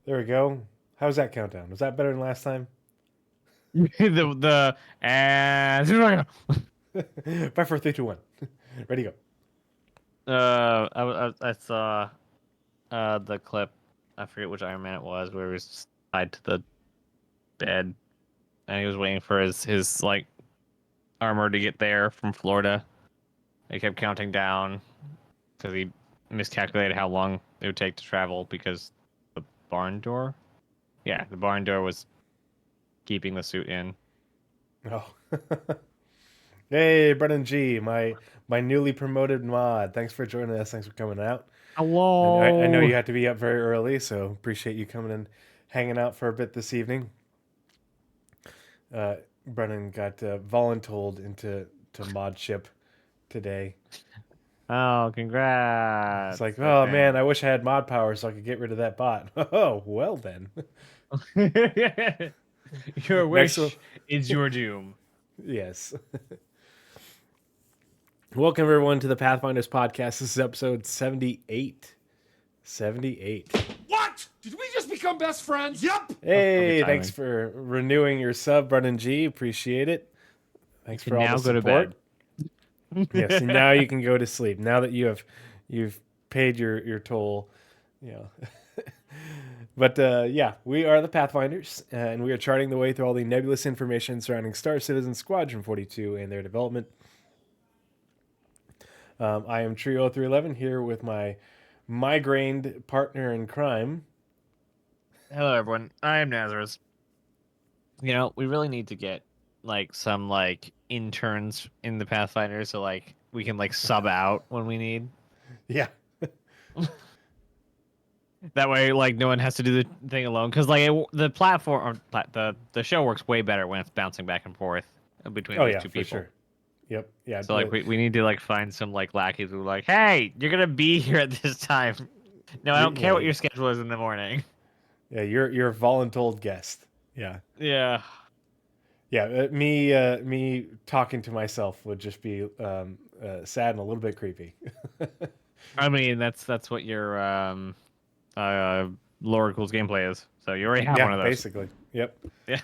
There we go. How's that countdown? Was that better than last time? The and 5, 4, 3, 2, 1. Ready, go. I saw the clip. I forget which Iron Man it was, where he was just tied to the bed and he was waiting for his like armor to get there from Florida. They kept counting down because he miscalculated how long it would take to travel because the barn door. Yeah, the barn door was keeping the suit in. Oh. Hey, Brennan G, my newly promoted mod. Thanks for joining us. Thanks for coming out. And I know Hello. you had to be up very early, so appreciate you coming and hanging out for a bit this evening. Uh, Brennan got voluntold into modship today. Oh, It's congrats, like, my oh man, friend. I wish I had mod power so I could get rid of that bot. Oh, well then. Your Next one. wish is your doom. Yes. Welcome everyone to the Pathfinders podcast. This is episode 78. 78. What? Did we just become best friends? Yep. Perfect Hey, thanks timing. for renewing your sub, Brennan G. Appreciate it. You Thanks can for all the now go to bed. support. Yes, and now you can go to sleep. Now that you've paid your toll, you know. But yeah, we are the Pathfinders, and we are charting the way through all the nebulous information surrounding Star Citizen Squadron 42 and their development. I am Tree0311 here with my migrained partner in crime. Hello, everyone. I am Nazeris. We really need to get like some like interns in the Pathfinder so like we can like sub out when we need. Yeah, That way, like no one has to do the thing alone. Because like the platform or the show works way better when it's bouncing back and forth between oh those yeah, two for people. sure. Yep, yeah, So like we need to like find some like lackeys who are like, hey, you're gonna be here at this time. No, I don't care what yeah, your schedule is in the morning. yeah. You're a voluntold guest. Yeah, Yeah. yeah. Me talking to myself would just be sad and a little bit creepy. I mean that's what your uh Loracle's gameplay is. So you already have Yeah, one of those. basically. Yep. Yeah.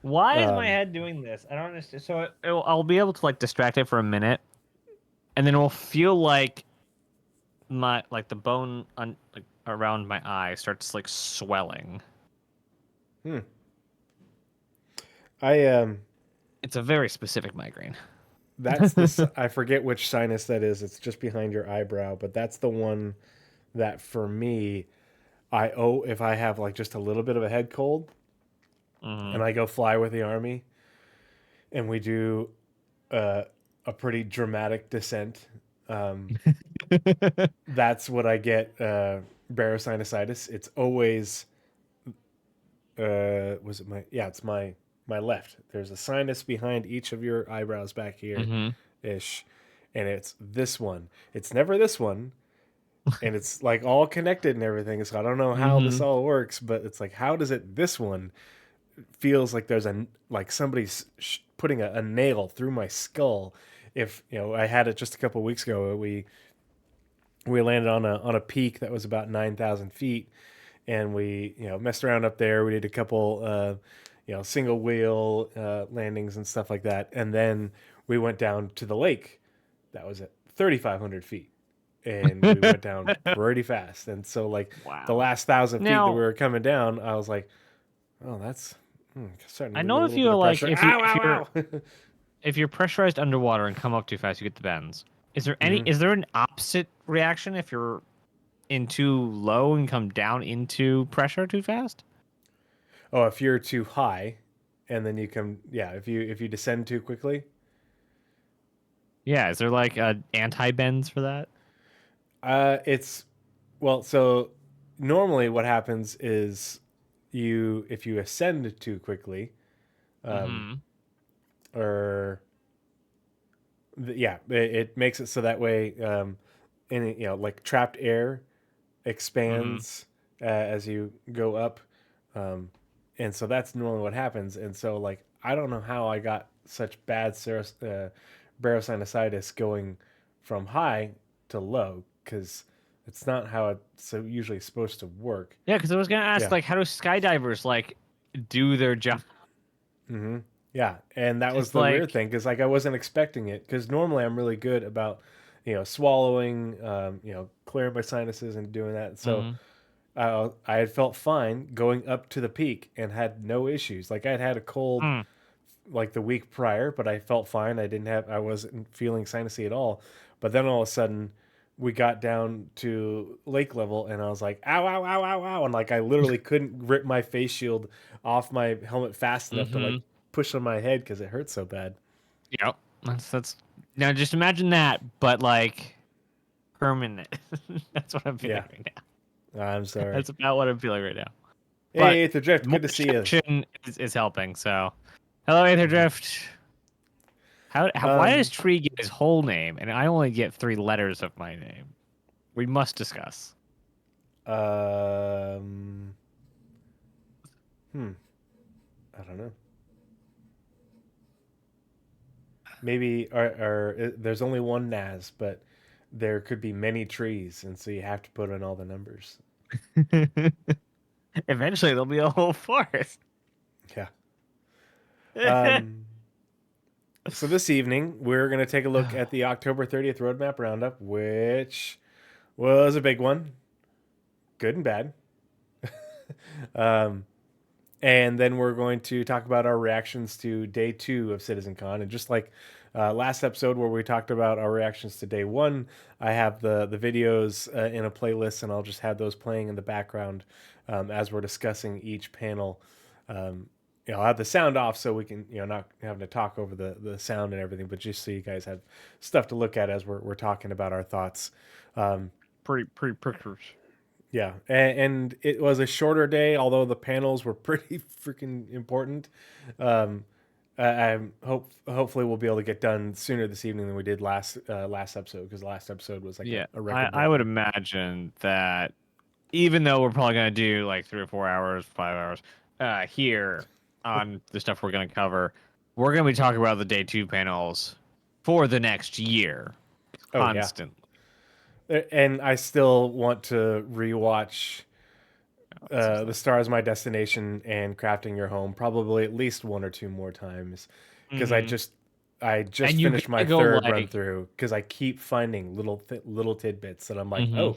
Why is my Um, head doing this? I don't understand. So I'll be able to like distract it for a minute, and then it will feel like my like the bone like, around my eye starts like swelling. hmm. I It's a very specific migraine. That's the I forget which sinus that is. It's just behind your eyebrow, but that's the one that for me I owe if I have like just a little bit of a head cold and Hmm. I go fly with the army and we do uh, a pretty dramatic descent. Um, that's what I get barosinusitis. It's always was it my yeah, it's my left. There's a sinus behind each of your eyebrows back here Hmm. ish. And it's this one. It's never this one. And it's like all connected and everything. So I don't know how this Hmm. all works, but it's like, how does it, this one feels like there's like somebody's putting a nail through my skull. If, I had it just a couple weeks ago. We landed on a peak that was about 9,000 feet and we messed around up there. We did a couple single wheel landings and stuff like that, and then we went down to the lake that was at 3,500 feet, and we went down pretty fast. And so like the Wow. last 1,000 feet that we Now, were coming down, I was like, oh, that's starting I to get a know if little you bit of like pressure. Ow, ow, ow. if you're pressurized underwater and come up too fast, you get the bends. Hmm. Is there an opposite reaction if you're in too low and come down into pressure too fast? Oh, if you're too high, and then you come, yeah, if you descend too quickly. Yeah, is there like anti bends for that? It's well, so normally what happens is if you ascend too quickly, um, Mm-hmm. or yeah, it makes it so that way, any like trapped air Mm-hmm. expands as you go up, um, and so that's normally what happens. And so like I don't know how I got such bad barosinusitis going from high to low because It's not how it's usually supposed to work. Yeah, because I was gonna ask, Yeah. like, how do skydivers like do their job? Mm-hmm. Yeah, and that was Just the weird like, thing because like I wasn't expecting it because normally I'm really good about swallowing, clearing my sinuses and doing that. So mhm. I had felt fine going up to the peak and had no issues. Like I had had a cold Mm. like the week prior, but I felt fine. I wasn't feeling sinusy at all. But then all of a sudden we got down to lake level and I was like, ow, ow, ow, ow, ow. And like I literally couldn't rip my face shield off my helmet fast enough to like Mhm. push on my head because it hurt so bad. Yep. That's now just imagine that, but like permanent. That's what I'm feeling Yeah, right I'm now. sorry. That's about what I'm feeling right now. But Hey, Aether Drift, more good to see you. distraction is helping. So, hello, Aether Drift. Why does Um, Tree get his whole name and I only get 3 letters of my name? We must discuss. um, hmm, I don't know. Maybe there's only one Naz, but there could be many trees, and so you have to put in all the numbers. Eventually, there'll be a whole forest. Yeah. Um, so this evening we're gonna take a look at the October 30th Roadmap Roundup, which was a big one, good and bad. um, and then we're going to talk about our reactions to day 2 of CitizenCon, and just like last episode where we talked about our reactions to day 1, I have the videos in a playlist, and I'll just have those playing in the background as we're discussing each panel. Um, I'll have the sound off so we can not having to talk over the sound and everything, but just so you guys have stuff to look at as we're talking about our thoughts. Um, Pretty pictures. yeah, and it was a shorter day, although the panels were pretty freaking important. Um, hopefully we'll be able to get done sooner this evening than we did last episode, because the last episode was like Yeah, a I, record I would breaker. imagine that even though we're probably gonna do like 3 or 4 hours, 5 hours, here on the stuff we're gonna cover, we're gonna be talking about the day 2 panels for the next year, Oh yeah, constant. and I still want to rewatch This is The like, Star Is My Destination and Crafting Your Home probably at least one or two more times, because hmm I just and you finished my gotta go third run like, through because I keep finding little tidbits that I'm like, hmm oh,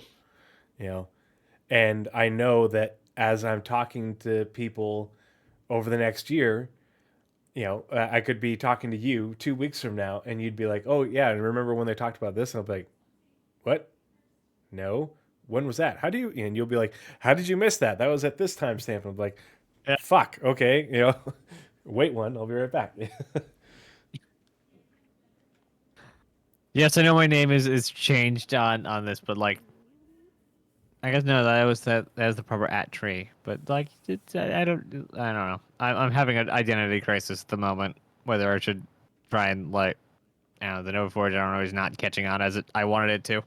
you know, and I know that as I'm talking to people over the next year, I could be talking to you 2 weeks from now, and you'd be like, oh yeah, and remember when they talked about this? And I'll be like, what? No. When was that? How do you? And you'll be like, how did you miss that? That was at this timestamp. I'm like, yeah. fuck. Okay, wait one. I'll be right back. Yes, I know my name is changed on this, but like, I guess no, that was the proper at tree, but like, I don't know. I'm having an identity crisis at the moment, whether I should try and like, the Nova Forge, I don't know, is not catching on as I wanted it to.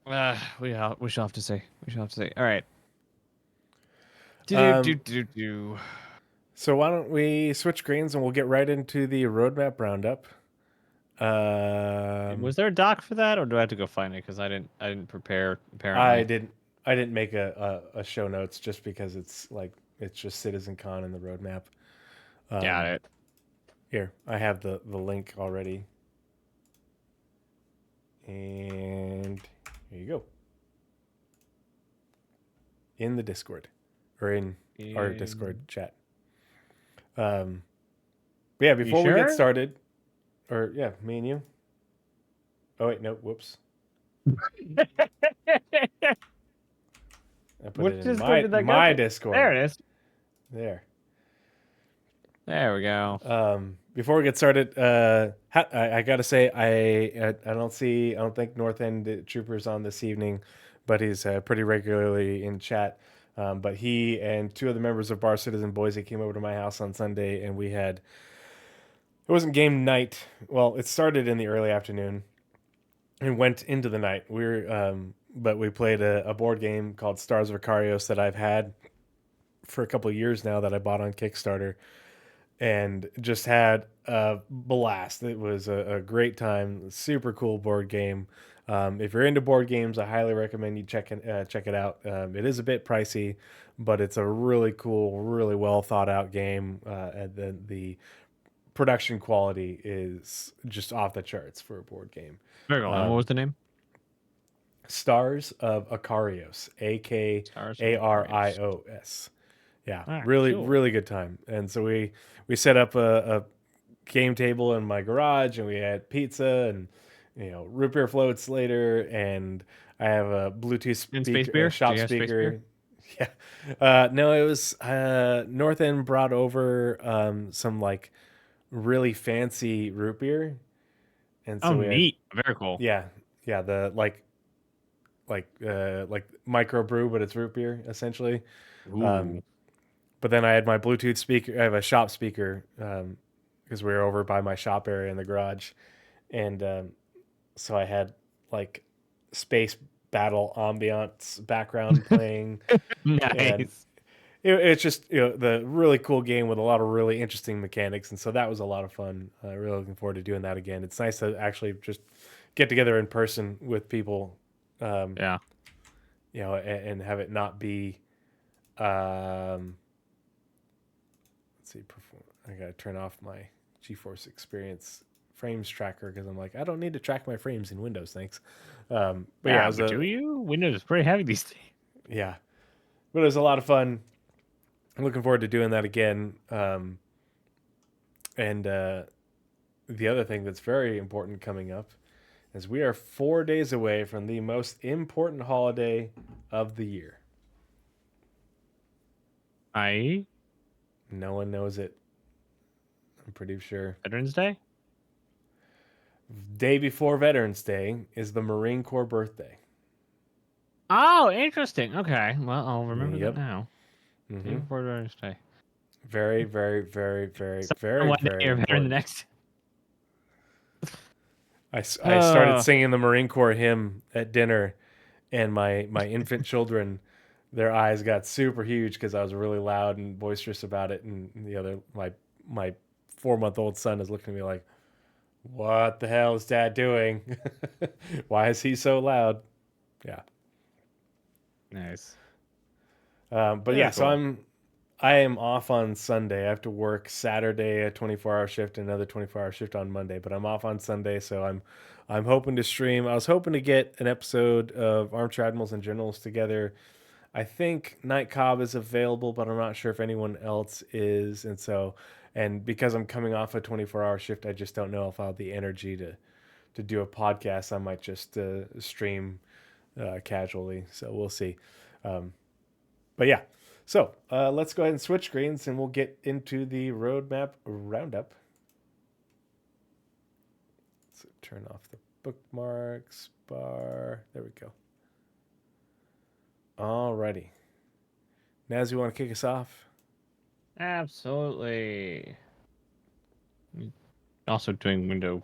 We shall have to see. We shall have to see. All right. Do do um, do do. so why don't we switch screens and we'll get right into the roadmap roundup. Was there a doc for that, or do I have to go find it? Because I didn't prepare I apparently. didn't I didn't make a show notes just because it's just CitizenCon and the roadmap. Got Um, it. Here I have the link already, and here you go in the Discord or in our Discord chat. But yeah, You before we get sure? started, or yeah, me and you. Oh wait, no, whoops. I put it Which in Discord my did that go my to? There Discord. it is. There. There we go. Before we get started, I gotta say I don't think North End Troopers on this evening, but he's pretty regularly in chat. But he and two other members of Bar Citizen Boise came over to my house on Sunday, and we had it wasn't game night. Well, it started in the early afternoon and went into the night. But we played a board game called Stars of Vicarios that I've had for a couple of years now that I bought on Kickstarter, and just had a blast. It was a great time, super cool board game. If you're into board games, I highly recommend you check it out. It is a bit pricey, but it's a really cool, really well thought out game. And then the production quality is just off the charts for a board game. Very cool. And what was the name? Stars of Akarios, Stars of Aquarius. Akarios. Yeah, All right, really, cool. really good time. And so we set up a game table in my garage, and we had pizza and root beer floats later, and I have a Bluetooth And space speaker, beer? a shop Do you have space speaker. beer? Yeah, no, it was North End brought over some like really fancy root beer, and Oh, so we had neat. Very cool. yeah the like micro brew, but it's root beer essentially. Ooh. But then I had my Bluetooth speaker. I have a shop speaker because we were over by my shop area in the garage, and so I had like space battle ambiance background playing, and Nice. it's just the really cool game with a lot of really interesting mechanics, and so that was a lot of fun. Really looking forward to doing that again. It's nice to actually just get together in person with people, Yeah. and have it not be. Let's see. I gotta turn off my GeForce Experience frames tracker because I'm like, I don't need to track my frames in Windows, thanks. But yeah, it was but do you? Windows is pretty heavy these days. yeah, but it was a lot of fun. I'm looking forward to doing that again. And the other thing that's very important coming up is we are 4 days away from the most important holiday of the year. No one knows it. I'm pretty sure. Veterans Day? Day before Veterans Day is the Marine Corps birthday. Oh, interesting. Okay. Well, I'll remember Yep. that now. Day before Veterans Day. Very, very, very, very, So very, one day very you're better than important. the next. I started singing the Marine Corps hymn at dinner, and my infant children, their eyes got super huge because I was really loud and boisterous about it, and the other my 4-month-old son is looking at me like, "What the hell is Dad doing? Why is he so loud?" Yeah. Nice. But Very yeah, so cool. I am off on Sunday. I have to work Saturday a 24-hour shift, another 24-hour shift on Monday, but I'm off on Sunday, so I'm hoping to stream. I was hoping to get an episode of Armchair Admirals and Generals together. I think Night Cobb is available, but I'm not sure if anyone else is. And because I'm coming off a 24-hour shift, I just don't know if I'll have the energy to do a podcast. I might just stream casually, so we'll see. But yeah, so let's go ahead and switch screens, and we'll get into the Roadmap Roundup. So turn off the bookmarks bar. There we go. Alrighty. Naz, you want to kick us off? Absolutely. Also doing window,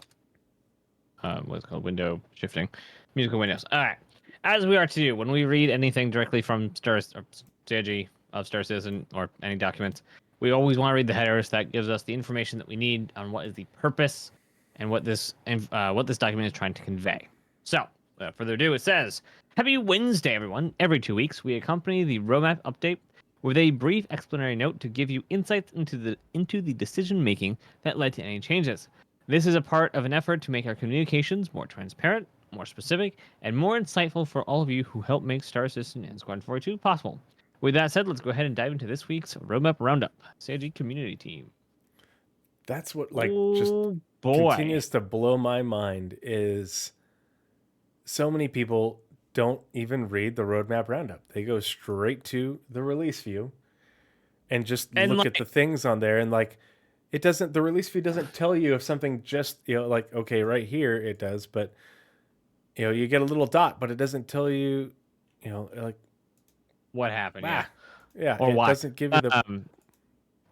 what's it called? Window shifting. Musical windows. All right. As we are to do when we read anything directly from CG of Star Citizen or any documents, we always want to read the headers. That gives us the information that we need on what is the purpose and what this document is trying to convey. So, without further ado, it says, "Happy Wednesday, everyone! Every 2 weeks, we accompany the roadmap update with a brief explanatory note to give you insights into the decision making that led to any changes. This is a part of an effort to make our communications more transparent, more specific, and more insightful for all of you who help make Star Citizen and Squadron 42 possible." With that said, let's go ahead and dive into this week's Roadmap Roundup. CG Community Team. That's what just continues to blow my mind is so many people don't even read the Roadmap Roundup. They go straight to the release view and just look at the things on there, and the release view doesn't tell you if something just okay, right here it does, but you get a little dot, but it doesn't tell you what happened. Yeah, or it why. doesn't give you the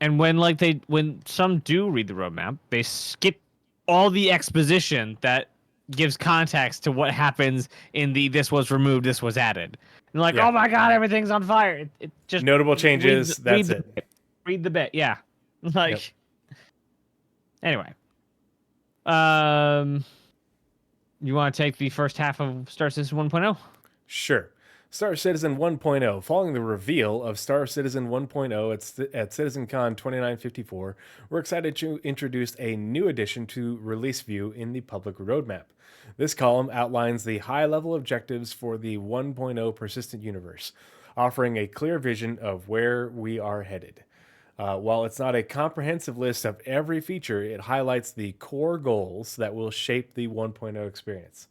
And when some do read the roadmap, they skip all the exposition that gives context to what happens in the "this was removed, this was added." And like, oh my god, everything's on fire. It just notable changes. That's it. Read the bit, yeah. Anyway, You want to take the first half of Star Citizen 1.0? Sure. Star Citizen 1.0. Following the reveal of Star Citizen 1.0 at CitizenCon 2954, we're excited to introduce a new addition to Release View in the public roadmap. This column outlines the high-level objectives for the 1.0 persistent universe, offering a clear vision of where we are headed. While it's not a comprehensive list of every feature, it highlights the core goals that will shape the 1.0 experience.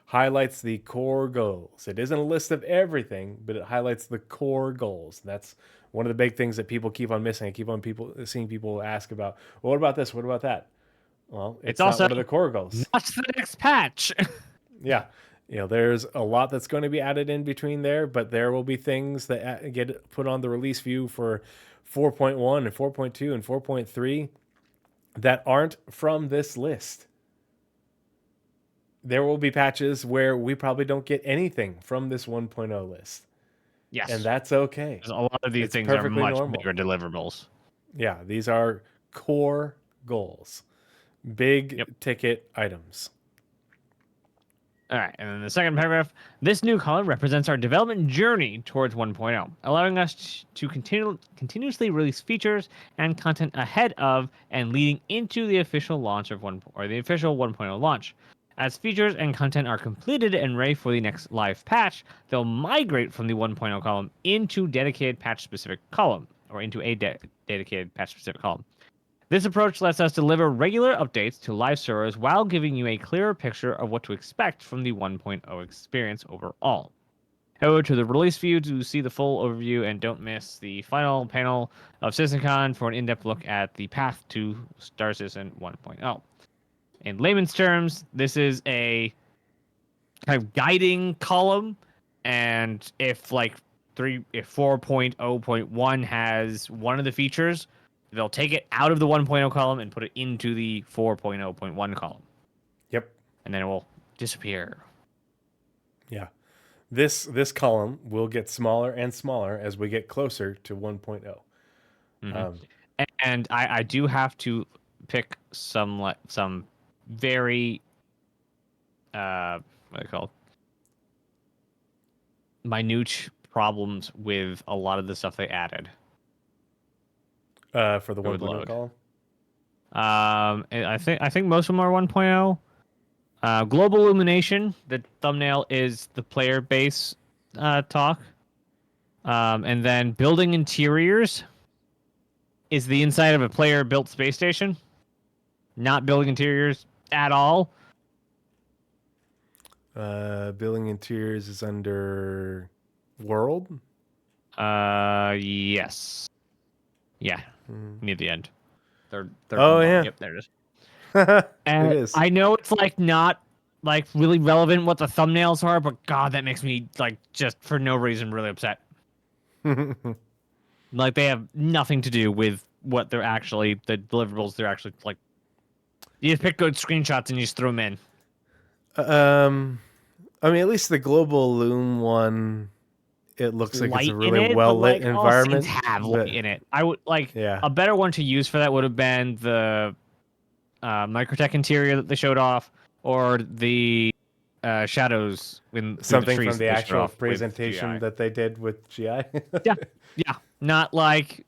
Highlights the core goals. It isn't a list of everything, but it highlights the core goals. And that's one of the big things that people keep on missing. I keep on seeing people ask about, well, what about this? What about that? Well, it's not also one of the core goals. What's the next patch? Yeah. There's a lot that's going to be added in between there, but there will be things that get put on the release view for 4.1 and 4.2 and 4.3 that aren't from this list. There will be patches where we probably don't get anything from this 1.0 list. Yes. And that's okay. A lot of these things are much bigger deliverables. Yeah, these are core goals. Big ticket items. All right, and then the second paragraph, this new column represents our development journey towards 1.0, allowing us to continuously release features and content ahead of and leading into the official launch of the official 1.0 launch. As features and content are completed and ready for the next live patch, they'll migrate from the 1.0 column into dedicated patch-specific column, or into a dedicated patch-specific column. This approach lets us deliver regular updates to live servers while giving you a clearer picture of what to expect from the 1.0 experience overall. Head over to the release view to see the full overview, and don't miss the final panel of CitizenCon for an in-depth look at the path to Star Citizen 1.0. In layman's terms, this is a kind of guiding column, and if 4.0.1 has one of the features, they'll take it out of the 1.0 column and put it into the 4.0.1 column. Yep. And then it will disappear. Yeah. This column will get smaller and smaller as we get closer to 1.0. Mm-hmm. And I do have to pick some very what are they called? Minute problems with a lot of the stuff they added. For the 1.0 column? I think most of them are 1.0. Global illumination, the thumbnail is the player base talk. And then building interiors is the inside of a player built space station. Not building interiors at all. Building interiors is under world? Yes. Yeah. Near the end. Third oh, yeah. Yep, there it is. And it is. I know it's not really relevant what the thumbnails are, but God, that makes me just for no reason really upset. They have nothing to do with what they're actually the deliverables. They're actually you just pick good screenshots and you just throw them in. I mean, at least the global loom one, it looks like it's a really well lit environment. All have light in it. I would a better one to use for that would have been the Microtech interior that they showed off, or the shadows in something the from the actual presentation that they did with GI. yeah. Not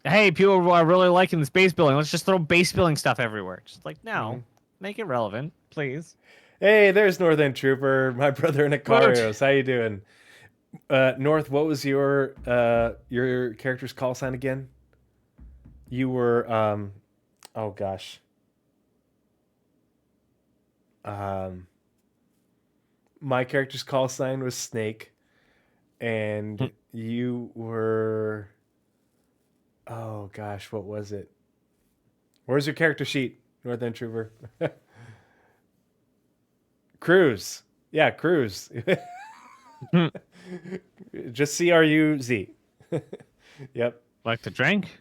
hey, people are really liking this base building. Let's just throw base building stuff everywhere. Just no, make it relevant, please. Hey, there's Northern Trooper, my brother in Icarios. How you doing? North, what was your character's call sign again? You were oh gosh. My character's call sign was Snake, and you were oh gosh, what was it? Where's your character sheet, Northern Trooper? Cruz. Yeah, Cruz. Just CRUZ. Yep. Like the drink?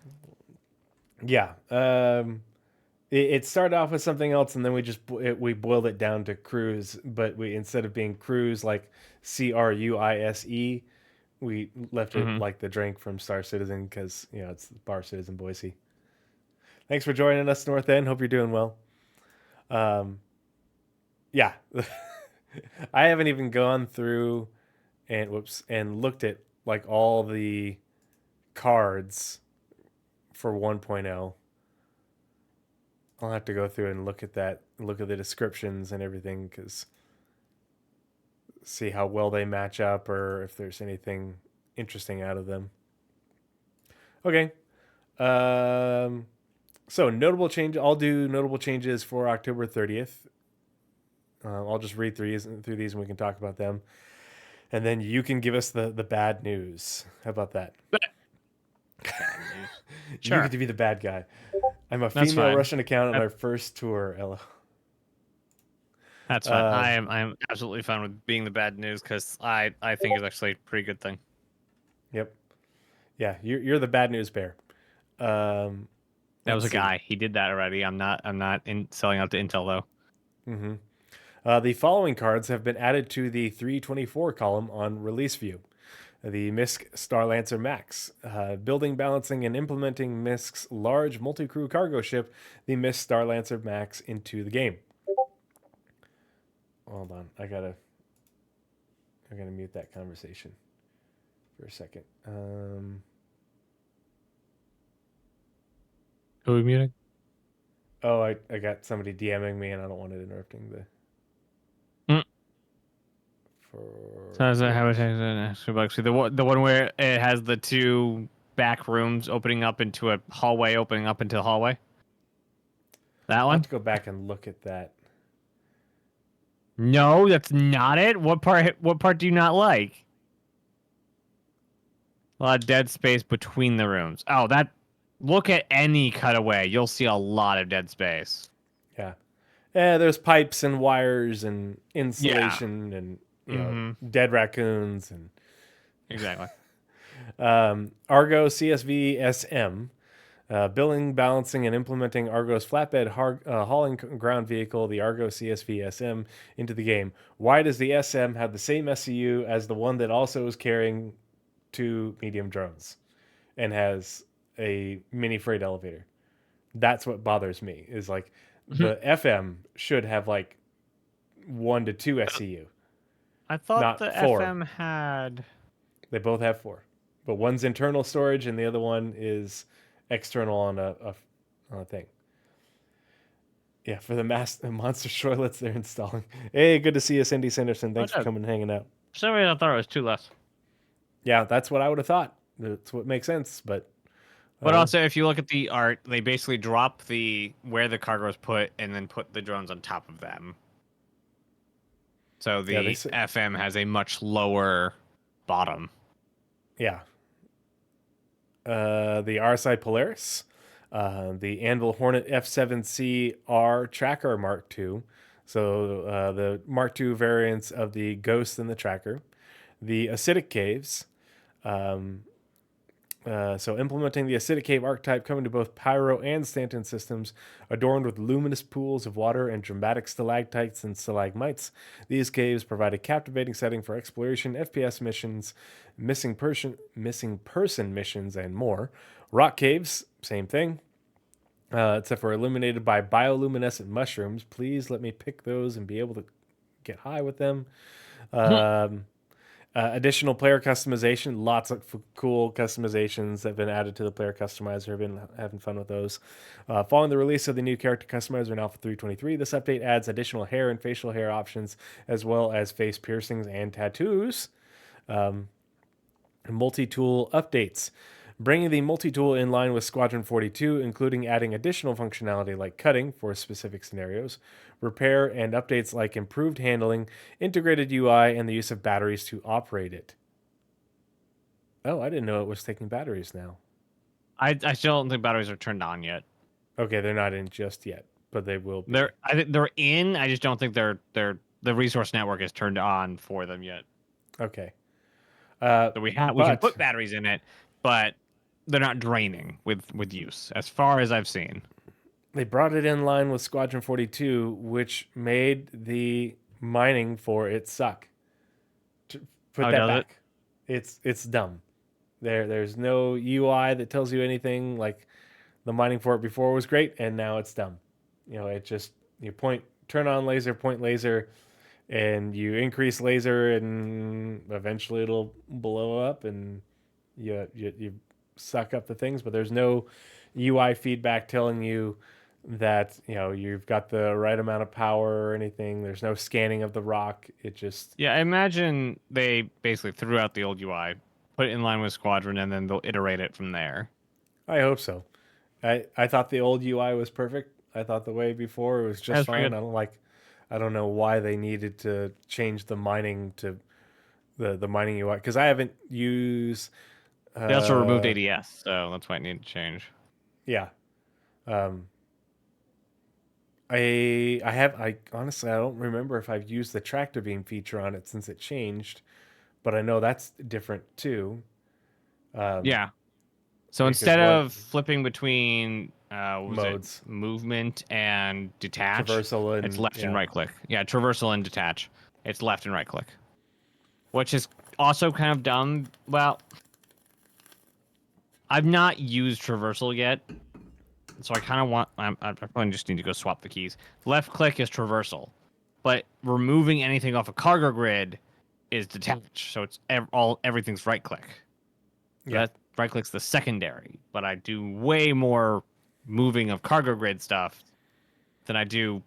Yeah. It started off with something else, and then we boiled it down to Cruz. But we instead of being Cruz like CRUISE, we left it like the drink from Star Citizen because it's Bar Citizen Boise. Thanks for joining us, North End. Hope you're doing well. Yeah. I haven't even gone through and looked at like all the cards for 1.0. I'll have to go through and look at that, look at the descriptions and everything, because see how well they match up or if there's anything interesting out of them. Okay. So notable change. I'll do notable changes for October 30th. I'll just read through these and we can talk about them. And then you can give us the bad news. How about that? You Sure. get to be the bad guy. I'm a That's female fine. Russian accountant on our first tour, Ella. That's fine. I'm absolutely fine with being the bad news because I think it's actually a pretty good thing. Yep. Yeah, you're the bad news bear. That was a Let's see. guy. He did that already. I'm not selling out to Intel though. Mm-hmm. The following cards have been added to the 324 column on Release View. The MISC Starlancer Max, building, balancing, and implementing MISC's large multi-crew cargo ship, the MISC Starlancer Max, into the game. Hold on, I gotta mute that conversation for a second. Who are we muting? Oh, I got somebody DMing me, and I don't want it interrupting the. So is that how it actually the one where it has the two back rooms opening up into a hallway, opening up into the hallway? That I'll one? have to go back and look at that. No, that's not it. What part do you not like? A lot of dead space between the rooms. Oh, that look at any cutaway. You'll see a lot of dead space. Yeah. There's pipes and wires and insulation and know, dead raccoons and exactly. Argo CSV SM, building, balancing, and implementing Argo's flatbed hauling ground vehicle, the Argo CSV SM, into the game. Why does the SM have the same SCU as the one that also is carrying 2 medium drones and has a mini freight elevator? That's what bothers me. Is like the FM should have like 1 to 2 SCU. I thought not the 4. FM had. They both have 4, but one's internal storage and the other one is external on a thing. Yeah, for the monster shortlets they're installing. Hey, good to see you, Cindy Sanderson. Thanks for coming and hanging out. For some reason, I thought it was 2 less. Yeah, that's what I would have thought. That's what makes sense, but. But also, if you look at the art, they basically drop where the cargo is put and then put the drones on top of them. So the FM has a much lower bottom. Yeah. The RSI Polaris, the Anvil Hornet F7C-R Tracker Mark II. So the Mark II variants of the Ghost and the Tracker. The Acidic Caves. So implementing the Acidic Cave archetype coming to both Pyro and Stanton systems, adorned with luminous pools of water and dramatic stalactites and stalagmites. These caves provide a captivating setting for exploration, FPS missions, missing person missions, and more. Rock caves, same thing. Except for illuminated by bioluminescent mushrooms. Please let me pick those and be able to get high with them. Additional player customization, lots of cool customizations that have been added to the player customizer. I've been having fun with those. Following the release of the new character customizer in Alpha 3.23, this update adds additional hair and facial hair options, as well as face piercings and tattoos. Multi-tool updates. Bringing the multi-tool in line with Squadron 42, including adding additional functionality like cutting for specific scenarios, repair, and updates like improved handling, integrated UI, and the use of batteries to operate it. Oh, I didn't know it was taking batteries now. I still don't think batteries are turned on yet. Okay, they're not in just yet, but they will be. I think they're in. I just don't think the resource network is turned on for them yet. Okay. So we can put batteries in it, but they're not draining with use, as far as I've seen. They brought it in line with Squadron 42, which made the mining for it suck. Put that back. It's dumb. There's no UI that tells you anything. Like the mining for it before was great, and now it's dumb. It just turn on laser, point laser. and you increase laser, and eventually it'll blow up, and you suck up the things. But there's no UI feedback telling you that you've got the right amount of power or anything. There's no scanning of the rock. It just Yeah, I imagine they basically threw out the old UI, put it in line with Squadron, and then they'll iterate it from there. I hope so. I thought the old UI was perfect. I thought the way before it was just That's pretty fine. good. I don't know why they needed to change the mining to the mining UI, because I haven't used. They also removed Uh, ADS, so that's why it needed to change. yeah. Um, I honestly I don't remember if I've used the tractor beam feature on it since it changed, but I know that's different too. Um, Yeah. So because instead what of flipping between what was it, modes, movement and detach, traversal it's and left and right click. Yeah, traversal and detach. It's left and right click. Which is also kind of dumb. Well, I've not used traversal yet, so I kind of want. I probably just need to go swap the keys. Left click is traversal, but removing anything off a cargo grid is detach. So it's everything's right click. So yeah. that right click's the secondary, but I do way more moving of cargo grid stuff than I do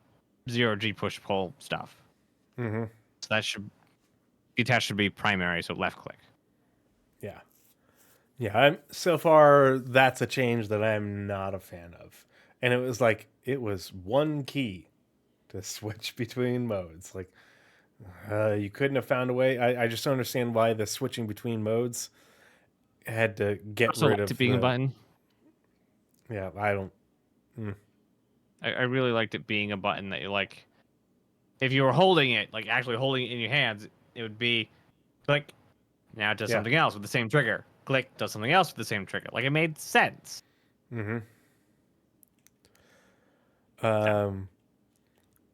zero G push pull stuff. Mm-hmm. So that detach should be primary, so left click. Yeah. Yeah, so far that's a change that I'm not a fan of. And it was one key to switch between modes. Like you couldn't have found a way. I just don't understand why the switching between modes had to get Also, rid liked it of being a the. button. Yeah, I don't. Mm, I really liked it being a button that you like. If you were holding it, like actually holding it in your hands, it would be click. Now it does yeah. something else with the same trigger. Click does something else with the same trigger. Like it made sense. Mm-hmm. So,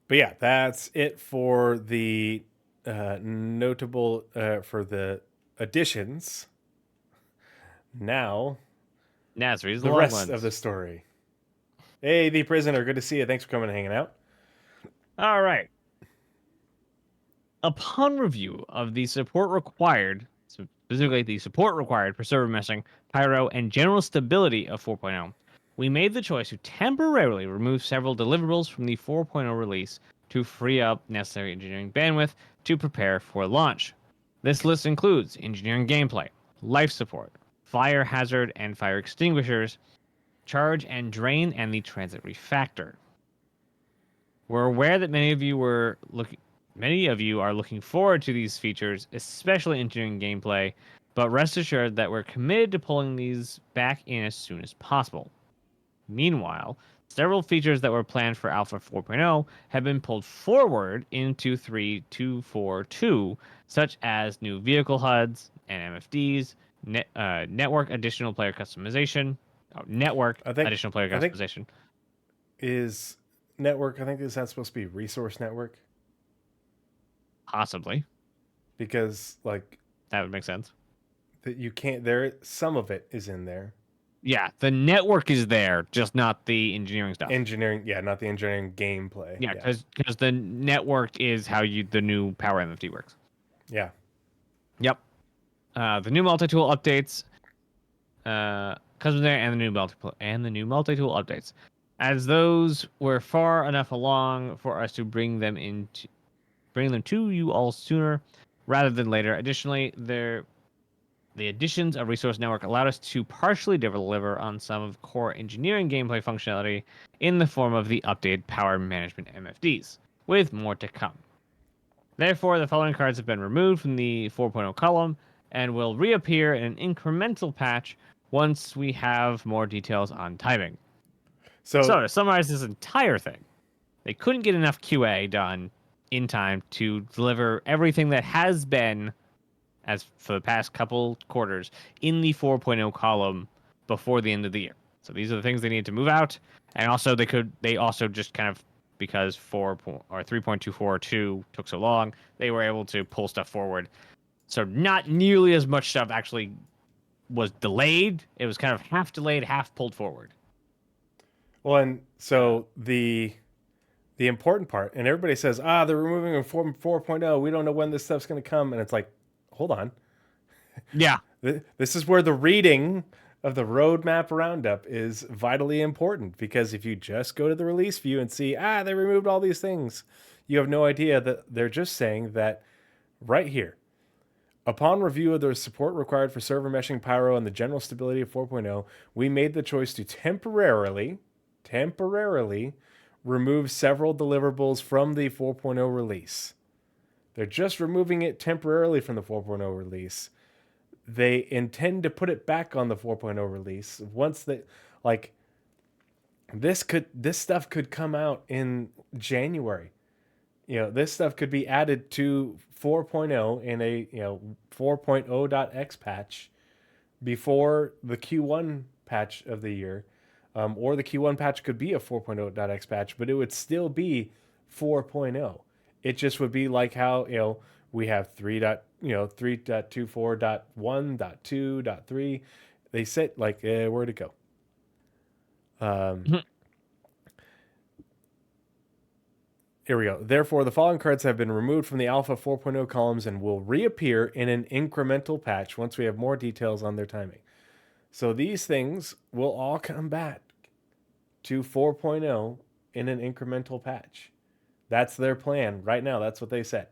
But yeah, that's it for the notable for the additions. Now Nazeris, the the long rest of ones. the story. Hey, the prisoner, good to see you. Thanks for coming and hanging out. All right. Upon review of the support required, specifically the support required for server meshing, pyro, and general stability of 4.0, we made the choice to temporarily remove several deliverables from the 4.0 release to free up necessary engineering bandwidth to prepare for launch. This list includes engineering gameplay, life support, fire hazard and fire extinguishers, charge and drain, and the transit refactor. We're aware that many of you are looking forward to these features, especially engineering gameplay, but rest assured that we're committed to pulling these back in as soon as possible. Meanwhile, several features that were planned for Alpha 4.0 have been pulled forward into 3.242, such as new vehicle HUDs and MFDs, network additional player customization, network I think additional player I think customization, is network. I think is that supposed to be resource network possibly. because like That would make sense. that you can't. There, some of it is in there. Yeah, the network is there, just not the engineering stuff. Engineering, yeah, not the engineering gameplay. Yeah, Yeah, because the network is how the new Power MFT works. yeah. Yep. The new multi-tool updates, custom there, and the new multi-tool updates, as those were far enough along for us to bring them to you all sooner rather than later. Additionally, the additions of Resource Network allowed us to partially deliver on some of core engineering gameplay functionality in the form of the updated power management MFDs, with more to come. Therefore, the following cards have been removed from the 4.0 column and will reappear in an incremental patch once we have more details on timing. So, So to summarize this entire thing, they couldn't get enough QA done in time to deliver everything that has been, as for the past couple quarters, in the 4.0 column before the end of the year. So these are the things they need to move out, and also they also just kind of, because 3.242 took so long, they were able to pull stuff forward. So not nearly as much stuff actually was delayed. It was kind of half delayed, half pulled forward. well, and Uh, so the important part, and everybody says, they're removing a 4.0. We don't know when this stuff's going to come. And it's like, hold on. Yeah. This is where the reading of the Roadmap Roundup is vitally important, because if you just go to the release view and see, they removed all these things, you have no idea that they're just saying that right here. Upon review of the support required for server meshing, pyro, and the general stability of 4.0, we made the choice to temporarily remove several deliverables from the 4.0 release. They're just removing it temporarily from the 4.0 release. They intend to put it back on the 4.0 release once they, like, this stuff could come out in January. This stuff could be added to 4.0 in a 4.0.x patch before the Q1 patch of the year, or the Q1 patch could be a 4.0.x patch, but it would still be 4.0. It just would be like how we have 3.24.1.2.3. They said like where'd it go? Here we go. Therefore, the following cards have been removed from the Alpha 4.0 columns and will reappear in an incremental patch once we have more details on their timing. So these things will all come back to 4.0 in an incremental patch. That's their plan right now. That's what they said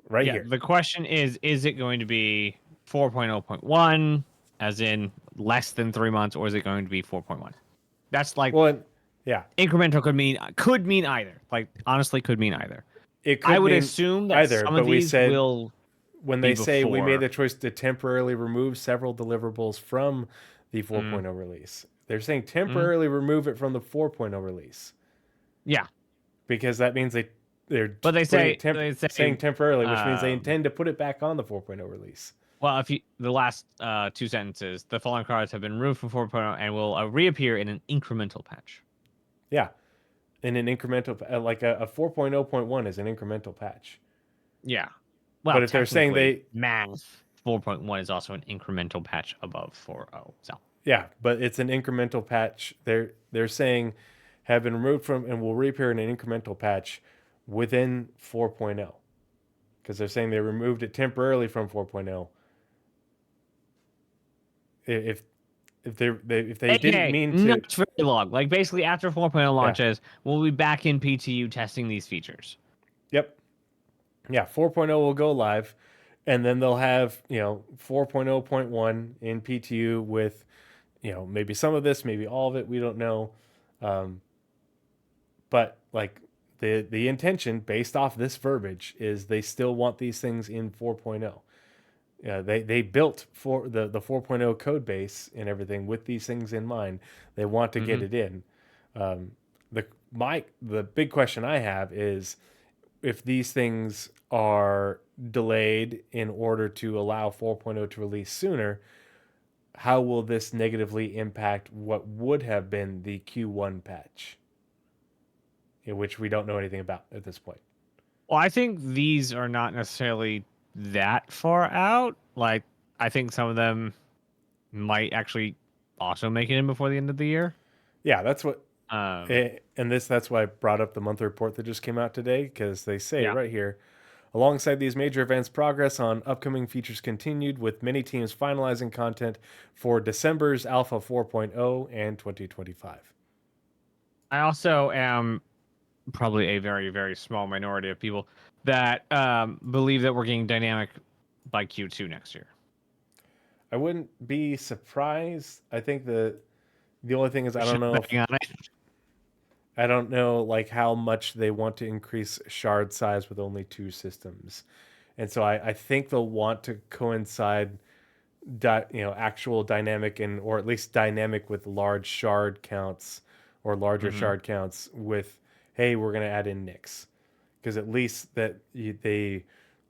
here. The question is it going to be 4.0.1, as in less than 3 months, or is it going to be 4.1? That's like... Well, yeah. Incremental could mean either. Like, honestly, could mean either. It could I would mean assume that either, some but of we these said will when they say we made the choice to temporarily remove several deliverables from the 4.0 release. They're saying temporarily remove it from the 4.0 release. Yeah. Because that means they're but they say saying temporarily, which means they intend to put it back on the 4.0 release. Well, the last two sentences, the following cards have been removed from 4.0 and will reappear in an incremental patch. Yeah. In an incremental, like a 4.0.1 is an incremental patch. Yeah. Well, but if they're saying math 4.1 is also an incremental patch above 4.0. So yeah, but it's an incremental patch. They're saying have been removed from and will reappear in an incremental patch within 4.0, because they're saying they removed it temporarily from 4.0. If they didn't mean to, not very long. Like basically after 4.0 launches, we'll be back in PTU testing these features. Yep. Yeah, 4.0 will go live, and then they'll have 4.0.1 in PTU with maybe some of this, maybe all of it. We don't know, but like the intention based off this verbiage is they still want these things in 4.0. They built for the 4.0 code base and everything with these things in mind. They want to get it in. The big question I have is if these things are delayed in order to allow 4.0 to release sooner, how will this negatively impact what would have been the Q1 patch, in which we don't know anything about at this point? Well, I think these are not necessarily that far out. Like, I think some of them might actually also make it in before the end of the year. Yeah, that's what. That's why I brought up the monthly report that just came out today, because they say right here, alongside these major events, progress on upcoming features continued, with many teams finalizing content for December's Alpha 4.0 and 2025. I also am probably a very, very small minority of people that believe that we're getting dynamic by Q2 next year. I wouldn't be surprised. I think the only thing is I don't know like how much they want to increase shard size with only 2 systems. And so I think they'll want to coincide actual dynamic or at least dynamic with large shard counts or larger shard counts with, hey, we're going to add in Nix, because at least that they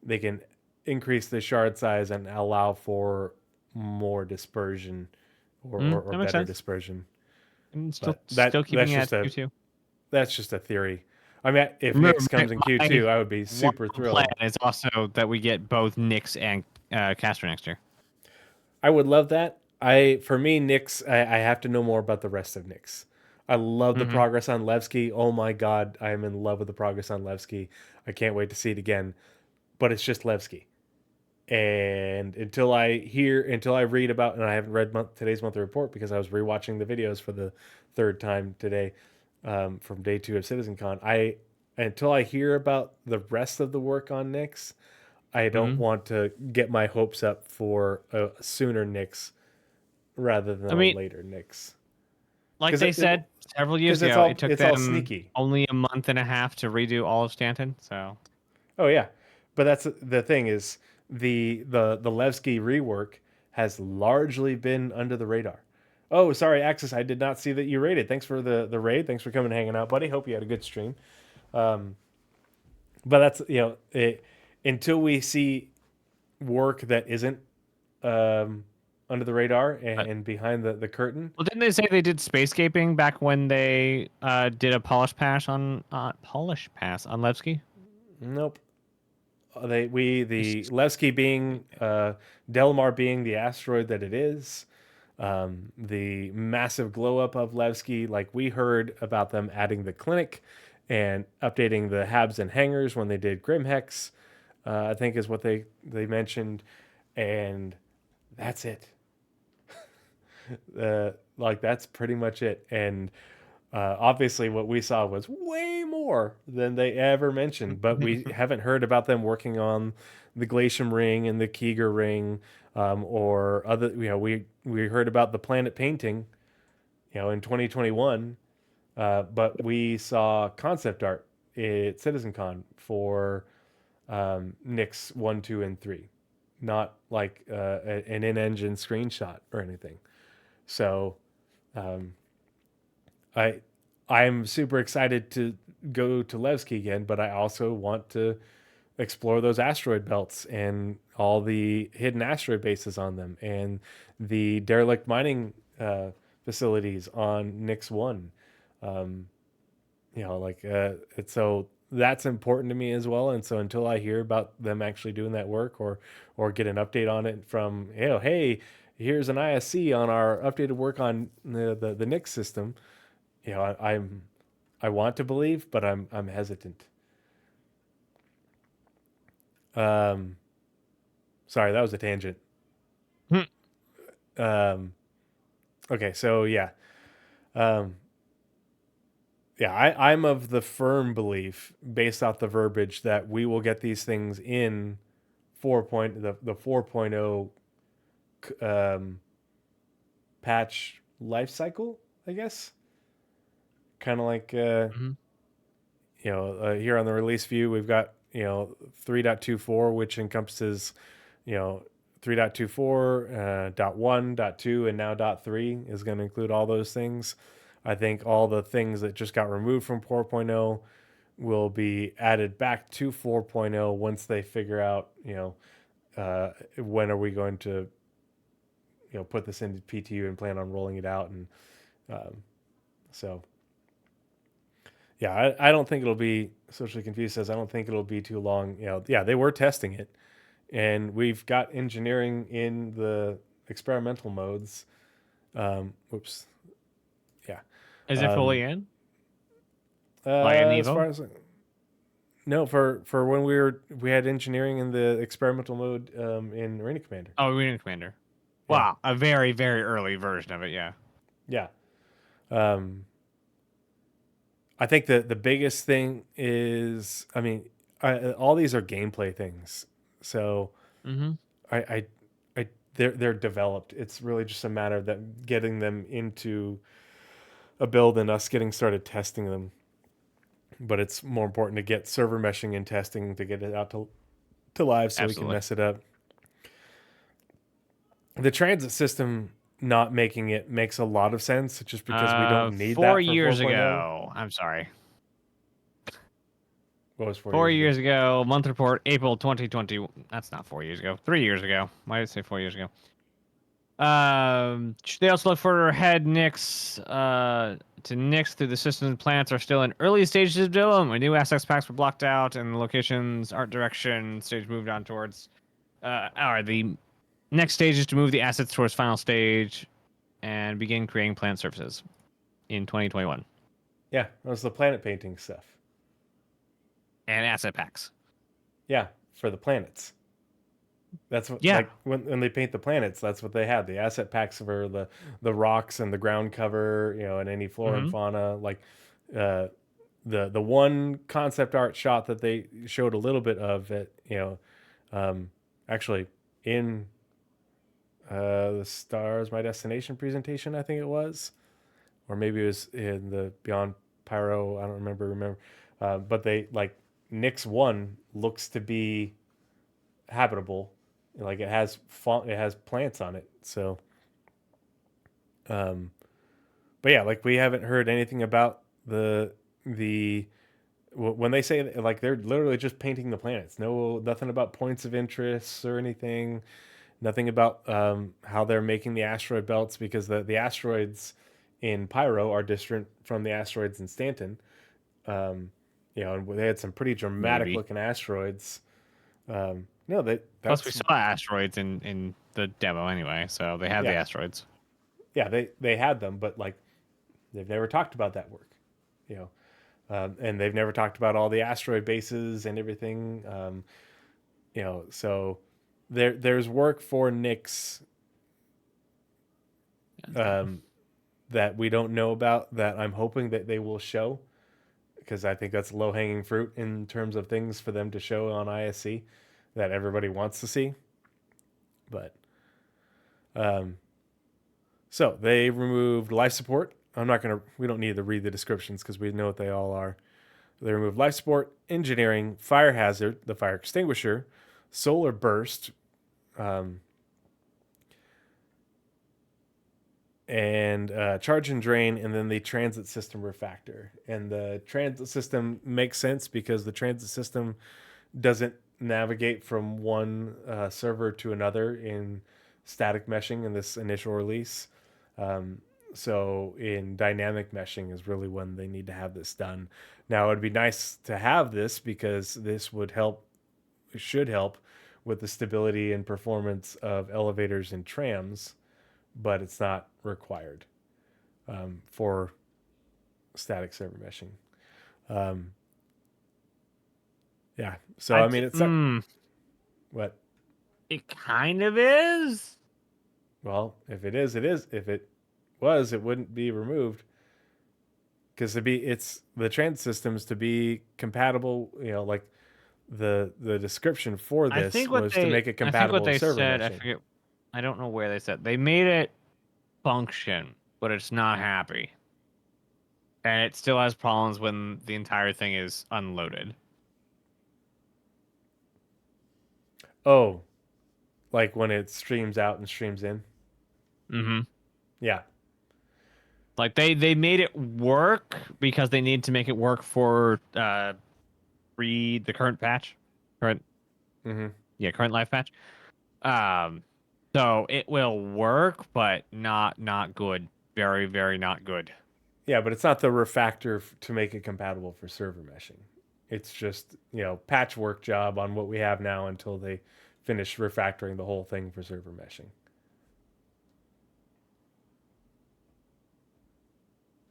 can increase the shard size and allow for more dispersion or better sense. dispersion. And still keeping it at Q2. That's just a theory. I mean, if Nix comes in Q2, I would be super thrilled. Plan is also that we get both Nix and Caster next year. I would love that. For me, Nix, I have to know more about the rest of Nix. I love the Mm-hmm. progress on Levski. Oh my god, I am in love with the progress on Levski. I can't wait to see it again. But it's just Levski. And until I read about, and I haven't read today's monthly report because I was rewatching the videos for the third time today, from day 2 of CitizenCon. Until I hear about the rest of the work on Nyx, I don't Mm-hmm. want to get my hopes up for a sooner Nyx rather than I a mean, later Nyx. like Because they said several years because ago, it took it's all them sneaky. only a month and a half to redo all of Stanton. So Oh yeah, but that's the thing is the Levski rework has largely been under the radar. Oh, sorry, Axis, I did not see that you raided. Thanks for the raid. Thanks for coming and hanging out, buddy. Hope you had a good stream. But that's until we see work that isn't under the radar and behind the curtain. well, didn't they say they did spacescaping back when they did a polish pass on Levski? Nope. The Levski being Delmar being the asteroid that it is, the massive glow up of Levski. Like we heard about them adding the clinic and updating the habs and hangars when they did Grimhex. I think is what they mentioned, and that's it. Like that's pretty much it. And obviously, what we saw was way more than they ever mentioned, but we haven't heard about them working on the Glacium Ring and the Keeger Ring, or other. We heard about the planet painting, in 2021, but we saw concept art at CitizenCon for Nyx 1, 2, and 3, not like an in-engine screenshot or anything. So um, I I'm super excited to go to Levski again, but I also want to explore those asteroid belts and all the hidden asteroid bases on them and the derelict mining facilities on Nyx One. Um, so that's important to me as well. And so until I hear about them actually doing that work or get an update on it from hey, here's an ISC on our updated work on the Nyx system, I want to believe, but I'm hesitant. Um, Sorry, that was a tangent. Hmm. Um, okay, so um, I'm of the firm belief, based off the verbiage, that we will get these things in the 4.0 patch life cycle, I guess. Kind of like Mhm. here on the release view, we've got 3.24, which encompasses 3.24, dot 1, dot 2, and now dot 3 is going to include all those things. I think all the things that just got removed from 4.0 will be added back to 4.0 once they figure out, when are we going to, put this into PTU and plan on rolling it out. And um, so, yeah, I don't think it'll be. Socially Confused says, I don't think it'll be too long. Yeah, they were testing it, and we've got engineering in the experimental modes. Whoops. Yeah. Is it fully Um, in? Like an as far Evo? as no, for when we had engineering in the experimental mode in Arena Commander. Oh, Arena Commander. Yeah. Wow, a very, very early version of it, yeah. Yeah. Um, I think the biggest thing is, I mean, all these are gameplay things. So Mm-hmm. I, I, they're developed. It's really just a matter of that getting them into a build and us getting started testing them. But it's more important to get server meshing and testing to get it out to live so we can Absolutely. mess it up. The transit system not making it makes a lot of sense just because we don't need 4 that for years 4.0. ago. I'm sorry. What was 4 4 years ago? years ago, month report, April 2020. That's not 4 years ago. 3 years ago. Why did I say 4 years ago? They also look further ahead. To Nyx through the systems and plants are still in early stages of development. New assets packs were blocked out, and the locations, art direction stage moved on towards. The next stage is to move the assets towards final stage, and begin creating plant surfaces. in 2021. Yeah, that was the planet painting stuff. And asset packs. Yeah, for the planets. That's what Yeah. like when they paint the planets, that's what they had. The asset packs for the rocks and the ground cover, and any flora and fauna. Like the one concept art shot that they showed a little bit of it, actually in the Stars My Destination presentation, I think it was, or maybe it was in the Beyond Pyro. I don't remember. But they like Nyx 1 looks to be habitable. Like it has plants on it. So, but yeah, like we haven't heard anything about the when they say like they're literally just painting the planets. Nothing about points of interest or anything. Nothing about how they're making the asteroid belts, because the asteroids in Pyro are different from the asteroids in Stanton. And they had some pretty dramatic looking asteroids. No, that's Plus, we saw asteroids in the demo anyway, so they have the asteroids. Yeah, they had them, but like they've never talked about that work, and they've never talked about all the asteroid bases and everything. So there's work for Nyx that we don't know about, that I'm hoping that they will show, because I think that's low hanging fruit in terms of things for them to show on ISC that everybody wants to see. But so they removed life support. We don't need to read the descriptions because we know what they all are. They removed life support, engineering, fire hazard, the fire extinguisher, solar burst, and charge and drain, and then the transit system refactor. And the transit system makes sense because the transit system doesn't navigate from one server to another in static meshing in this initial release. So in dynamic meshing is really when they need to have this done. Now, it'd be nice to have this because this should help with the stability and performance of elevators and trams, but it's not required for static server meshing. Yeah. So I mean, it's what? It kind of is. Well, if it is, it is. If it was, it wouldn't be removed. Because it's the transit systems to be compatible. Like the description for this was to make it compatible with server meshing. I don't know where they said they made it function, but it's not happy, and it still has problems when the entire thing is unloaded. Oh, like when it streams out and streams in. Mm-hmm. Yeah. Like they made it work because they need to make it work for the current patch, current life patch. So it will work, but not good. Very, very not good. Yeah, but it's not the refactor to make it compatible for server meshing. It's just, patchwork job on what we have now until they finish refactoring the whole thing for server meshing.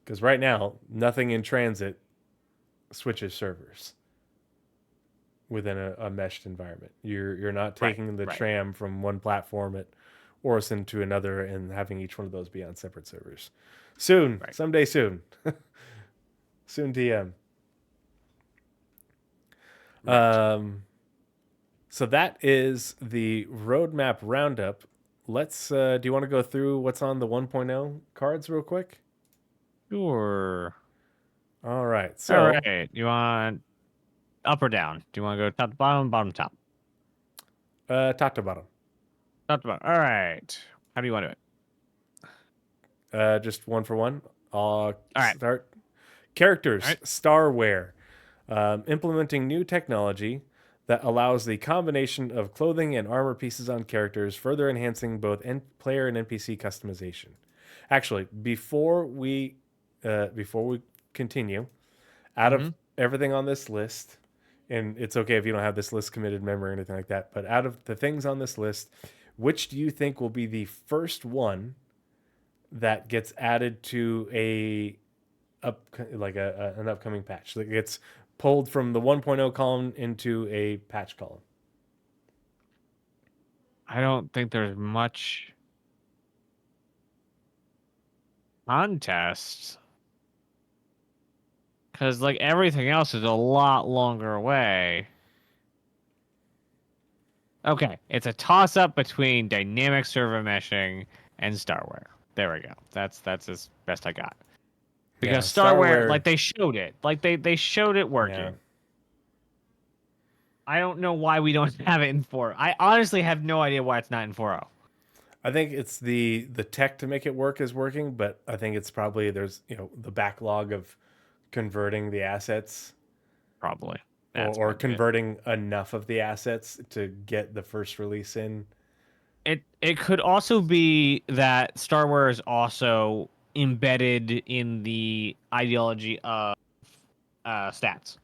Because right now, nothing in transit switches servers within a meshed environment. You're not taking the tram from one platform at Orison to another and having each one of those be on separate servers. Soon, someday soon. Soon TM. So that is the Roadmap Roundup. Let's do you want to go through what's on the 1.0 cards real quick? Sure. All right. So you want up or down? Do you want to go top to bottom, top? Top to bottom. Top to bottom. All right. How do you want to do it? Just one for one. All right. Start. Characters. Right. Starwear. Implementing new technology that allows the combination of clothing and armor pieces on characters, further enhancing both player and NPC customization. Actually, before we continue, out of everything on this list, and it's okay if you don't have this list committed memory or anything like that, but out of the things on this list, which do you think will be the first one that gets added to a an upcoming patch that gets pulled from the 1.0 column into a patch column. I don't think there's much contest because like everything else is a lot longer away. Okay, it's a toss up between dynamic server meshing and Starware. There we go. That's as best I got. Because Starware, like they showed it, like they showed it working. Yeah. I don't know why we don't have it in 4. I honestly have no idea why it's not in 4.0. I think it's the tech to make it work is working, but I think it's probably there's the backlog of converting the assets, Probably. or converting enough of the assets to get the first release in. It could also be that Starware is also embedded in the ideology of stats.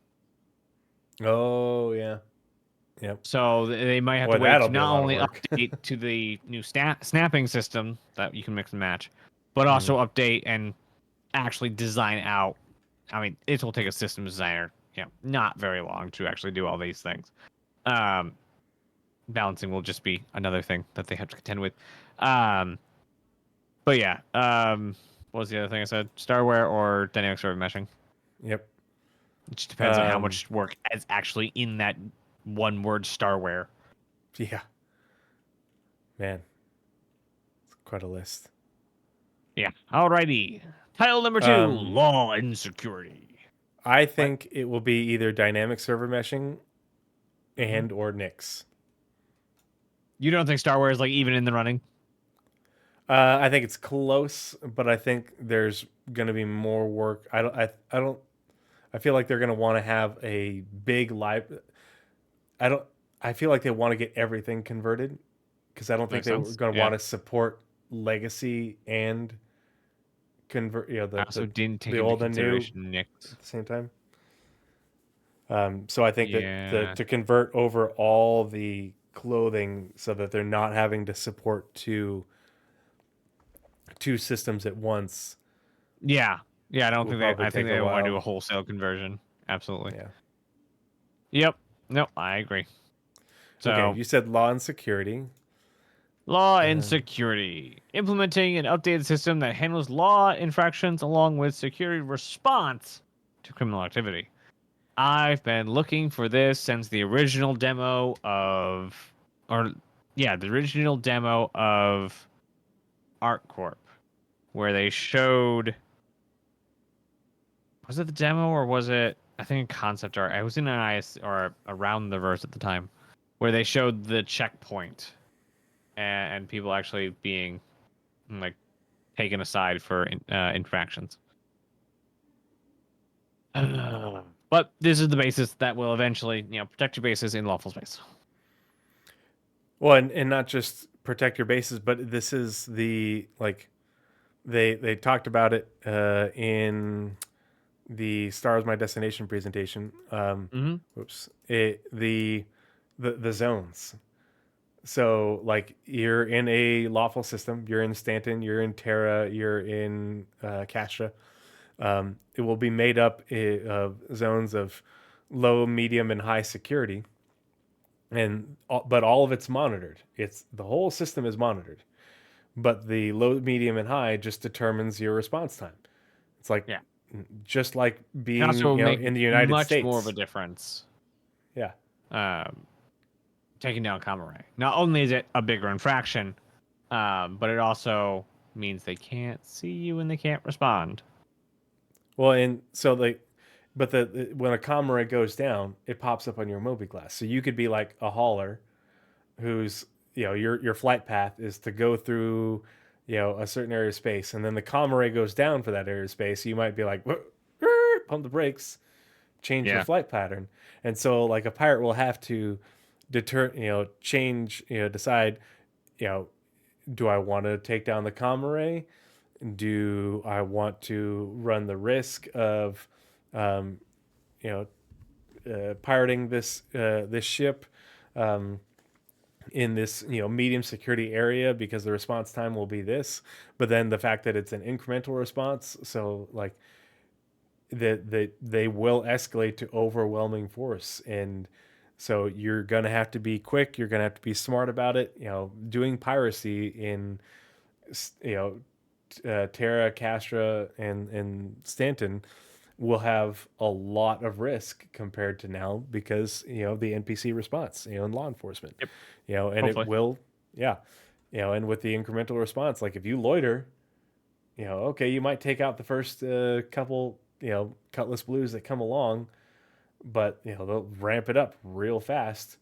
Oh yeah, yep. So they might have Boy, to wait that'll to be a not lot of only work. update to the new snapping system that you can mix and match, but also update and actually design out. I mean, it will take a systems designer, not very long to actually do all these things. Balancing will just be another thing that they have to contend with. But yeah, what was the other thing I said? Starware or dynamic server meshing? Yep. It just depends on how much work is actually in that one word Starware. Yeah. Man, it's quite a list. Yeah. Alrighty. Title number 2: Law and Security. I think it will be either dynamic server meshing and or Nix. You don't think Starware is like even in the running? I think it's close, but I think there's going to be more work. I feel like they're going to want to have a big live. I feel like they want to get everything converted because I don't think Makes they're sense. going to Yeah. want to support legacy and convert. I also didn't take the into old and new consideration Nix. at the same time. So I think that to convert over all the clothing so that they're not having to support two systems at once. Yeah. Yeah, I think they want to do a while. wholesale conversion. Absolutely. Yeah. Yep. No, I agree. So, okay, you said law and security. Law and security. Implementing an updated system that handles law infractions along with security response to criminal activity. I've been looking for this since the original demo of ArtCorp, where they showed, was it the demo or was it, I think, concept art? I was in an IS or around the verse at the time, where they showed the checkpoint and people actually being like taken aside for infractions. But this is the basis that will eventually, protect your bases in lawful space. Well, and not just protect your bases, but this is the they talked about it in the Stars My Destination presentation. Oops, the zones. So like you're in a lawful system, you're in Stanton, you're in Terra, you're in Castra. It will be made up of zones of low, medium, and high security, but all of it's monitored. It's the whole system is monitored, but the low, medium, and high just determines your response time. It's like just like being in the United States. Much more of a difference. Yeah. Taking down Kamaray. Not only is it a bigger infraction, but it also means they can't see you and they can't respond. Well, and so but when a Kamaray goes down, it pops up on your Moby glass. So you could be like a hauler, who's your flight path is to go through a certain area of space, and then the Kamaray goes down for that area of space. So you might be like, pump the brakes, change your flight pattern, and so like a pirate will have to decide, do I want to take down the Kamaray? Do I want to run the risk of, pirating this ship in this medium security area because the response time will be this, but then the fact that it's an incremental response, so like that they will escalate to overwhelming force, and so you're gonna have to be quick. You're gonna have to be smart about it. Doing piracy in Terra, Castra, and Stanton will have a lot of risk compared to now because the NPC response, and law enforcement, Yep. and Hopefully. it will, yeah, and with the incremental response, like if you loiter, okay, you might take out the first couple, Cutlass Blues that come along, but they'll ramp it up real fast.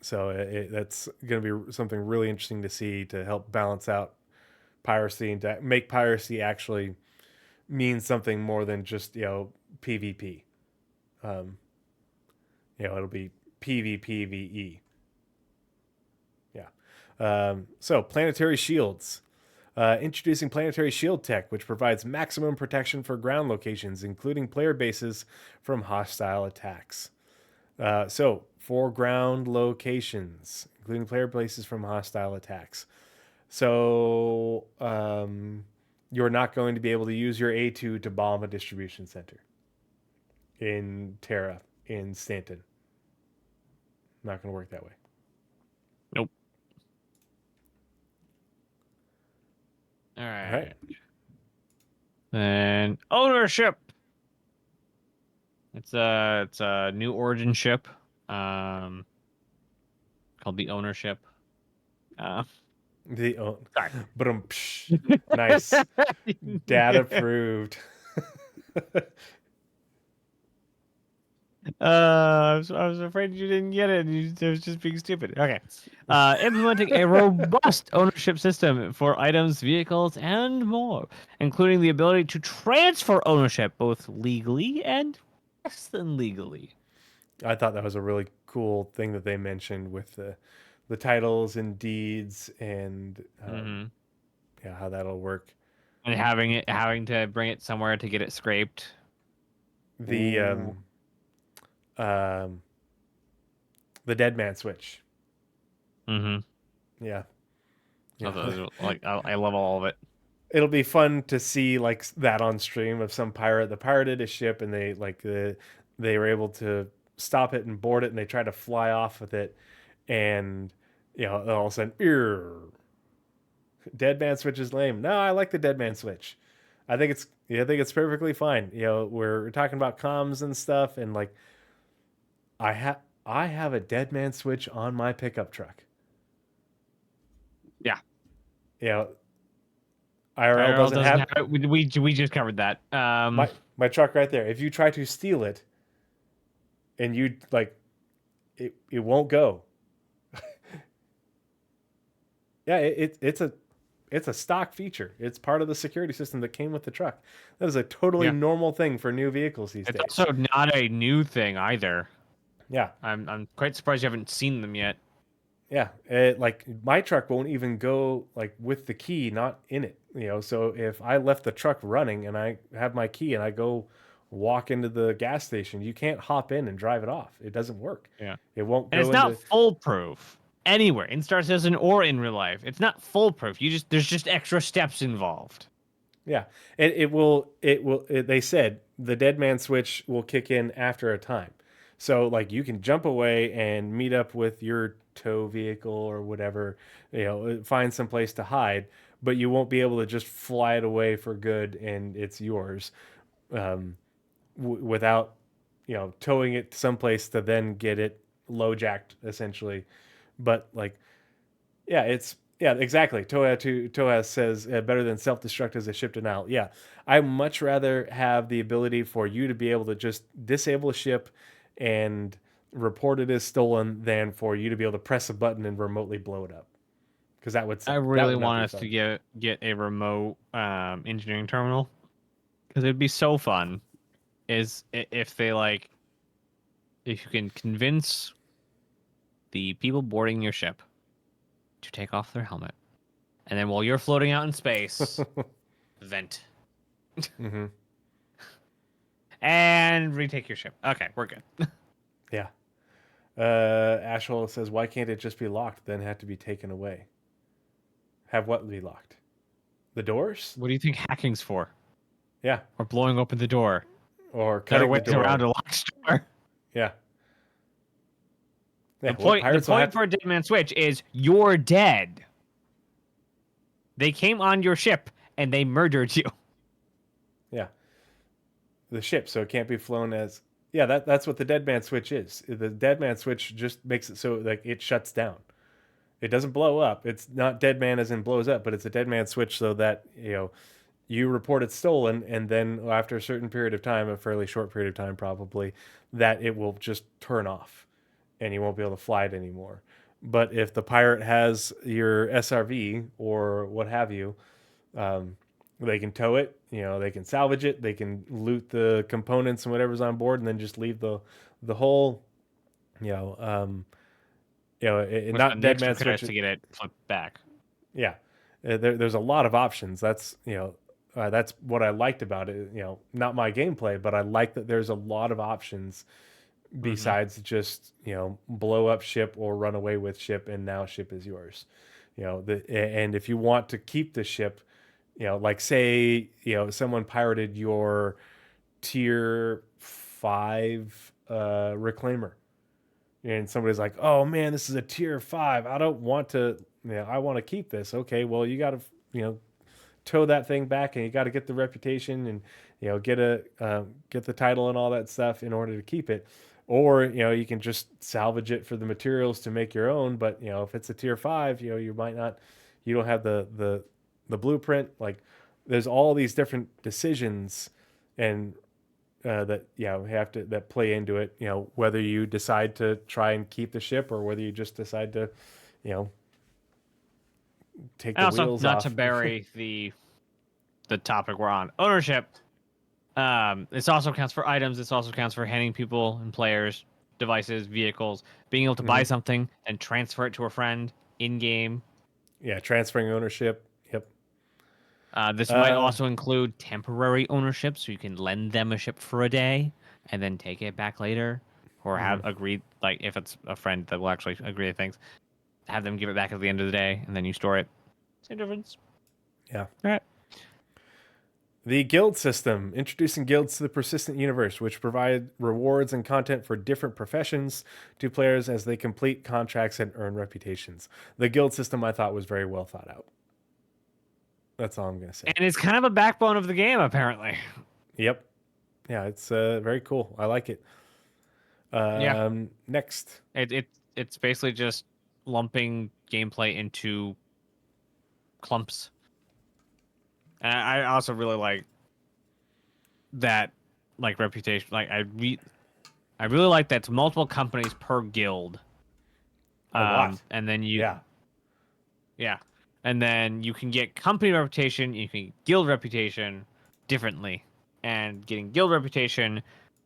So that's going to be something really interesting to see to help balance out piracy and to make piracy actually mean something more than just PvP. It'll be PvPvE. Yeah. So planetary shields. Introducing planetary shield tech, which provides maximum protection for ground locations, including player bases from hostile attacks. So, for ground locations, including player bases from hostile attacks. So, you're not going to be able to use your A2 to bomb a distribution center in Terra, in Stanton. Not going to work that way. Nope. All right. Then ownership. It's a new origin ship, called the ownership. Sorry. But nice. Dad approved. I was afraid you didn't get it. It was just being stupid. Okay. Implementing a robust ownership system for items, vehicles, and more, including the ability to transfer ownership both legally and less than legally. I thought that was a really cool thing that they mentioned with the titles and deeds and how that'll work. And having to bring it somewhere to get it scraped. The dead man switch. Yeah. I love all of it. It'll be fun to see like that on stream of some pirate that pirated a ship and they they were able to stop it and board it and they tried to fly off with it, and all of a sudden, dead man switch is lame. No, I like the dead man switch. I think it's perfectly fine. We're talking about comms and stuff, and like I have a dead man switch on my pickup truck. Yeah. IRL doesn't have it. We just covered that. My truck right there. If you try to steal it, and you it won't go. Yeah, it's a stock feature. It's part of the security system that came with the truck. That is a totally normal thing for new vehicles these days. It's also not a new thing either. Yeah, I'm quite surprised you haven't seen them yet. Yeah, like my truck won't even go like with the key not in it. So if I left the truck running and I have my key and I go walk into the gas station, you can't hop in and drive it off. It doesn't work. Yeah, it won't. And it's not foolproof anywhere in Star Citizen or in real life. It's not foolproof. There's just extra steps involved. Yeah, it will. They said the dead man switch will kick in after a time. So like you can jump away and meet up with your tow vehicle or whatever, find some place to hide, but you won't be able to just fly it away for good and it's yours, without towing it someplace to then get it low jacked essentially. But like, yeah, exactly. Toaz says better than self-destruct as a ship denial. Yeah, I much rather have the ability for you to be able to just disable a ship and report it as stolen than for you to be able to press a button and remotely blow it up. Because that would. I really want us to get a remote engineering terminal, because it'd be so fun. Is if you can convince the people boarding your ship to take off their helmet, and then while you're floating out in space, vent. And retake your ship. Okay, we're good. Yeah. Ashhole says, why can't it just be locked, then have to be taken away? Have what be locked? The doors? What do you think hacking's for? Yeah. or blowing open the door. Or Better cutting the ways door. around a locked door. Yeah. Yeah. The What point pirates will have for a dead man switch is you're dead. They came on your ship and they murdered you. Yeah. The ship, so it can't be flown as. Yeah, that's what the dead man switch is. The dead man switch just makes it so like it shuts down. It doesn't blow up. It's not dead man as in blows up, but it's a dead man switch so that you report it stolen, and then after a certain period of time, a fairly short period of time probably, that it will just turn off, and you won't be able to fly it anymore. But if the pirate has your SRV or what have you, um, they can tow it. They can salvage it. They can loot the components and whatever's on board, and then just leave the whole, you know, um, With not an dead extra man credits switch. to get it flipped back. Yeah, there's a lot of options. That's what I liked about it. Not my gameplay, but I like that there's a lot of options besides just blow up ship or run away with ship, and now ship is yours. And if you want to keep the ship, like say someone pirated your tier 5 reclaimer, and somebody's like, "Oh man, this is a tier 5. I don't want to. I want to keep this." Okay, well you got to tow that thing back, and you got to get the reputation, and get the title and all that stuff in order to keep it. Or you can just salvage it for the materials to make your own. But if it's a tier 5, you might not. You don't have the blueprint. Like there's all these different decisions and have to that play into it. Whether you decide to try and keep the ship or whether you just decide to you know take And the also, wheels not off. to bury the topic we're on, ownership. This also counts for items. This also counts for handing people and players devices, vehicles, being able to buy Mhm. something and transfer it to a friend in game. Yeah, transferring ownership. Yep. This might Uh, also include temporary ownership, so you can lend them a ship for a day and then take it back later, or have mhm. agreed, like if it's a friend that will actually agree to things, have them give it back at the end of the day, and then you store it. Same difference. Yeah. All right. The guild system, introducing guilds to the persistent universe, which provide rewards and content for different professions to players as they complete contracts and earn reputations. The guild system I thought was very well thought out. That's all I'm going to say. And it's kind of a backbone of the game, apparently. Yep. Yeah, it's very cool. I like it. Yeah. Next. It's basically just lumping gameplay into clumps. And I also really like that, like reputation. Like I really like that it's multiple companies per guild. A lot. And then Yeah. yeah, and then you can get company reputation, you can get guild reputation differently, and getting guild reputation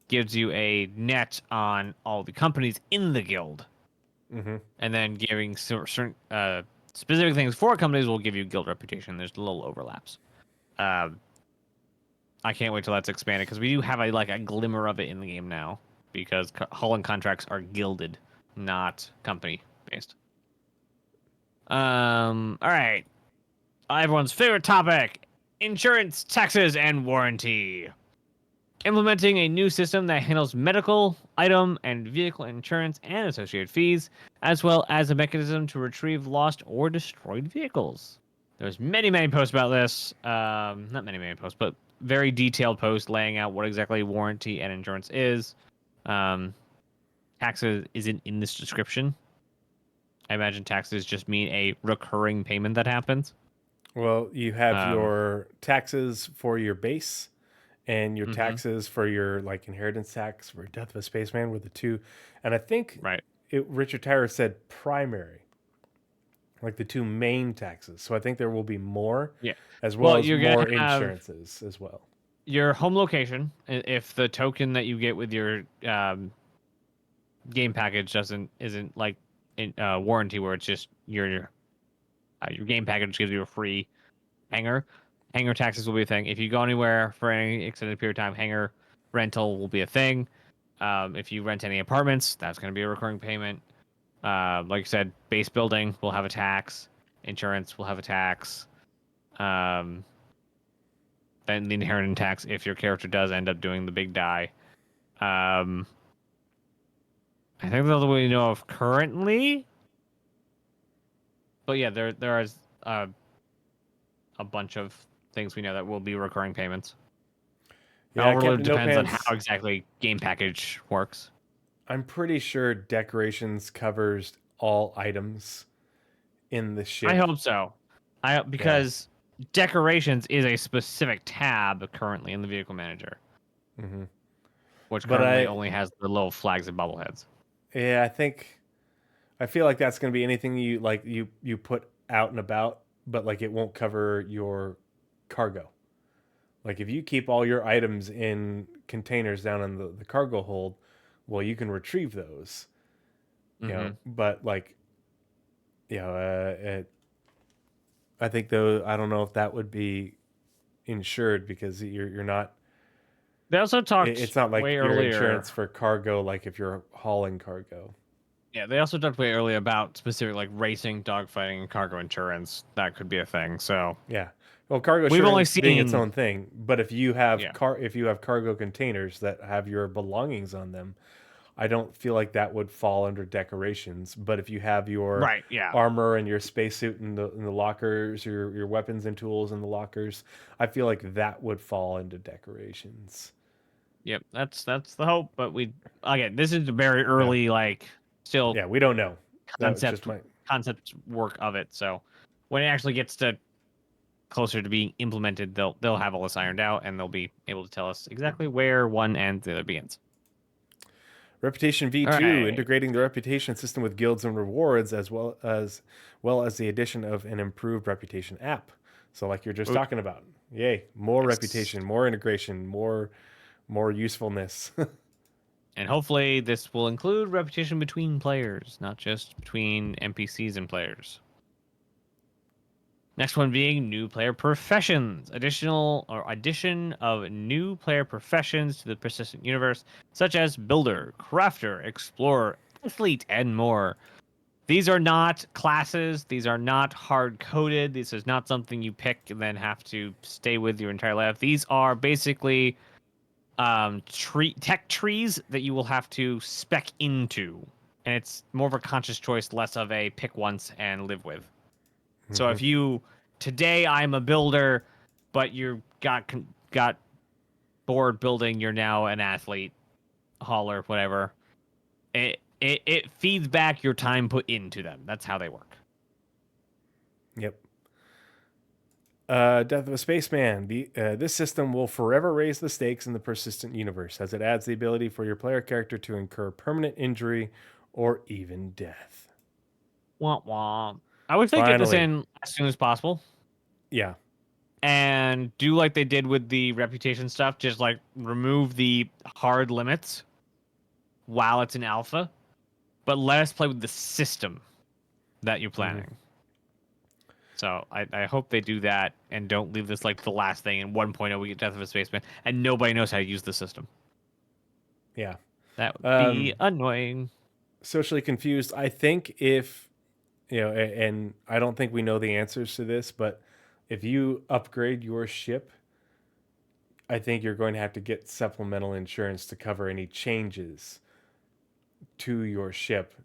gives you a net on all the companies in the guild, Mm-hmm. and then giving certain specific things for companies will give you guild reputation. There's little overlaps. I can't wait till that's expanded because we do have a glimmer of it in the game now because hull and contracts are gilded, not company based. All right. Everyone's favorite topic: insurance, taxes, and warranty. Implementing a new system that handles medical, item, and vehicle insurance and associated fees, as well as a mechanism to retrieve lost or destroyed vehicles. There's many posts about this. Not many posts, but very detailed posts laying out what exactly warranty and insurance is. Taxes isn't in this description. I imagine taxes just mean a recurring payment that happens. Well, you have Um, your taxes for your base and your mhm, taxes for your like inheritance tax for Death of a Spaceman were the two. And I think right. Richard Tyler said primary, like the two main taxes. So I think there will be more Yeah. as well Well, as you're gonna more have insurances as well. your home location. If the token that you get with your game package isn't like in warranty, where it's just your game package gives you a free hangar. Hangar taxes will be a thing. If you go anywhere for any extended period of time, hangar rental will be a thing. If you rent any apartments, that's going to be a recurring payment. Like you said, base building will have a tax. Insurance will have a tax. then the inheritance tax if your character does end up doing the big die. I think that's all we know of currently. But yeah, there is a bunch of things we know that will be recurring payments. It Yeah, all really Captain No depends on Pants. how exactly game package works. I'm pretty sure decorations covers all items in the ship. I hope so. Because decorations is a specific tab currently in the vehicle manager, Mm-hmm. which But currently only has the little flags and bubbleheads. I feel like that's going to be anything you like you put out and about, but like it won't cover your cargo. Like if you keep all your items in containers down in the cargo hold, well, you can retrieve those. You know, but like, I think though I don't know if that would be insured because you're not. They also talked It's not like way your earlier. insurance for cargo, like if you're hauling cargo. Yeah, they also talked way earlier about specific like racing, dogfighting, and cargo insurance. That could be a thing. So Yeah. Well, cargo we've only insurance being its seen own thing, but if you have yeah. if you have cargo containers that have your belongings on them, I don't feel like that would fall under decorations. But if you have your Right, yeah. armor and your spacesuit in the lockers, your weapons and tools in the lockers, I feel like that would fall into decorations. Yep, that's the hope. But again, this is a very early like still Yeah, we don't know. That was just concept work of it. So when it actually gets to closer to being implemented, they'll have all this ironed out and they'll be able to tell us exactly where one ends, the other begins. Reputation V2, right. integrating the reputation system with guilds and rewards, as well as the addition of an improved reputation app. So, like you're just talking about, yay, more reputation, more integration, more usefulness. And hopefully, this will include reputation between players, not just between NPCs and players. Next one being new player professions. Addition of new player professions to the persistent universe, such as builder, crafter, explorer, athlete, and more. These are not classes. These are not hard coded. This is not something you pick and then have to stay with your entire life. These are basically tech trees that you will have to spec into, and it's more of a conscious choice, less of a pick once and live with. So if you today I'm a builder, but you got bored building, you're now an athlete, hauler, whatever. It feeds back your time put into them. That's how they work. Yep. Death of a Spaceman. This system will forever raise the stakes in the persistent universe, as it adds the ability for your player character to incur permanent injury or even death. Wah wah. I wish they get this in as soon as possible. Yeah. And do like they did with the reputation stuff, just like remove the hard limits while it's in alpha, but let us play with the system that you're planning. So I hope they do that and don't leave this like the last thing. In 1.0, we get Death of a Spaceman, and nobody knows how to use the system. Yeah. That would be annoying. Socially confused. I think if, and I don't think we know the answers to this, but if you upgrade your ship, I think you're going to have to get supplemental insurance to cover any changes to your ship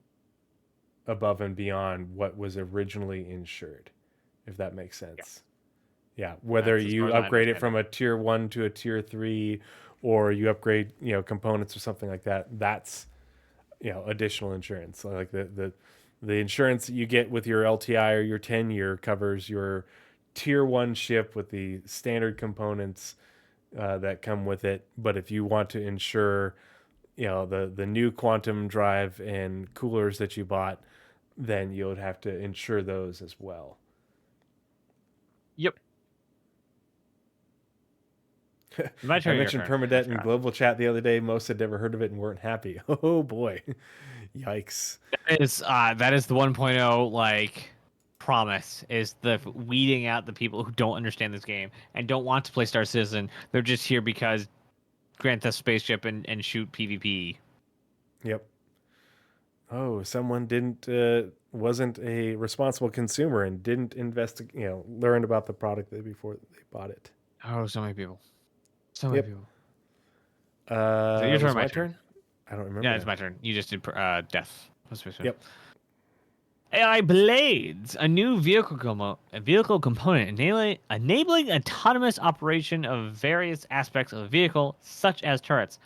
above and beyond what was originally insured, if that makes sense. Yeah, whether you upgrade it from a tier 1 to a tier 3 or you upgrade, components or something like that, that's additional insurance. So like the insurance that you get with your LTI or your 10-year covers your tier 1 ship with the standard components that come with it. But if you want to insure, the new quantum drive and coolers that you bought, then you would have to insure those as well. Yep. I mentioned permadeath in global chat the other day. Most had never heard of it and weren't happy. Oh boy. Yikes. That is the 1.0 like promise, is the weeding out the people who don't understand this game and don't want to play Star Citizen. They're just here because Grand Theft Spaceship and shoot PvP. Yep. Oh, someone wasn't a responsible consumer and didn't learn about the product before they bought it. Oh, so many people. So many Yep. people. So your turn, Was it my my turn. turn? I don't remember. Yeah, it's now. my turn. You just did death. Yep. AI Blades, a new vehicle component enabling autonomous operation of various aspects of a vehicle, such as turrets.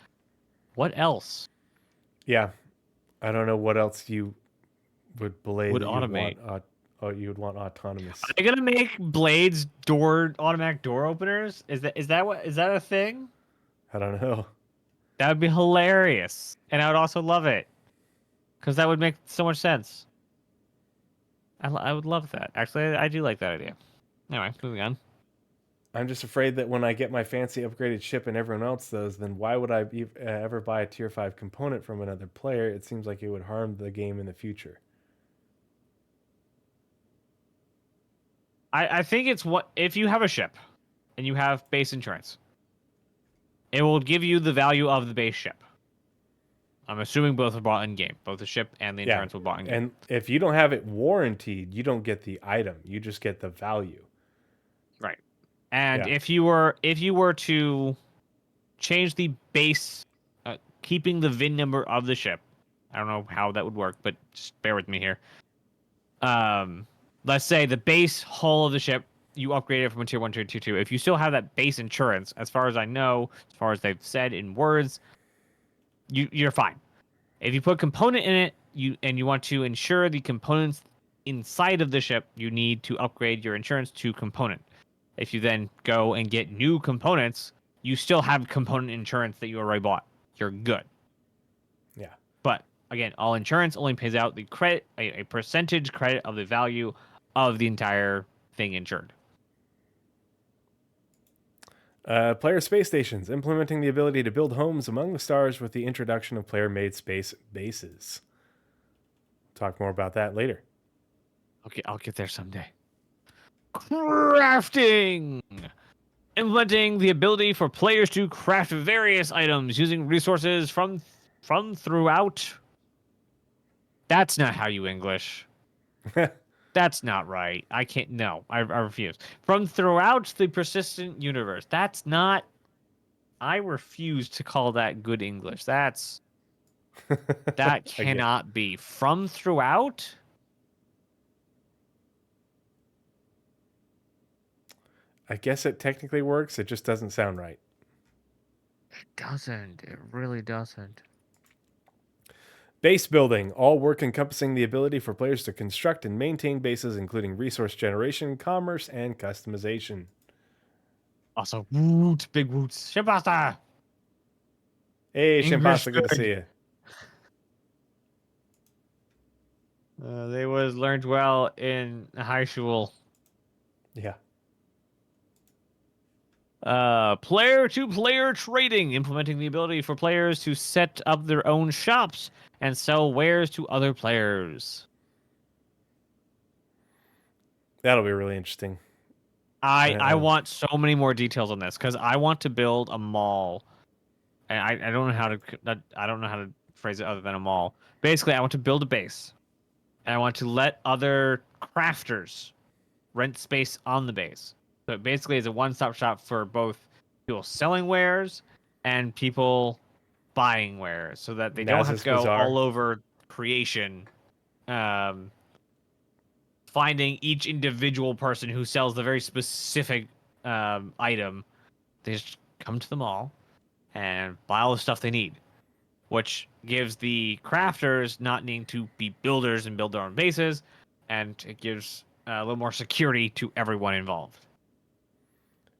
What else Yeah. I don't know what else you would belay would that you'd want. automate? You would want autonomous. Are they gonna make Blades automatic door openers? Is that a thing? I don't know. That would be hilarious, and I would also love it because that would make so much sense. I would love that. Actually, I do like that idea. Anyway, moving on. I'm just afraid that when I get my fancy upgraded ship and everyone else does, then why would I ever buy a tier 5 component from another player? It seems like it would harm the game in the future. I think it's what if you have a ship and you have base insurance, it will give you the value of the base ship. I'm assuming both are bought in game. Both the ship and the Yeah. insurance were bought in game. And if you don't have it warranted, you don't get the item. You just get the value. Right. And Yeah. if you were to change the base, keeping the VIN number of the ship, I don't know how that would work, but just bear with me here. Let's say the base hull of the ship, you upgrade it from a tier 1 to a tier 2. If you still have that base insurance, as far as I know, as far as they've said in words, you're fine. If you put a component in it, you want to insure the components inside of the ship, you need to upgrade your insurance to component. If you then go and get new components, you still have component insurance that you already bought. You're good. Yeah. But again, all insurance only pays out the credit, a percentage credit of the value of the entire thing insured. Player space stations, implementing the ability to build homes among the stars with the introduction of player-made space bases. Talk more about that later. Okay, I'll get there someday. Crafting! Implementing the ability for players to craft various items using resources from throughout. That's not how you English. That's not right. I can't. No, I refuse. From throughout the persistent universe. That's not. I refuse to call that good English. That Again, cannot be. From throughout? I guess it technically works. It just doesn't sound right. It doesn't. It really doesn't. Base building, all work encompassing the ability for players to construct and maintain bases, including resource generation, commerce, and customization. Also, woot, big woots. Shipmaster! Hey, English Shimpasa, good to good. see you. They was learned well in high school. Yeah. Player-to-player trading, implementing the ability for players to set up their own shops and sell wares to other players. That'll be really interesting. I want so many more details on this because I want to build a mall, and I don't know how to phrase it other than a mall. Basically, I want to build a base, and I want to let other crafters rent space on the base. So it basically is a one-stop shop for both people selling wares and people buying wares, so that they don't have Naz's to go Bazaar. all over creation, finding each individual person who sells the very specific item. They just come to the mall and buy all the stuff they need, which gives the crafters not needing to be builders and build their own bases, and it gives a little more security to everyone involved.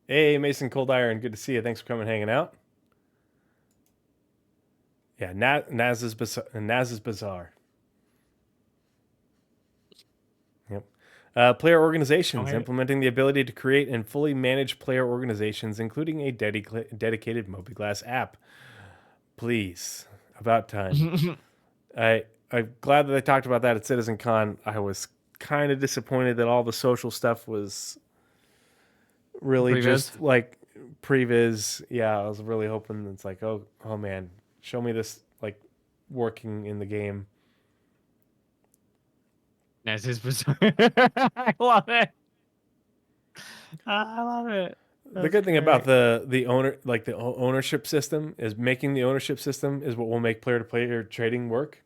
Hey, Mason Cold Iron, good to see you. Thanks for coming hanging out. Yeah, Naz's Bazaar. Yep. Player organizations, Okay. implementing the ability to create and fully manage player organizations, including a dedicated Mobiglass app. Please, about time. I'm glad that they talked about that at CitizenCon. I was kind of disappointed that all the social stuff was really Previs? just like previs. Yeah, I was really hoping it's like, oh man, show me this like working in the game. That's his bizarre. I love it. I love it. The good thing about the owner, like the ownership system, is making the ownership system is what will make player-to-player trading work.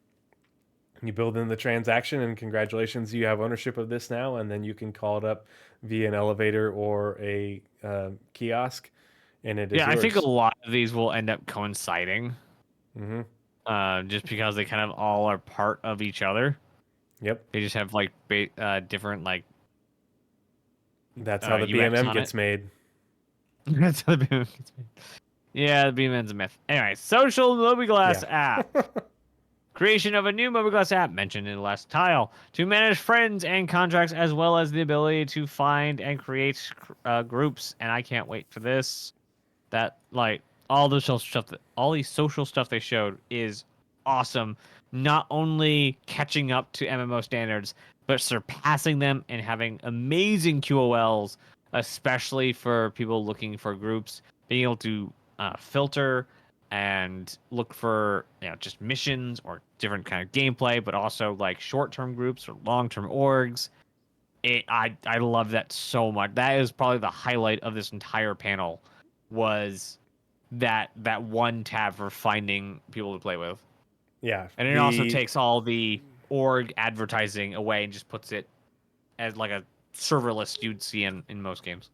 You build in the transaction, and congratulations, you have ownership of this now, and then you can call it up via an elevator or a kiosk, and it is I think a yours. lot of these will end up coinciding, Mm-hmm. just because they kind of all are part of each other. Yep. They just have like different like That's how the UX BMM on gets it. made. That's how the BMM gets made. Yeah, the BMM's a myth. Anyway, social mobiGlass app. Creation of a new mobiGlass app mentioned in the last tile to manage friends and contracts, as well as the ability to find and create groups. And I can't wait for this. That like all the social stuff, all these social stuff they showed is awesome. Not only catching up to MMO standards, but surpassing them and having amazing QOLs, especially for people looking for groups. Being able to filter and look for just missions or different kind of gameplay, but also like short-term groups or long-term orgs. I love that so much. That is probably the highlight of this entire panel, was that one tab for finding people to play with. Yeah. And it also takes all the org advertising away and just puts it as like a serverless you'd see in most games.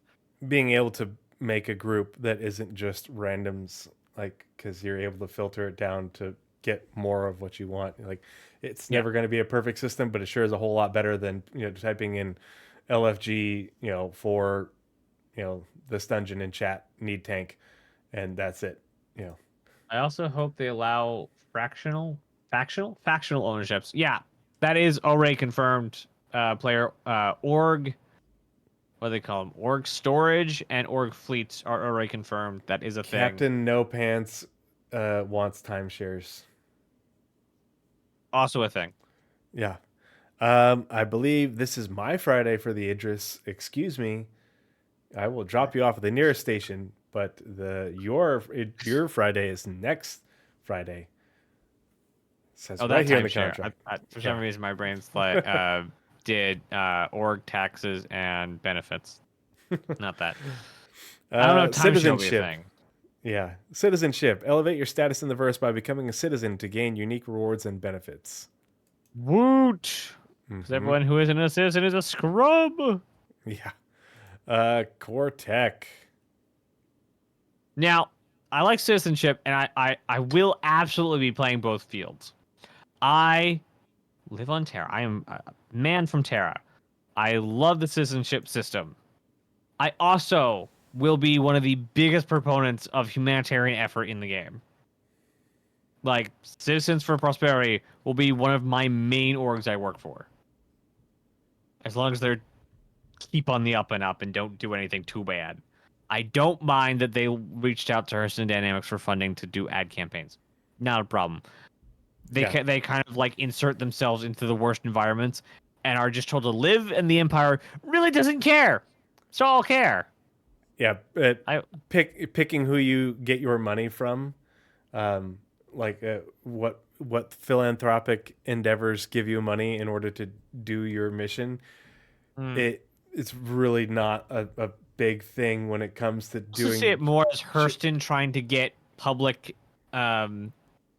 Being able to make a group that isn't just randoms, like, because you're able to filter it down to get more of what you want. Like, it's never going to be a perfect system, but it sure is a whole lot better than typing in LFG for this dungeon in chat, need tank, and that's it. I also hope they allow factional ownerships. Yeah, that is already confirmed. Player org, what do they call them? Org storage and org fleets are already confirmed. That is a thing. Captain No Pants wants timeshares. Also a thing. Yeah. I believe this is my Friday for the Idris. Excuse me. I will drop you off at the nearest station, but your Friday is next Friday. It says right here in the contract. For some reason, my brain's like did org taxes and benefits. Not that. I don't know. Citizenship. Thing. Yeah, citizenship. Elevate your status in the verse by becoming a citizen to gain unique rewards and benefits. Woot! Because everyone who isn't a citizen is a scrub. Yeah. Core tech. Now, I like citizenship, and I will absolutely be playing both fields. I live on Terra. I am a man from Terra. I love the citizenship system. I also will be one of the biggest proponents of humanitarian effort in the game. Like, Citizens for Prosperity will be one of my main orgs I work for. As long as they're keep on the up and up and don't do anything too bad. I don't mind that they reached out to Hurston Dynamics for funding to do ad campaigns. Not a problem. They kind of like insert themselves into the worst environments and are just told to live, and the Empire really doesn't care. So I'll care. Yeah, picking who you get your money from, what philanthropic endeavors give you money in order to do your mission. It's really not a big thing when it comes to doing. I see it more as Hurston trying to get public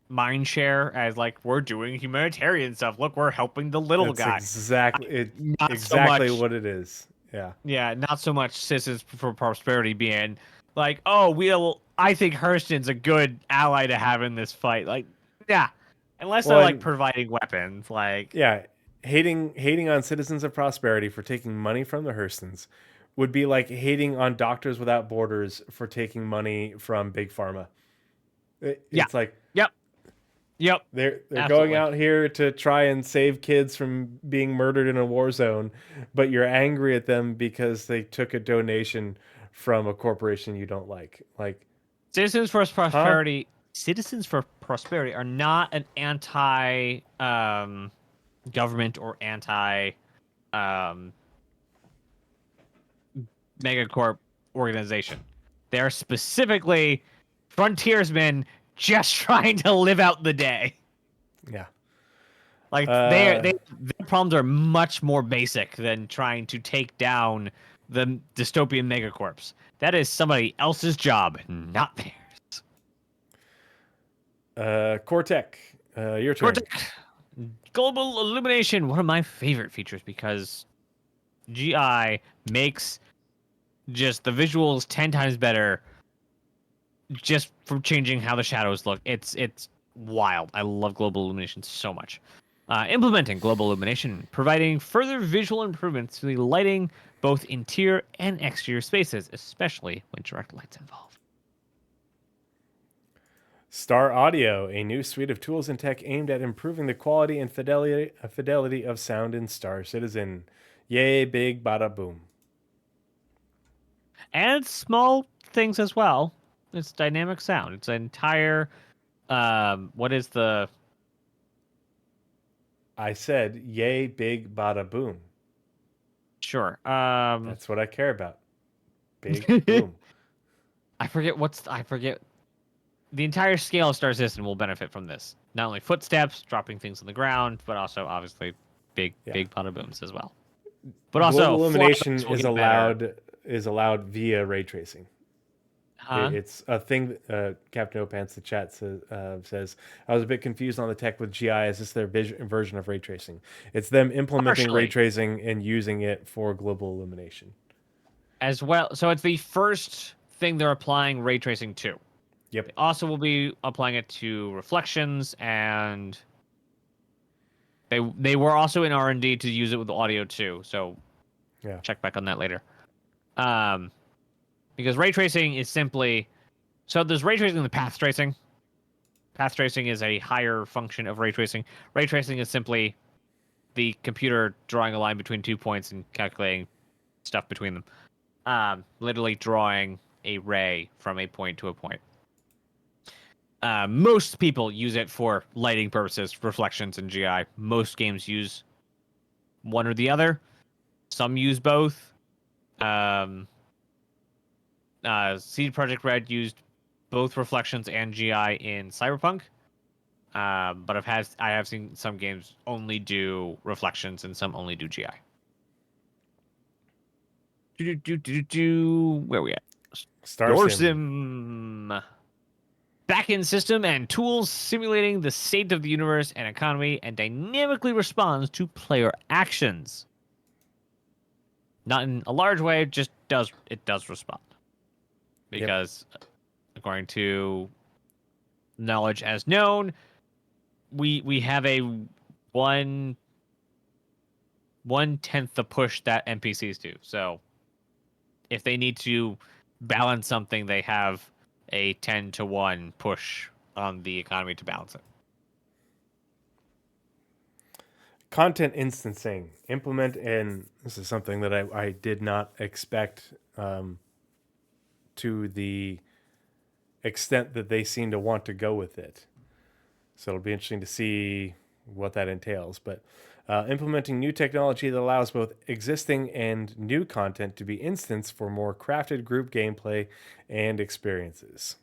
mind share, as like, we're doing humanitarian stuff. Look, we're helping the little guy. Exactly what it is. Yeah. Yeah, not so much Citizens for Prosperity being like, oh, I think Hurston's a good ally to have in this fight. Like, yeah, unless they're like providing weapons, like hating on Citizens of Prosperity for taking money from the Hurstons would be like hating on Doctors Without Borders for taking money from Big Pharma. It's like, yep. They're going out here to try and save kids from being murdered in a war zone, but you're angry at them because they took a donation from a corporation you don't like. Like, Citizens for Prosperity, Citizens for Prosperity are not an anti government or anti megacorp organization. They're specifically frontiersmen just trying to live out the day. Yeah. Like their problems are much more basic than trying to take down the dystopian megacorps. That is somebody else's job, not theirs. Cortec, your turn. Cortex. Global illumination, one of my favorite features because GI makes just the visuals 10 times better just from changing how the shadows look. It's wild. I love global illumination so much. Implementing global illumination, providing further visual improvements to the lighting both interior and exterior spaces, especially when direct light's involved. Star Audio, a new suite of tools and tech aimed at improving the quality and fidelity of sound in Star Citizen. Yay, big bada boom. And small things as well. It's dynamic sound. It's an entire what is the I said, yay, big bada boom. sure. That's what I care about. Big boom. I forget the entire scale of Star Citizen will benefit from this. Not only footsteps, dropping things on the ground, but also obviously big bada booms as well. But also global illumination flybacks will is get better. allowed via ray tracing. Huh? It's a thing. Captain Opants the chat says I was a bit confused on the tech with GI. Is this their version of ray tracing? It's them implementing ray Partially. tracing and using it for global illumination. As well. So it's the first thing they're applying ray tracing to. Yep. They also will be applying it to reflections, and they were also in R&D to use it with audio too. So Yeah. check back on that later. Because ray tracing is simply so there's ray tracing and the path tracing. Path tracing is a higher function of ray tracing. Ray tracing is simply the computer drawing a line between 2 points and calculating stuff between them. Literally drawing a ray from a point to a point. Most people use it for lighting purposes, reflections, and GI. Most games use one or the other. Some use both. CD Projekt Red used both reflections and GI in Cyberpunk. But I have seen some games only do reflections and some only do GI. Where are we at? Star Sim. Backend system and tools simulating the state of the universe and economy and dynamically responds to player actions. Not in a large way, just does respond. Because according to knowledge as known, we have a 1/10 the push that NPCs do. So if they need to balance something, they have a 10-to-1 push on the economy to balance it. Content instancing. Implement, and this is something that I did not expect to the extent that they seem to want to go with it. So it'll be interesting to see what that entails. But implementing new technology that allows both existing and new content to be instanced for more crafted group gameplay and experiences.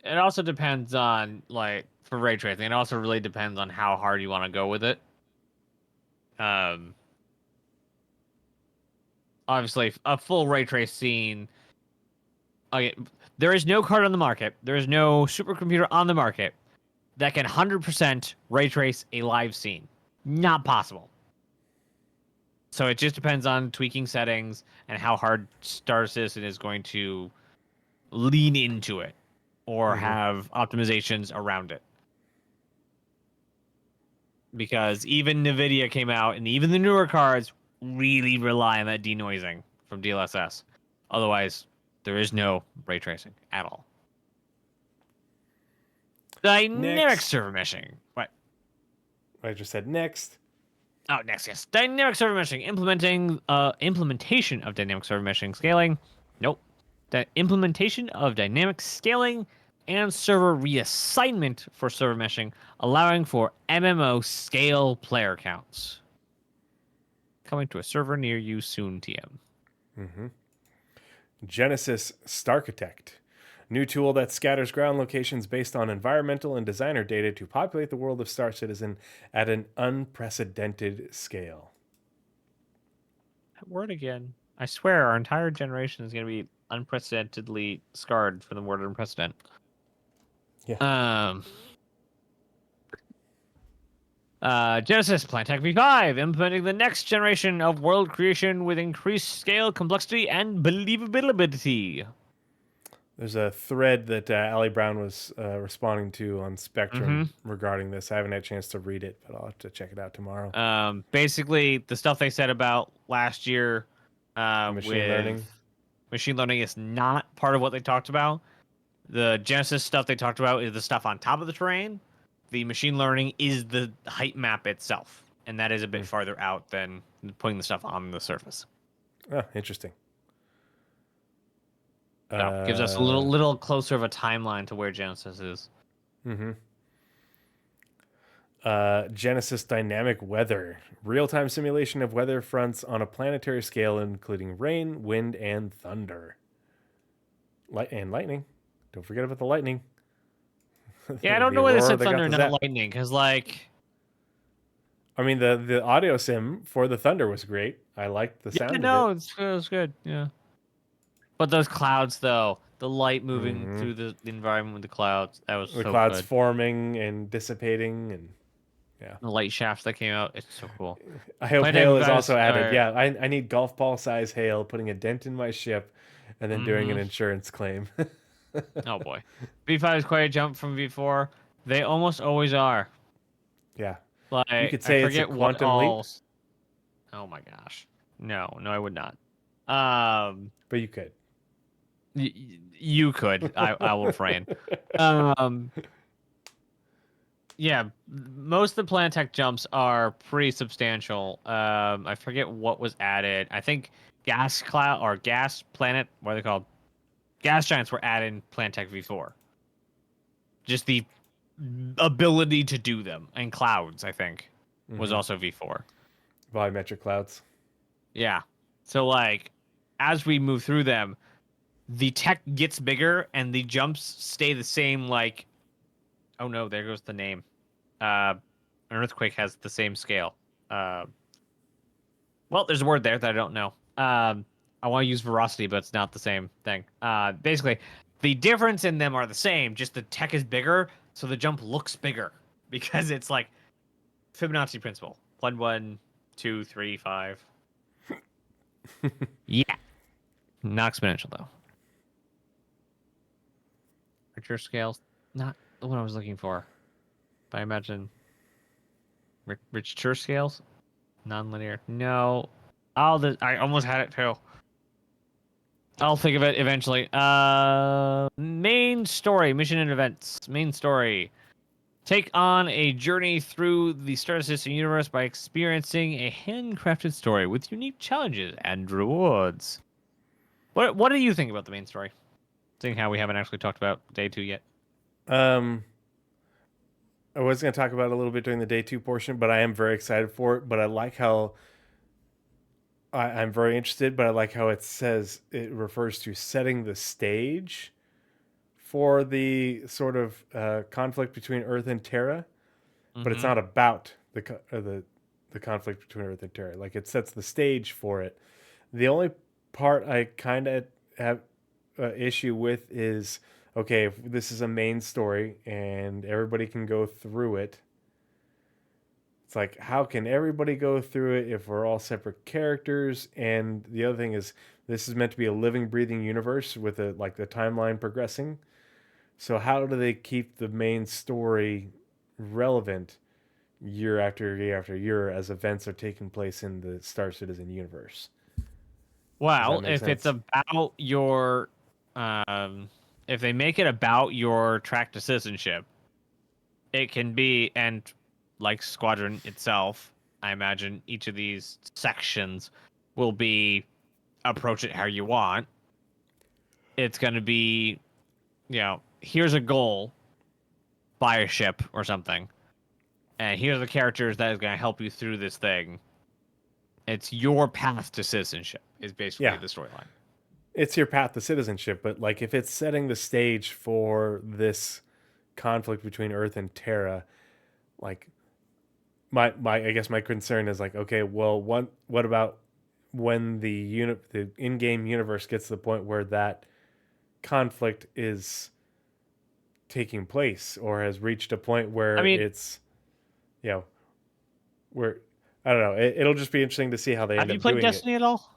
It also depends on, like, for ray tracing, it also really depends on how hard you want to go with it. Obviously, a full ray trace scene. Okay, there is no card on the market. There is no supercomputer on the market that can 100% ray trace a live scene. Not possible. So it just depends on tweaking settings and how hard Star Citizen is going to lean into it or have optimizations around it. Because even NVIDIA came out, and even the newer cards really rely on that denoising from DLSS. Otherwise, there is no ray tracing at all. Dynamic server meshing. What? I just said next. Oh, next, yes. Dynamic server meshing. Implementation of dynamic server meshing scaling. Nope. The implementation of dynamic scaling and server reassignment for server meshing, allowing for MMO scale player counts. Coming to a server near you soon, TM. Genesis Starchitect. New tool that scatters ground locations based on environmental and designer data to populate the world of Star Citizen at an unprecedented scale. That word again. I swear our entire generation is going to be unprecedentedly scarred for the word unprecedented. Yeah. Genesis Plantech V5, implementing the next generation of world creation with increased scale, complexity, and believability. There's a thread that Allie Brown was responding to on Spectrum regarding this. I haven't had a chance to read it, but I'll have to check it out tomorrow. Basically, the stuff they said about last year Machine learning. Machine learning is not part of what they talked about. The Genesis stuff they talked about is the stuff on top of the terrain. The machine learning is the height map itself, and that is a bit farther out than putting the stuff on the surface. Oh, interesting. So, gives us a little closer of a timeline to where Genesis is. Genesis dynamic weather. Real-time simulation of weather fronts on a planetary scale, including rain, wind, and thunder. And lightning. Don't forget about the lightning. Yeah, I don't know why they said thunder, not lightning, because, like... I mean, the audio sim for the thunder was great. I liked the sound of it. It was good, yeah. But those clouds, though, the light moving through the environment with the clouds, that was so good. The clouds forming and dissipating, and yeah. The light shafts that came out, it's so cool. I hope hail is also added. Yeah, I need golf ball size hail, putting a dent in my ship, and then doing an insurance claim. Oh boy. V5 is quite a jump from V4. They almost always are. Yeah. Like, you could say it's a quantum leap. Oh my gosh. No, I would not. But you could. You could. I will refrain. Yeah, most of the Planetech jumps are pretty substantial. I forget what was added. I think gas cloud or gas planet, what are they called? Gas giants were added in Plantech V4. Just the ability to do them. And clouds, I think, was also V4. Volumetric clouds. Yeah. So, like, as we move through them, the tech gets bigger and the jumps stay the same, like... Oh no, there goes the name. An earthquake has the same scale. Well, there's a word there that I don't know. I want to use veracity, but it's not the same thing. Basically, the difference in them are the same, just the tech is bigger, so the jump looks bigger. Because it's like Fibonacci principle. 1, 1, 2, 3, 5. Yeah. Not exponential, though. Richer scales, not the one I was looking for. But I imagine richer scales? Non-linear. No. I almost had it, too. I'll think of it eventually. Main story, mission and events. Main story. Take on a journey through the Star Citizen universe by experiencing a handcrafted story with unique challenges and rewards. What do you think about the main story? Seeing how we haven't actually talked about day 2 yet. I was going to talk about it a little bit during the day 2 portion, but I am very excited for it. But I like how I'm very interested, but I like how it says it refers to setting the stage for the sort of conflict between Earth and Terra, but it's not about the conflict between Earth and Terra. Like, it sets the stage for it. The only part I kind of have issue with is, okay, if this is a main story and everybody can go through it, it's like, how can everybody go through it if we're all separate characters? And the other thing is, this is meant to be a living, breathing universe with the timeline progressing. So how do they keep the main story relevant year after year after year as events are taking place in the Star Citizen universe? Well, if it's about your, if they make it about your track to citizenship, it can be, and like Squadron itself, I imagine each of these sections will be approach it how you want. It's going to be, here's a goal, buy a ship or something, and here's the characters that is going to help you through this thing. It's your path to citizenship is basically the storyline. it's your path to citizenship, but like if it's setting the stage for this conflict between Earth and Terra, like my I guess my concern is like, okay, well, what about when the in-game universe gets to the point where that conflict is taking place or has reached a point I where mean, it's, you know, where I don't know. It'll just be interesting to see how they have end you up played doing it. Destiny at all?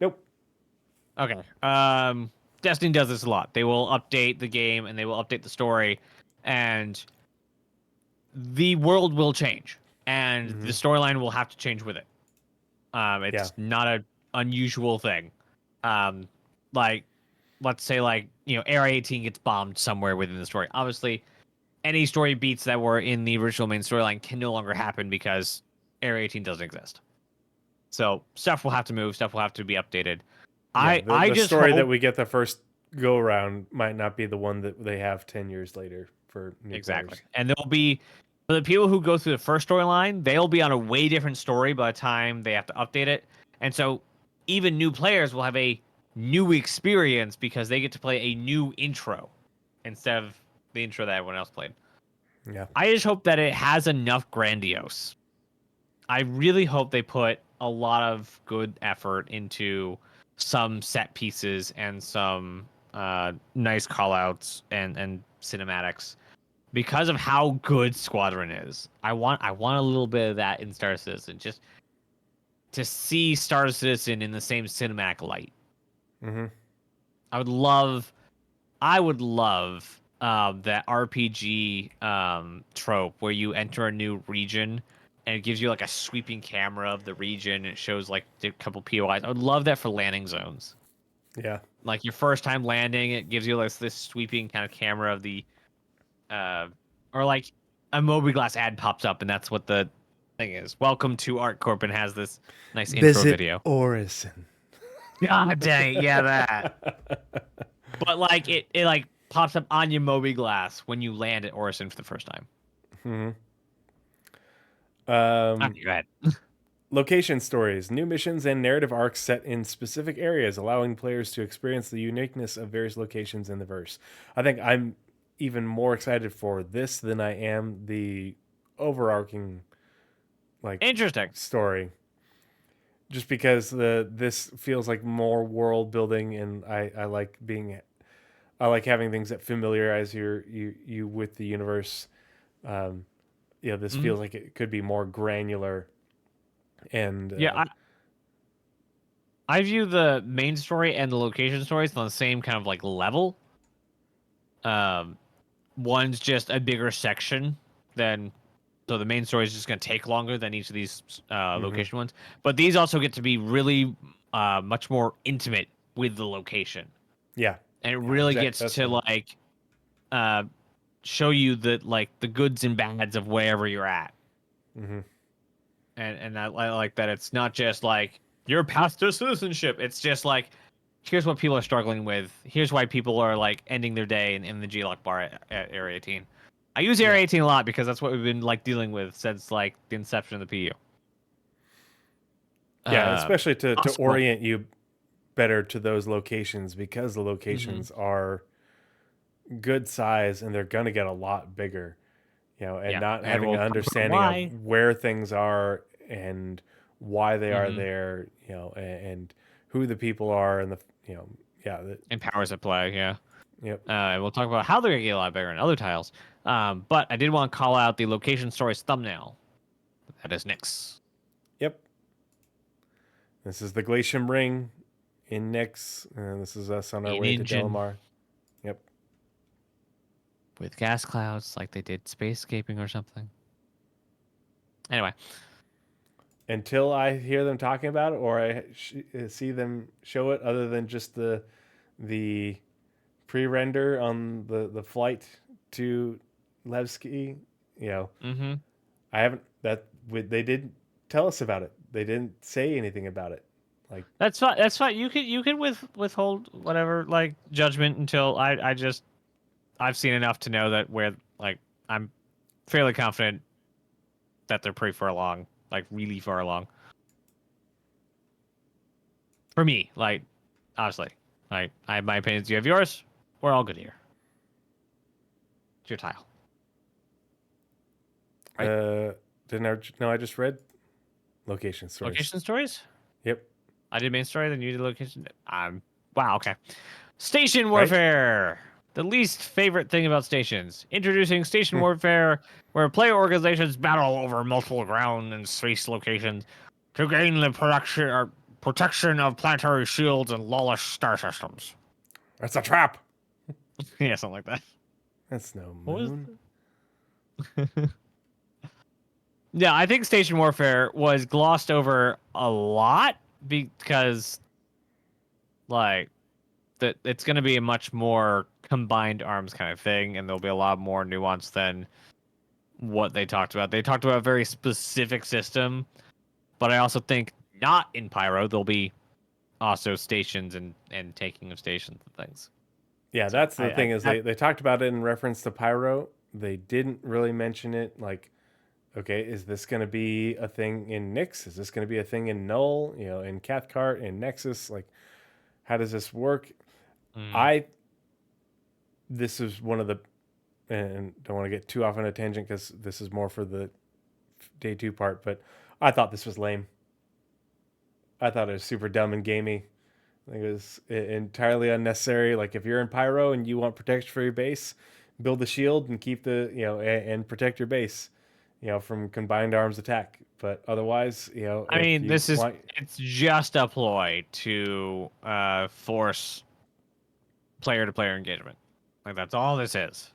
Nope. Okay. Destiny does this a lot. They will update the game and they will update the story, and the world will change, and the Hmm. storyline will have to change with it. Yeah. It's not a unusual thing. Um, like, let's say Area 18 gets bombed somewhere within the story. Obviously, any story beats that were in the original main storyline can no longer happen because Area 18 doesn't exist. So stuff will have to move. Stuff will have to be updated. Yeah. I The just story that hope we get the first go around might not be the one that they have 10 years later for new exactly, players. and there'll be for the people who go through the first storyline, they'll be on a way different story by the time they have to update it, and so even new players will have a new experience because they get to play a new intro instead of the intro that everyone else played. Yeah. I just hope that it has enough grandiose. I really hope they put a lot of good effort into some set pieces and some nice callouts and cinematics because of how good Squadron is. I want a little bit of that in Star Citizen, just to see Star Citizen in the same cinematic light. Hmm. I would love that RPG trope where you enter a new region and it gives you like a sweeping camera of the region and it shows like a couple POIs. I would love that for landing zones. Yeah. Like your first time landing, it gives you like this sweeping kind of camera of the uh or like a Moby-Glass ad pops up and that's what the thing is. Welcome to ArtCorp and has this nice intro Visit video. Orison. God dang it, yeah, that. But like it like pops up on your Moby-Glass when you land at Orison for the first time. Hmm. Okay, go ahead. Location stories, new missions, and narrative arcs set in specific areas, allowing players to experience the uniqueness of various locations in the verse. I think I'm even more excited for this than I am the overarching like Interesting. story. Just because this feels like more world building, and I like having things that familiarize you with the universe. Um, this Mhm. feels like it could be more granular and Yeah, I view the main story and the location stories on the same kind of like level. Um, one's just a bigger section than so the main story is just going to take longer than each of these mhm. location ones. But these also get to be really much more intimate with the location, Yeah, and it really gets that's to right. like uh, show you the goods and bads of wherever you're at. Hmm. And I like that it's not just like your path to citizenship. It's just like here's what people are struggling with. Here's why people are like ending their day in the G-Lock bar at Area 18. I use Area Yeah, 18 a lot because that's what we've been like dealing with since like the inception of the PU. yeah, Uh, especially to Possible. orient you better to those locations because the Hmm. locations are good size and they're gonna get a lot bigger. And Yeah, not and having we'll an talk about understanding of why. where things are and why they are Hmm. there, and who the people are and yeah, And powers at play. Yeah. yep, And we'll talk about how they're gonna get a lot bigger in other tiles. But I did want to call out the location stories thumbnail. That is Nyx. yep. This is the Glacium Ring in Nyx, and this is us on our In way to engine. Delamar. Yep. With gas clouds like they did spacescaping or something. Anyway, Until I hear them talking about it or I see them show it, other than just the pre-render on the flight to Levski, you know, mm-hmm. I haven't they didn't tell us about it. They didn't say anything about it. Like, That's fine. That's fine. You can withhold whatever like judgment until I've seen enough to know that where like I'm fairly confident that they're pretty far along, like really far along. For me, like honestly, Like, I have my opinions, you have yours. We're all good here. It's your tile. Right. No, I just read location stories. Location stories? Yep. I did main story, then you did location. Wow, okay. Station Right? warfare. The least favorite thing about stations. Introducing station warfare, where player organizations battle over multiple ground and space locations to gain the protection of planetary shields and lawless star systems. That's a trap. Yeah, something like that. That's no What was moon. Yeah, I think station warfare was glossed over a lot because, like, that it's going to be a much more combined arms kind of thing, and there'll be a lot more nuance than what they talked about. They talked about a very specific system, but I also think not in Pyro there'll be also stations and taking of stations and things. Yeah, So that's the thing is I they talked about it in reference to Pyro. They didn't really mention it like, okay, is this going to be a thing in Nyx? Is this going to be a thing in Null? You know, in Cathcart, in Nexus? Like, how does this work? This is one of the, and don't want to get too off on a tangent because this is more for the day 2 part, but I thought this was lame. I thought it was super dumb and gamey. I think it was entirely unnecessary. Like if you're in Pyro and you want protection for your base, build the shield and keep the and protect your base, from combined arms attack. But otherwise, I if mean, you want, it's just a ploy to force player to player engagement. Like that's all this is.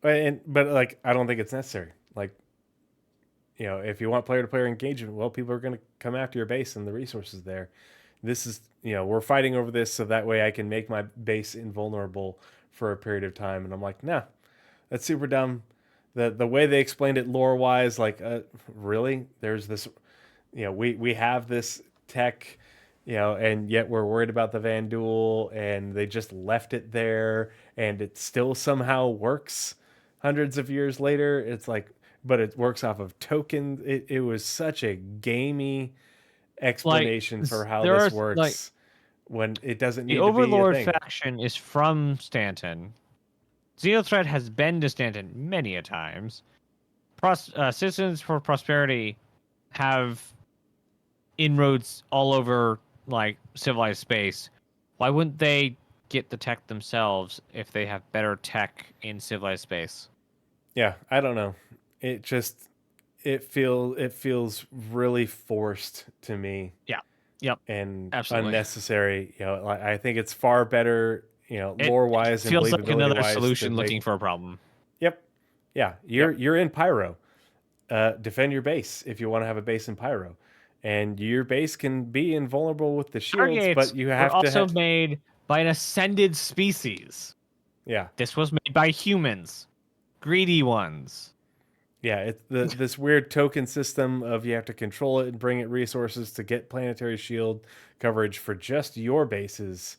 but like I don't think it's necessary. Like if you want player to player engagement, well, people are going to come after your base and the resources there. This is we're fighting over this so that way I can make my base invulnerable for a period of time. And I'm like, nah, that's super dumb. The way they explained it lore wise, like really, there's this, we have this tech, and yet we're worried about the Vandul, and they just left it there, and it still somehow works hundreds of years later. It's like, but it works off of tokens. It was such a gamey explanation for how there this are like works when it doesn't the need to be a Overlord thing. faction is from Stanton. Xenothreat has been to Stanton many a times. Citizens for Prosperity have inroads all over like civilized space. Why wouldn't they get the tech themselves if they have better tech in civilized space? Yeah, I don't know. It just it feels really forced to me. Yeah. Yep. And Absolutely. unnecessary. Like, I think it's far better, It lore wise and feels like believability another wise. solution looking for a problem. Yep. Yeah, you're in Pyro. Defend your base if you want to have a base in Pyro, and your base can be invulnerable with the shields, Stargates but you were have to also made by an ascended species. Yeah. This was made by humans, greedy ones. Yeah, it's this weird token system of you have to control it and bring it resources to get planetary shield coverage for just your bases.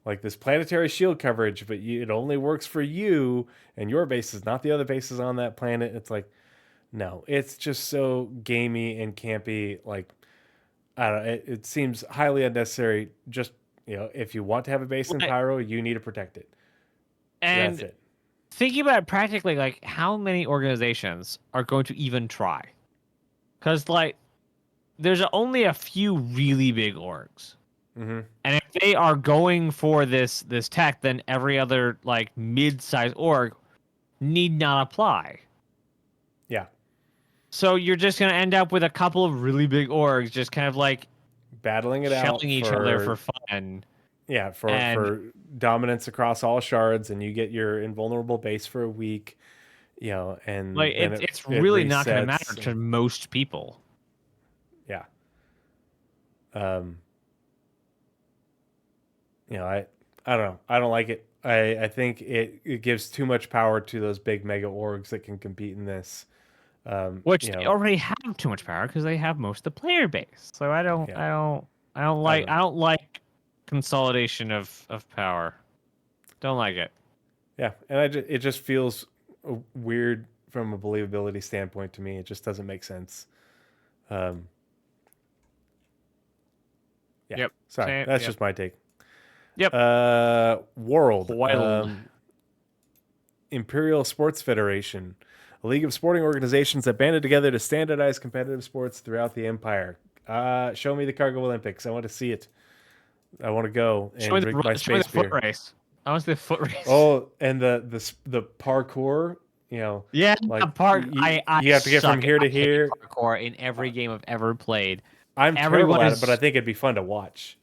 Like this planetary shield coverage, but it only works for you and your bases, not the other bases on that planet. It's like, no, it's just so gamey and campy. Like, I don't know, it seems highly unnecessary. Just, if you want to have a base in Pyro, you need to protect it. And that's it. Thinking about it practically, like how many organizations are going to even try? Because like, there's only a few really big orgs, Mm-hmm. and if they are going for this tech, then every other like mid-sized org need not apply. Yeah. So you're just gonna end up with a couple of really big orgs just kind of like battling it out shelling each other for fun. Yeah, for dominance across all shards, and you get your invulnerable base for a week, and like then it's really not going to matter resets to most people. Yeah. I don't know. I don't like it. I think it gives too much power to those big mega orgs that can compete in this. Which they already have too much power because they have most of the player base. So I don't like consolidation of power. Don't like it. Yeah, and it just feels weird from a believability standpoint to me. It just doesn't make sense. Yeah. Yep. Sorry, that's just my take. Yep. World. Wild. Imperial Sports Federation, a league of sporting organizations that banded together to standardize competitive sports throughout the empire. Show me the Cargo Olympics. I want to see it. I want to go and drink my Show me space the foot beer. race. I want to see the foot race. Oh, and the parkour. You know, yeah, like park. you I have to get from suck here to at hitting here. parkour in every game I've ever played. I'm Everyone terrible at it, is. but I think it'd be fun to watch.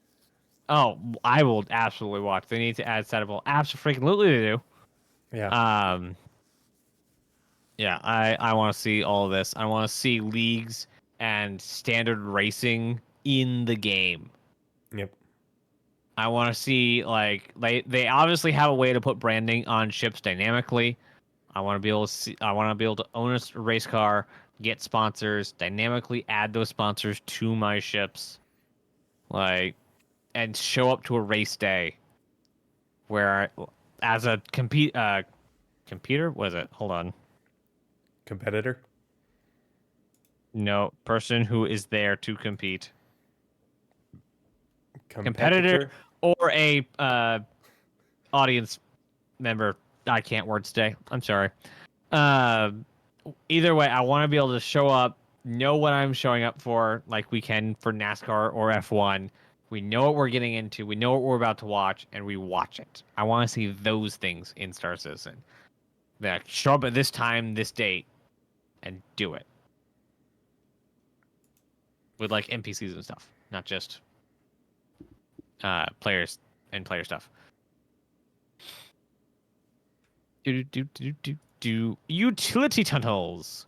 Oh, I will absolutely watch. They need to add settable. Absolutely, they do. Yeah. Yeah, I want to see all of this. I want to see leagues and standard racing in the game. Yep. I want to see they obviously have a way to put branding on ships dynamically. I want to be able to see. I want to be able to own a race car, get sponsors, dynamically add those sponsors to my ships, and show up to a race day where, as a computer, was it? Hold on. Competitor. No, person who is there to compete. Competitor Competitor. or a audience member. I can't word today. I'm sorry. Either way, I want to be able to show up, know what I'm showing up for, like we can for NASCAR or F1. We know what we're getting into. We know what we're about to watch, and we watch it. I want to see those things in Star Citizen. That show up at this time, this date, and do it with like NPCs and stuff, not just players and player stuff. Utility tunnels,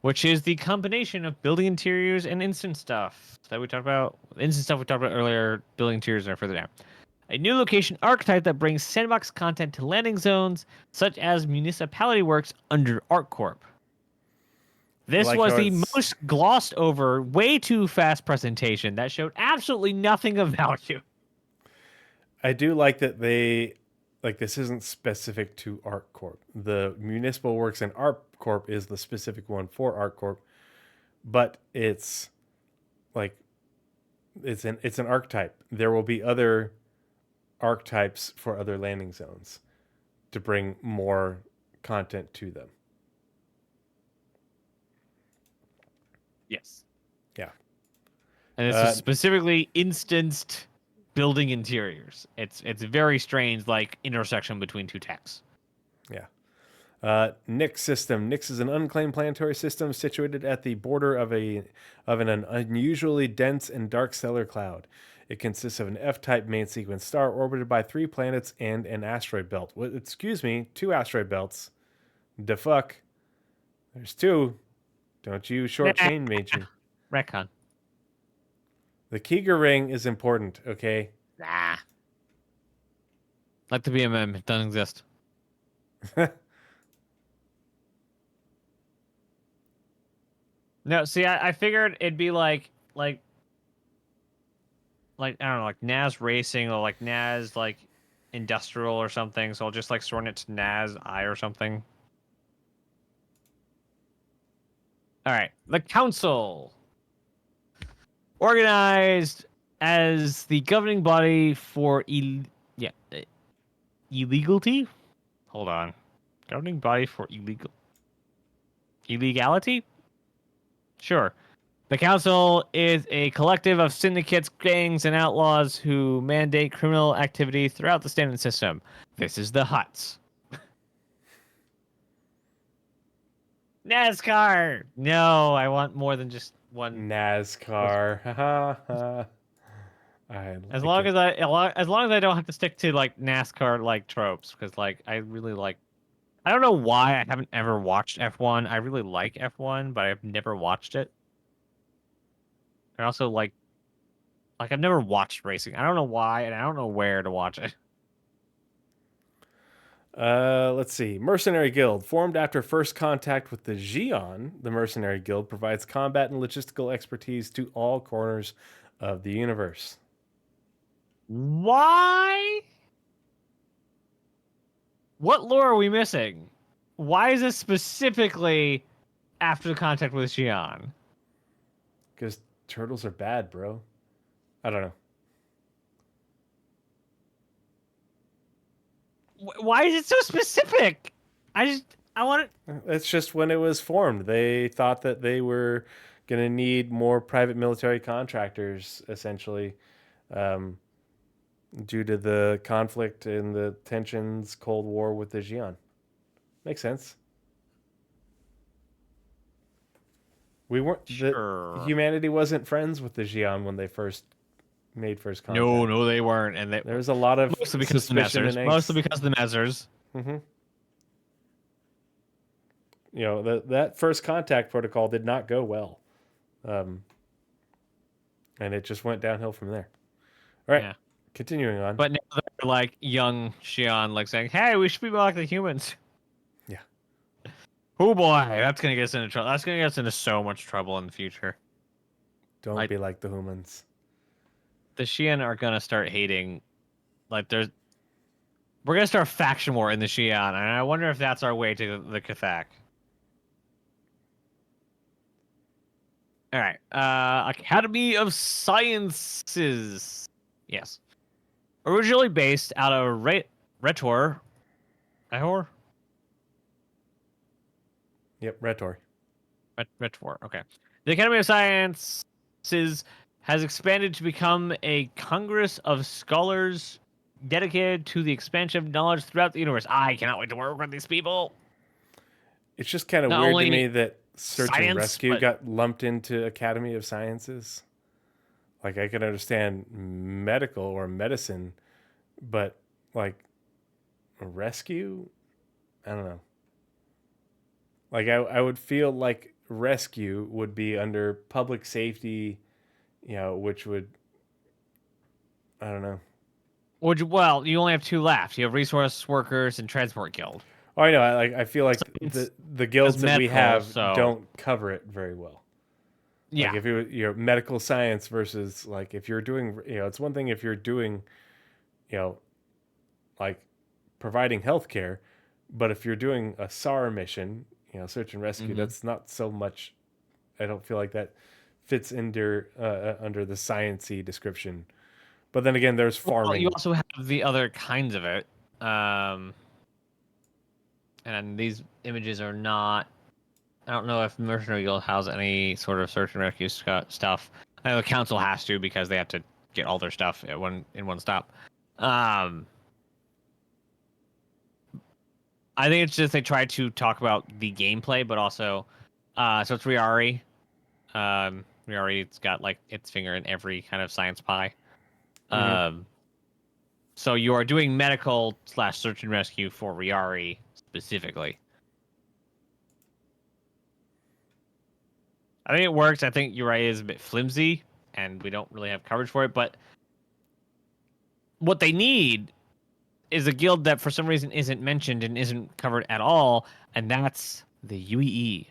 which is the combination of building interiors and instant stuff that we talked about. Instant stuff we talked about earlier. Building interiors are further down. A new location archetype that brings sandbox content to landing zones, such as Municipality Works under ArcCorp. This Like was how the it's- most glossed over, way too fast presentation that showed absolutely nothing of value. I do like that they like this isn't specific to ArcCorp. The Municipal Works and ArcCorp is the specific one for ArcCorp, but it's like it's an archetype. There will be other archetypes for other landing zones to bring more content to them. Yes. Yeah. And this is specifically instanced building interiors. It's very strange, like intersection between two texts. Yeah. Nyx system. Nyx is an unclaimed planetary system situated at the border of an unusually dense and dark stellar cloud. It consists of an F-type main sequence star orbited by 3 planets and an asteroid belt. Well, excuse me, 2 asteroid belts. The fuck? There's 2. Don't you shortchange me. Retcon. The Keeger ring is important, okay? Nah. Like the BMM, it doesn't exist. No, see, I figured it'd be like I don't know, like Naz Racing or like Naz like Industrial or something. So I'll just like shorten it to Naz I or something. All right, the council, organized as the governing body for illegality. Hold on, governing body for illegality. Sure. The council is a collective of syndicates, gangs, and outlaws who mandate criminal activity throughout the standard system. This is the Huts. NASCAR. No, I want more than just one. NASCAR. As long as I don't have to stick to like NASCAR like tropes, because like I really like. I don't know why I haven't ever watched F1. I really like F1, but I've never watched it. I also like I've never watched racing. I don't know why, and I don't know where to watch it. Let's see. Mercenary Guild. Formed after first contact with the Xion, the Mercenary Guild provides combat and logistical expertise to all corners of the universe. Why? What lore are we missing? Why is this specifically after the contact with Xion? Because turtles are bad, bro. I don't know. Why is it so specific? I want it. It's just when it was formed, they thought that they were going to need more private military contractors, essentially, um, due to the conflict and the tensions, Cold War with the Xi'an. Makes sense. We weren't Sure. humanity wasn't friends with the Xi'an when they made first contact. No, they weren't, and There was a lot of mostly because of the suspicion and Nazers. angst. Mostly because of the Nazers. Mm-hmm. You know, that first contact protocol did not go well, and it just went downhill from there. All right, Yeah. continuing on. But now they're like young Xi'an, like saying, "Hey, we should be more like the humans." Yeah. Oh boy, that's gonna get us into trouble. That's gonna get us into so much trouble in the future. Don't be like the humans. The Xi'an are gonna start hating. We're gonna start a faction war in the Xi'an, and I wonder if that's our way to the Cathak. All right. Academy of Sciences. Yes. Originally based out of Retor. Ihor? Yep, Retor. Retor. Okay. The Academy of Sciences has expanded to become a congress of scholars dedicated to the expansion of knowledge throughout the universe. I cannot wait to work with these people. It's just kind of Not weird to only me that Search and science, Rescue but- got lumped into Academy of Sciences. Like, I can understand medical or medicine, but like rescue, I don't know. Like, I would feel like rescue would be under public safety, you know, which would, I don't know. Well, you only have two left. You have resource workers and transport guild. Oh, I know. I feel like the guilds that we medical, have so- don't cover it very well. Yeah. Like if you're medical science versus like if you're doing, you know, it's one thing if you're doing, you know, like providing healthcare, but if you're doing a SAR mission, you know, search and rescue, that's not so much. I don't feel like that fits under the sciencey description. But then again, there's farming. Well, you also have the other kinds of it. And these images are not. I don't know if Mercenary Guild has any sort of search and rescue stuff. I know the council has to because they have to get all their stuff in one stop. I think it's just they try to talk about the gameplay, but also, so it's Riari. Riari's got like its finger in every kind of science pie. So you are doing medical / search and rescue for Riari specifically. I think it works. I think Uriah is a bit flimsy, and we don't really have coverage for it. But what they need is a guild that, for some reason, isn't mentioned and isn't covered at all, and that's the UEE.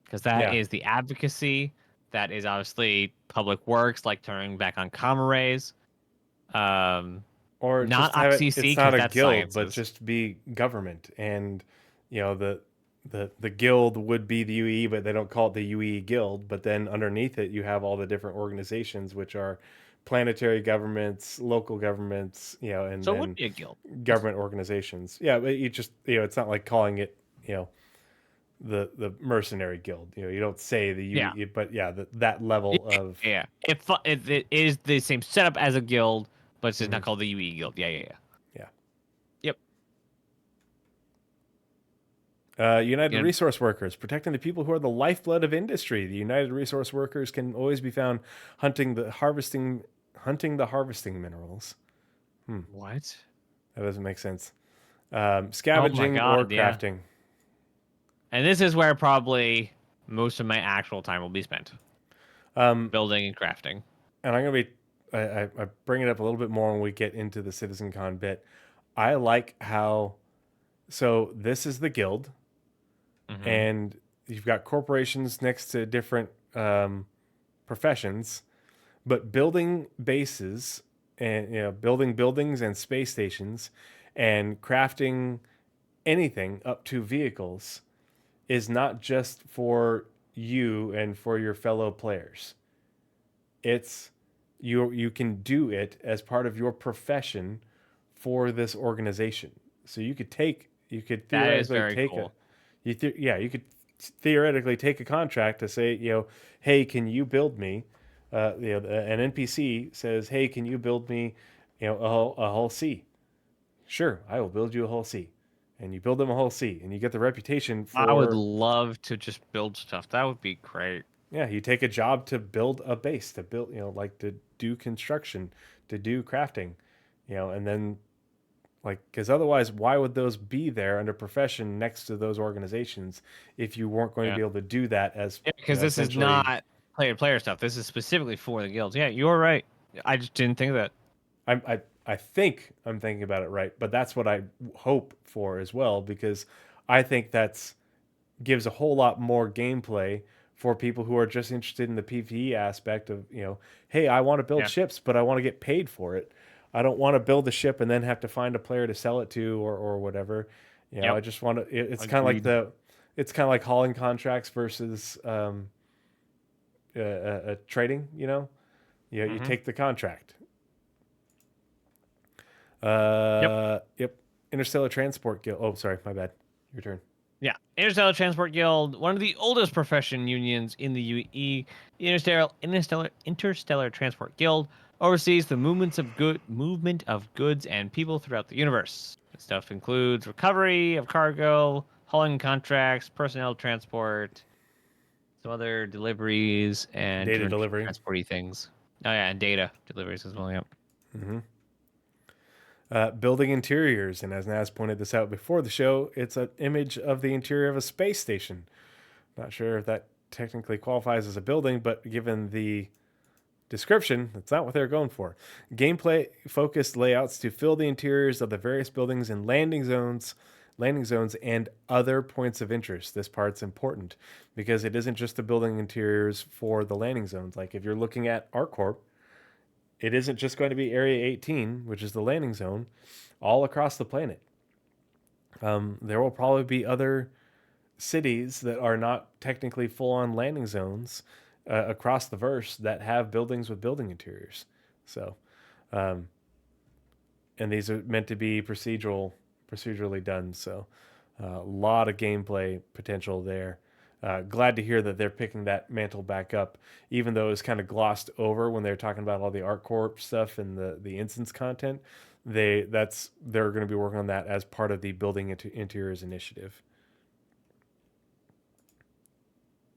Because that is the advocacy. That is obviously public works, like turning back on comm arrays. Or not just have OPCC, it's not a that's guild, sciences. but just be government. And you know the guild would be the UE, but they don't call it the UE guild. But then underneath it, you have all the different organizations, which are planetary governments, local governments, you know, and So it then would be a guild. government organizations. Yeah, but you just, you know, it's not like calling it, you know, the mercenary guild. You know, you don't say the UE, but yeah, that level of it is the same setup as a guild, but it's just not called the UE guild. Yeah. Yep. United Resource Workers, protecting the people who are the lifeblood of industry. The United Resource Workers can always be found hunting the harvesting minerals. What? That doesn't make sense. Scavenging or crafting. And this is where probably most of my actual time will be spent. Building and crafting. And I'm going to be, I bring it up a little bit more when we get into the CitizenCon bit. I like how, so this is the guild, and you've got corporations next to different professions, but building bases and, you know, building buildings and space stations and crafting anything up to vehicles is not just for you and for your fellow players. It's you can do it as part of your profession for this organization. So you could That is theoretically very take cool. you could theoretically take a contract to say, hey, can you build me? An NPC says, hey, can you build me, a hull C? Sure, I will build you a hull C, and you build them a hull C, and you get the reputation I would for. love to just build stuff. That would be great. Yeah, you take a job to build a base, to build, like to do construction, to do crafting, and then like, because otherwise, why would those be there under profession next to those organizations if you weren't going to Yeah. be able to do that as Yeah, because this is essentially? not player stuff. This is specifically for the guilds. Yeah, you're right. I just didn't think of that. I think I'm thinking about it right, but that's what I hope for as well, because I think that's gives a whole lot more gameplay for people who are just interested in the PvE aspect of, hey, I want to build Yeah. ships, but I want to get paid for it. I don't want to build a ship and then have to find a player to sell it to or whatever. Yep. I just want to. It's kind of like Agreed. it's kind of like hauling contracts versus trading. You Mhm. take the contract. Yep. Yep. Interstellar Transport Guild. Oh, sorry, my bad. Your turn. Yeah. Interstellar Transport Guild, one of the oldest profession unions in the UE. The Interstellar Transport Guild oversees the movement of goods and people throughout the universe. This stuff includes recovery of cargo, hauling contracts, personnel transport, some other deliveries, and Data different delivery. transporty things. Oh yeah, and data deliveries as well. Yep. Mm-hmm. Building interiors, and as Naz pointed this out before the show, it's an image of the interior of a space station. Not sure if that technically qualifies as a building, but given the description, that's not what they're going for. Gameplay focused layouts to fill the interiors of the various buildings and landing zones, and other points of interest. This part's important because it isn't just the building interiors for the landing zones. Like if you're looking at ArcCorp, it isn't just going to be Area 18, which is the landing zone, all across the planet. There will probably be other cities that are not technically full-on landing zones across the verse that have buildings with building interiors. So, and these are meant to be procedurally done. So, a lot of gameplay potential there. Glad to hear that they're picking that mantle back up, even though it was kind of glossed over when they were talking about all the ArcCorp stuff and the instance content. They're going to be working on that as part of the building interiors initiative.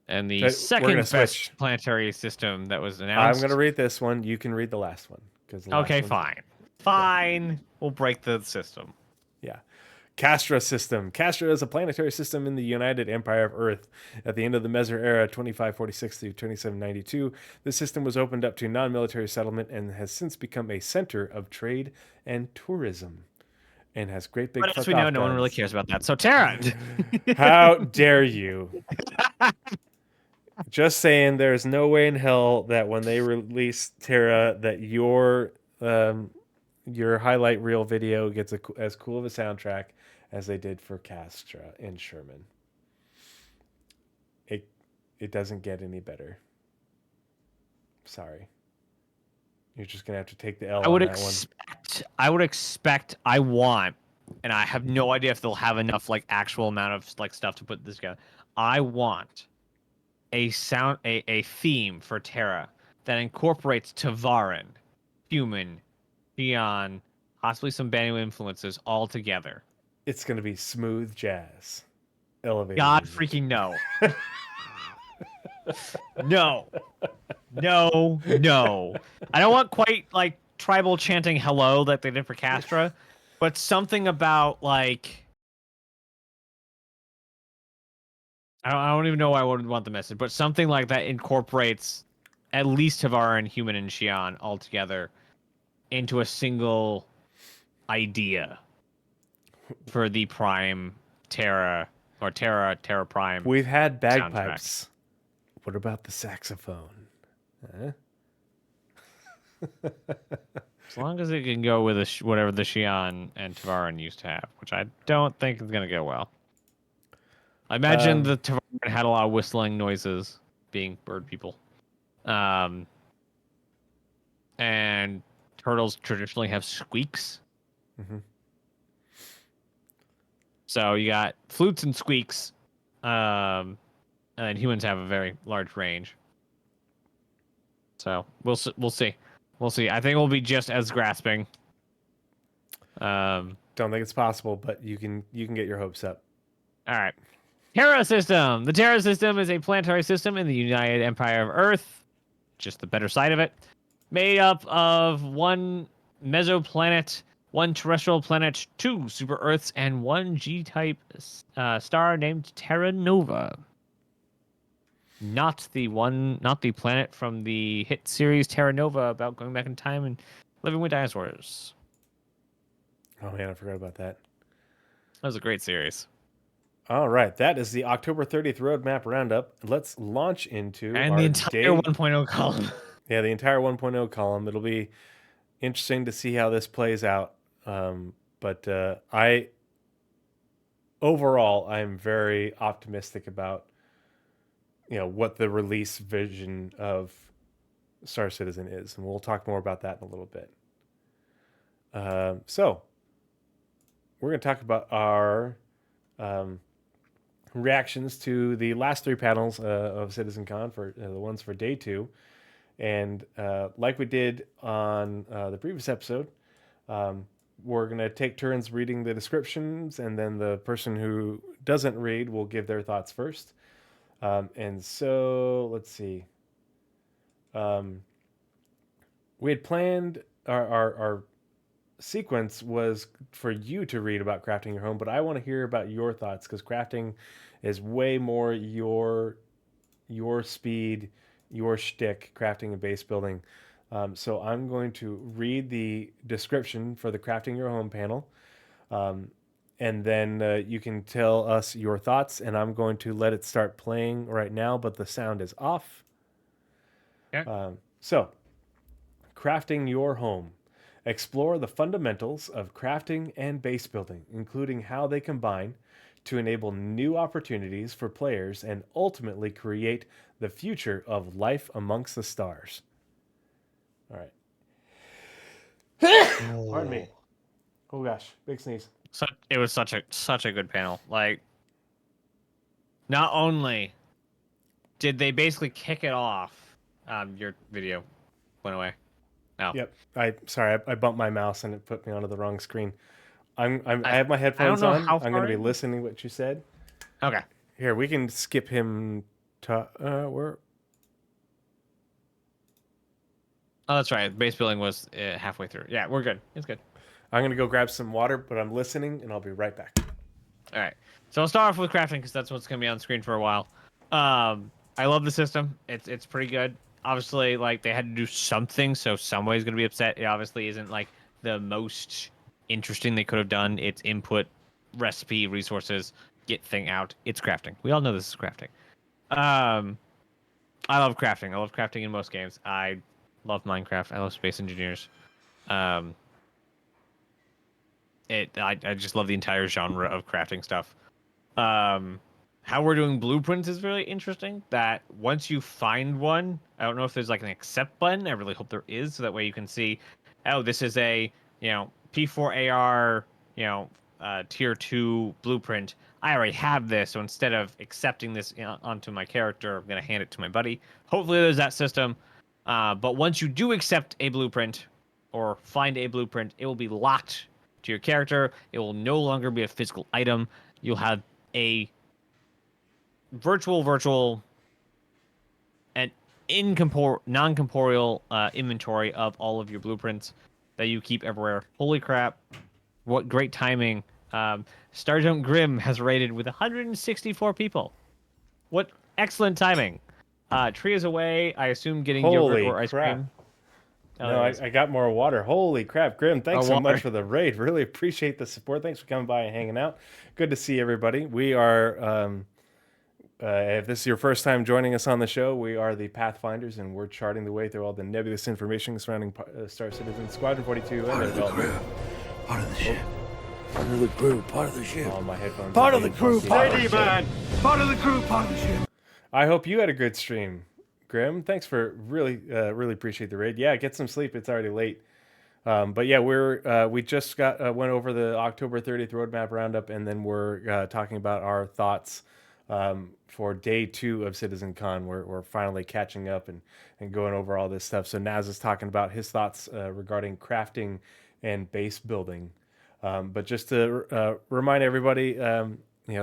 And the So we're going to second switch. best planetary system that was I'm announced. going to read this one. You can read the last one because Okay, fine. Fine. We'll break the system. Yeah. Castra system. Castra is a planetary system in the United Empire of Earth. At the end of the Meser era, 2546 through 2792, the system was opened up to non-military settlement and has since become a center of trade and tourism. And has great big But as we fuck know, off no one really guns. cares about that. So, Tara. How dare you? Just saying, there's no way in hell that when they release Terra, that your highlight reel video gets as cool of a soundtrack as they did for Castra and Sherman. It doesn't get any better. Sorry. You're just gonna have to take the L on that one. I want, and I have no idea if they'll have enough like actual amount of like stuff to put this together. I want a theme for Terra that incorporates Tavaran, human, Beyond, possibly some Banu influences all together. It's gonna be smooth jazz. Elevator. God music. freaking no. No. No. No. I don't want quite like tribal chanting hello that they did for Castra, but something about like I don't even know why I would want the message, but something like that incorporates at least Tavaran, Human, and Xi'an all together into a single idea for the Prime Terra or Terra Prime. We've had soundtrack. bagpipes. What about the saxophone? Huh? As long as it can go with whatever the Xi'an and Tavaran used to have, which I don't think is going to go well. I imagine the Tavaran had a lot of whistling noises, being bird people. And turtles traditionally have squeaks. Mm-hmm. So you got flutes and squeaks, and then humans have a very large range. So we'll see. I think we'll be just as grasping. Don't think it's possible, but you can get your hopes up. All right. Terra system. The Terra system is a planetary system in the United Empire of Earth, just the better side of it, made up of one mesoplanet, one terrestrial planet, 2 super Earths, and 1 G-type star named Terra Nova. Not the planet from the hit series Terra Nova about going back in time and living with dinosaurs. Oh man, I forgot about that. That was a great series. All right, that is the October 30th Roadmap Roundup. Let's launch into And our the entire day. 1.0 column. Yeah, the entire 1.0 column. It'll be interesting to see how this plays out. But overall, I'm very optimistic about what the release vision of Star Citizen is, and we'll talk more about that in a little bit. So we're going to talk about our reactions to the last 3 panels of CitizenCon for the ones for day 2. And like we did on the previous episode, we're going to take turns reading the descriptions, and then the person who doesn't read will give their thoughts first. And so, let's see. We had planned our sequence was for you to read about crafting your home, but I want to hear about your thoughts, because crafting is way more your speed, your shtick, crafting and base building. So I'm going to read the description for the crafting your home panel, and then you can tell us your thoughts, and I'm going to let it start playing right now, but the sound is off. Okay. So, crafting your home. Explore the fundamentals of crafting and base building, including how they combine to enable new opportunities for players and ultimately create the future of life amongst the stars. All right. Pardon me. Oh gosh, big sneeze. It was such a good panel. Like, not only did they basically kick it off, your video went away. No. Yep. I bumped my mouse and it put me onto the wrong screen. I have my headphones know on. how I'm going to be far- listening to what you said. Okay. Here, we can skip him to where. Oh, that's right. Base building was halfway through. Yeah, we're good. It's good. I'm going to go grab some water, but I'm listening and I'll be right back. All right. So I'll start off with crafting because that's what's going to be on screen for a while. I love the system. It's pretty good. Obviously, like, they had to do something, so somebody's going to be upset. It obviously isn't like the most interesting they could have done. It's input, recipe, resources, get thing out. It's crafting. We all know this is crafting. I love crafting. I love crafting in most games. I love Minecraft. I love Space Engineers. I just love the entire genre of crafting stuff. How we're doing blueprints is really interesting. That once you find one, I don't know if there's like an accept button. I really hope there is, so that way you can see, oh, this is a P4AR tier 2 blueprint. I already have this, so instead of accepting this onto my character, I'm gonna hand it to my buddy. Hopefully there's that system. But once you do accept a blueprint or find a blueprint, it will be locked to your character. It will no longer be a physical item. You'll have a virtual and non-corporeal inventory of all of your blueprints that you keep everywhere. Holy crap, what great timing. Starjump Grim has raided with 164 people. What excellent timing. Tree is away, I assume getting yogurt or ice cream. Oh, No, I got more water. Holy crap, Grim, thanks so much for the raid. Really appreciate the support. Thanks for coming by and hanging out. Good to see everybody. We are, if this is your first time joining us on the show, we are the Pathfinders, and we're charting the way through all the nebulous information surrounding Star Citizen, Squadron 42, and their development. Part of the ship. Part of the crew. Part of the ship. All my headphones. Part of the crew. Part of the man. Part of the crew. Part of the ship. I hope you had a good stream, Grim. Thanks for really appreciate the raid. Yeah, get some sleep. It's already late. But yeah, we just went over the October 30th Roadmap Roundup, and then we're talking about our thoughts for day 2 of CitizenCon. We're finally catching up and going over all this stuff. So Naz is talking about his thoughts regarding crafting and base building. But just to remind everybody,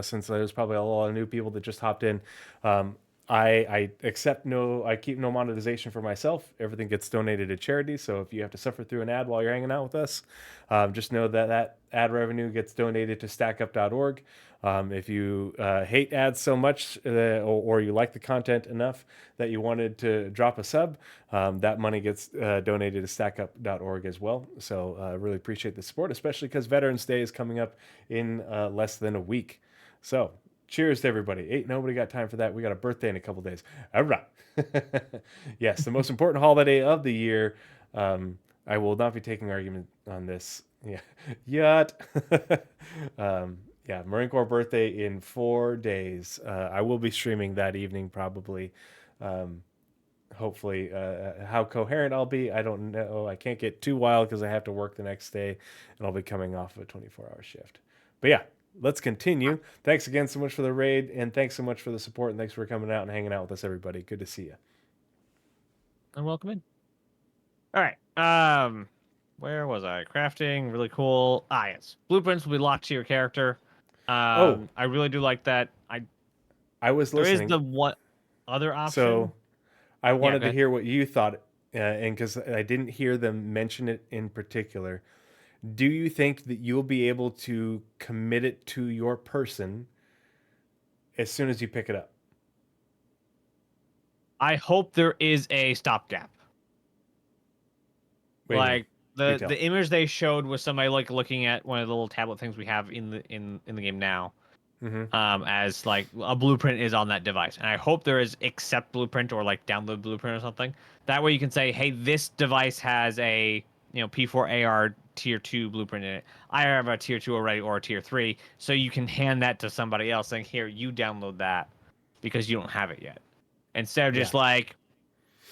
since there's probably a lot of new people that just hopped in, I keep no monetization for myself. Everything gets donated to charity. So if you have to suffer through an ad while you're hanging out with us, just know that ad revenue gets donated to stackup.org. If you hate ads so much or you like the content enough that you wanted to drop a sub, that money gets donated to stackup.org as well. So really appreciate the support, especially because Veterans Day is coming up in less than a week. So cheers to everybody. Ain't nobody got time for that. We got a birthday in a couple days. All right. Yes, the most important holiday of the year. I will not be taking argument on this. Yeah, yet. Yeah, Marine Corps birthday in 4 days. I will be streaming that evening probably. Hopefully, how coherent I'll be, I don't know. I can't get too wild because I have to work the next day, and I'll be coming off of a 24-hour shift. But yeah, let's continue. Thanks again so much for the raid, and thanks so much for the support, and thanks for coming out and hanging out with us, everybody. Good to see you. And welcome in. All right. Where was I? Crafting, really cool. Yes. Blueprints will be locked to your character. I really do like that. I was There is listening. the one other option. So I wanted go to ahead. hear what you thought, and because I didn't hear them mention it in particular. Do you think that you'll be able to commit it to your person as soon as you pick it up? I hope there is a stopgap. What do you mean? Like Detail. the image they showed was somebody like looking at one of the little tablet things we have in the game now. Mm-hmm. As like a blueprint is on that device, and I hope there is accept blueprint or like download blueprint or something. That way you can say, hey, this device has a P4AR tier 2 blueprint in it. I have a tier 2 already or a tier 3, so you can hand that to somebody else saying, here, you download that because you don't have it yet, instead of just like,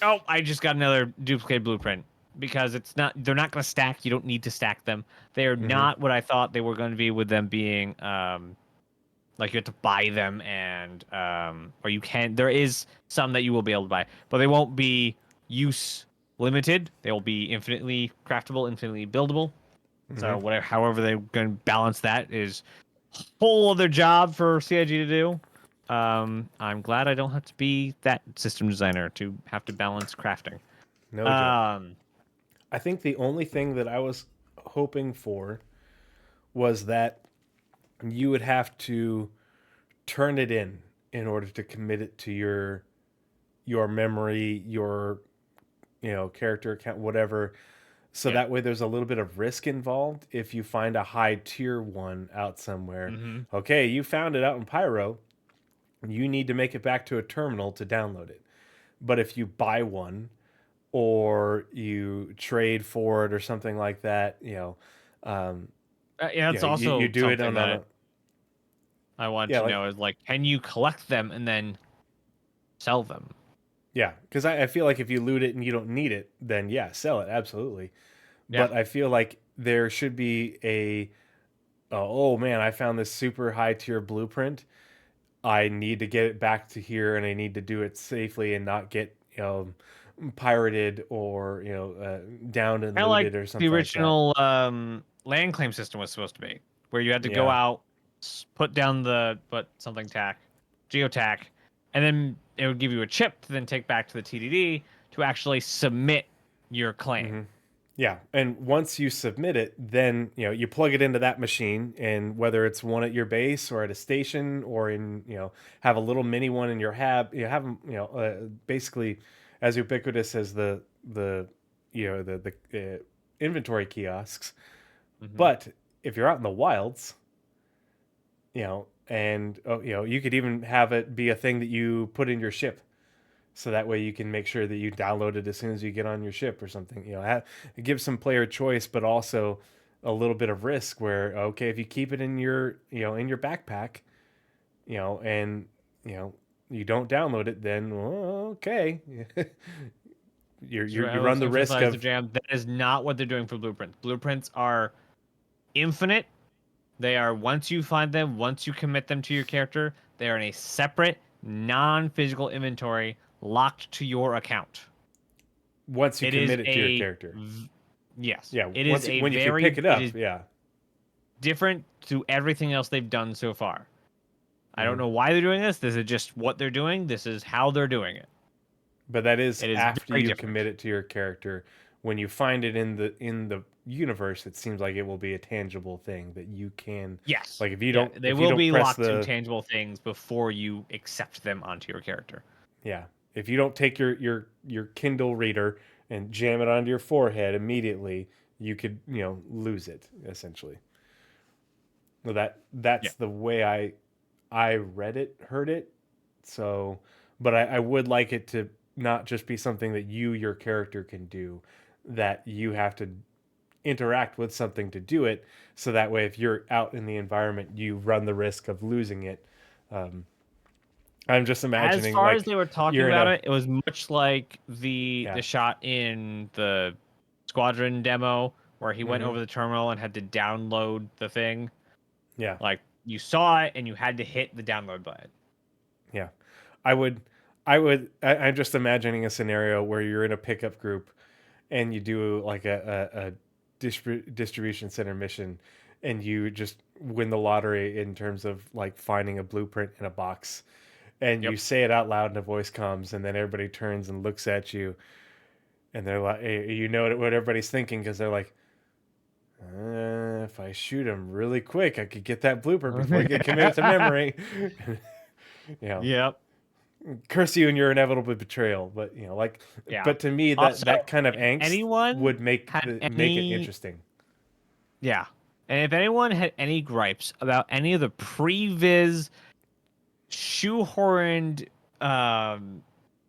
oh, I just got another duplicate blueprint. Because they're not going to stack. You don't need to stack them. They are not what I thought they were going to be, with them being like you have to buy them, and or you can. There is some that you will be able to buy, but they won't be use limited. They will be infinitely craftable, infinitely buildable. So whatever, however they're going to balance that is a whole other job for CIG to do. I'm glad I don't have to be that system designer to have to balance crafting. No joke. I think the only thing that I was hoping for was that you would have to turn it in order to commit it to your memory, your character account, whatever. So that way there's a little bit of risk involved if you find a high tier one out somewhere. Okay, you found it out in Pyro. You need to make it back to a terminal to download it. But if you buy one or you trade for it or something like that, That's also you do it on that I want to know is like, can you collect them and then sell them? Yeah, because I feel like if you loot it and you don't need it, then yeah, sell it, absolutely. Yeah. But I feel like there should be oh man, I found this super high tier blueprint. I need to get it back to here, and I need to do it safely and not get pirated or downed and Kind of like looted or something the original like land claim system was supposed to be, where you had to go Yeah. out, put down the geotac, and then it would give you a chip to then take back to the TDD to actually submit your claim. Yeah, and once you submit it, then you plug it into that machine, and whether it's one at your base or at a station or in have a little mini one in your hab, you have them basically as ubiquitous as the inventory kiosks. But if you're out in the wilds, and you could even have it be a thing that you put in your ship. So that way you can make sure that you download it as soon as you get on your ship or something. It gives some player choice, but also a little bit of risk. Where okay, if you keep it in your in your backpack, and you don't download it, then well, okay, you run the risk of jam. That is not what they're doing for blueprints. Blueprints are infinite. They are, once you find them, once you commit them to your character, they are in a separate, non-physical inventory locked to your account. once you It is commit it to your character. Yes. Yeah, It once is a when if you very pick it up, is yeah. different to everything else they've done so far. I don't know why they're doing this. This is just what they're doing. This is how they're doing it. But that is It is after very you different. commit it to your character. When you find it in the universe, it seems like it will be a tangible thing that you can. Yes. Like if you Yeah, don't, they if you will don't be press locked to the tangible things before you accept them onto your character. yeah, if you don't take your Kindle reader and jam it onto your forehead immediately, you could lose it essentially. Well, that's the way I read it, heard it. So, but I would like it to not just be something that your character can do, that you have to interact with something to do it. So that way, if you're out in the environment, you run the risk of losing it. Um, I'm just As imagining far as like they were talking you're in about a it, it was much like the yeah. shot in the Squadron demo where he went Mhm. over the terminal and had to download the thing. Yeah. Like you saw it and you had to hit the download button. Yeah. I would I'm just imagining a scenario where you're in a pickup group and you do like a distribution center mission and you just win the lottery in terms of like finding a blueprint in a box and you say it out loud and a voice comes and then everybody turns and looks at you and they're like what everybody's thinking because they're like if I shoot him really quick I could get that blueprint before I get committed to memory. Yep. Curse you and your inevitable betrayal, but Yeah. but to me Also, that kind of if angst anyone would make had make it any- interesting. Yeah. And if anyone had any gripes about any of the previs shoehorned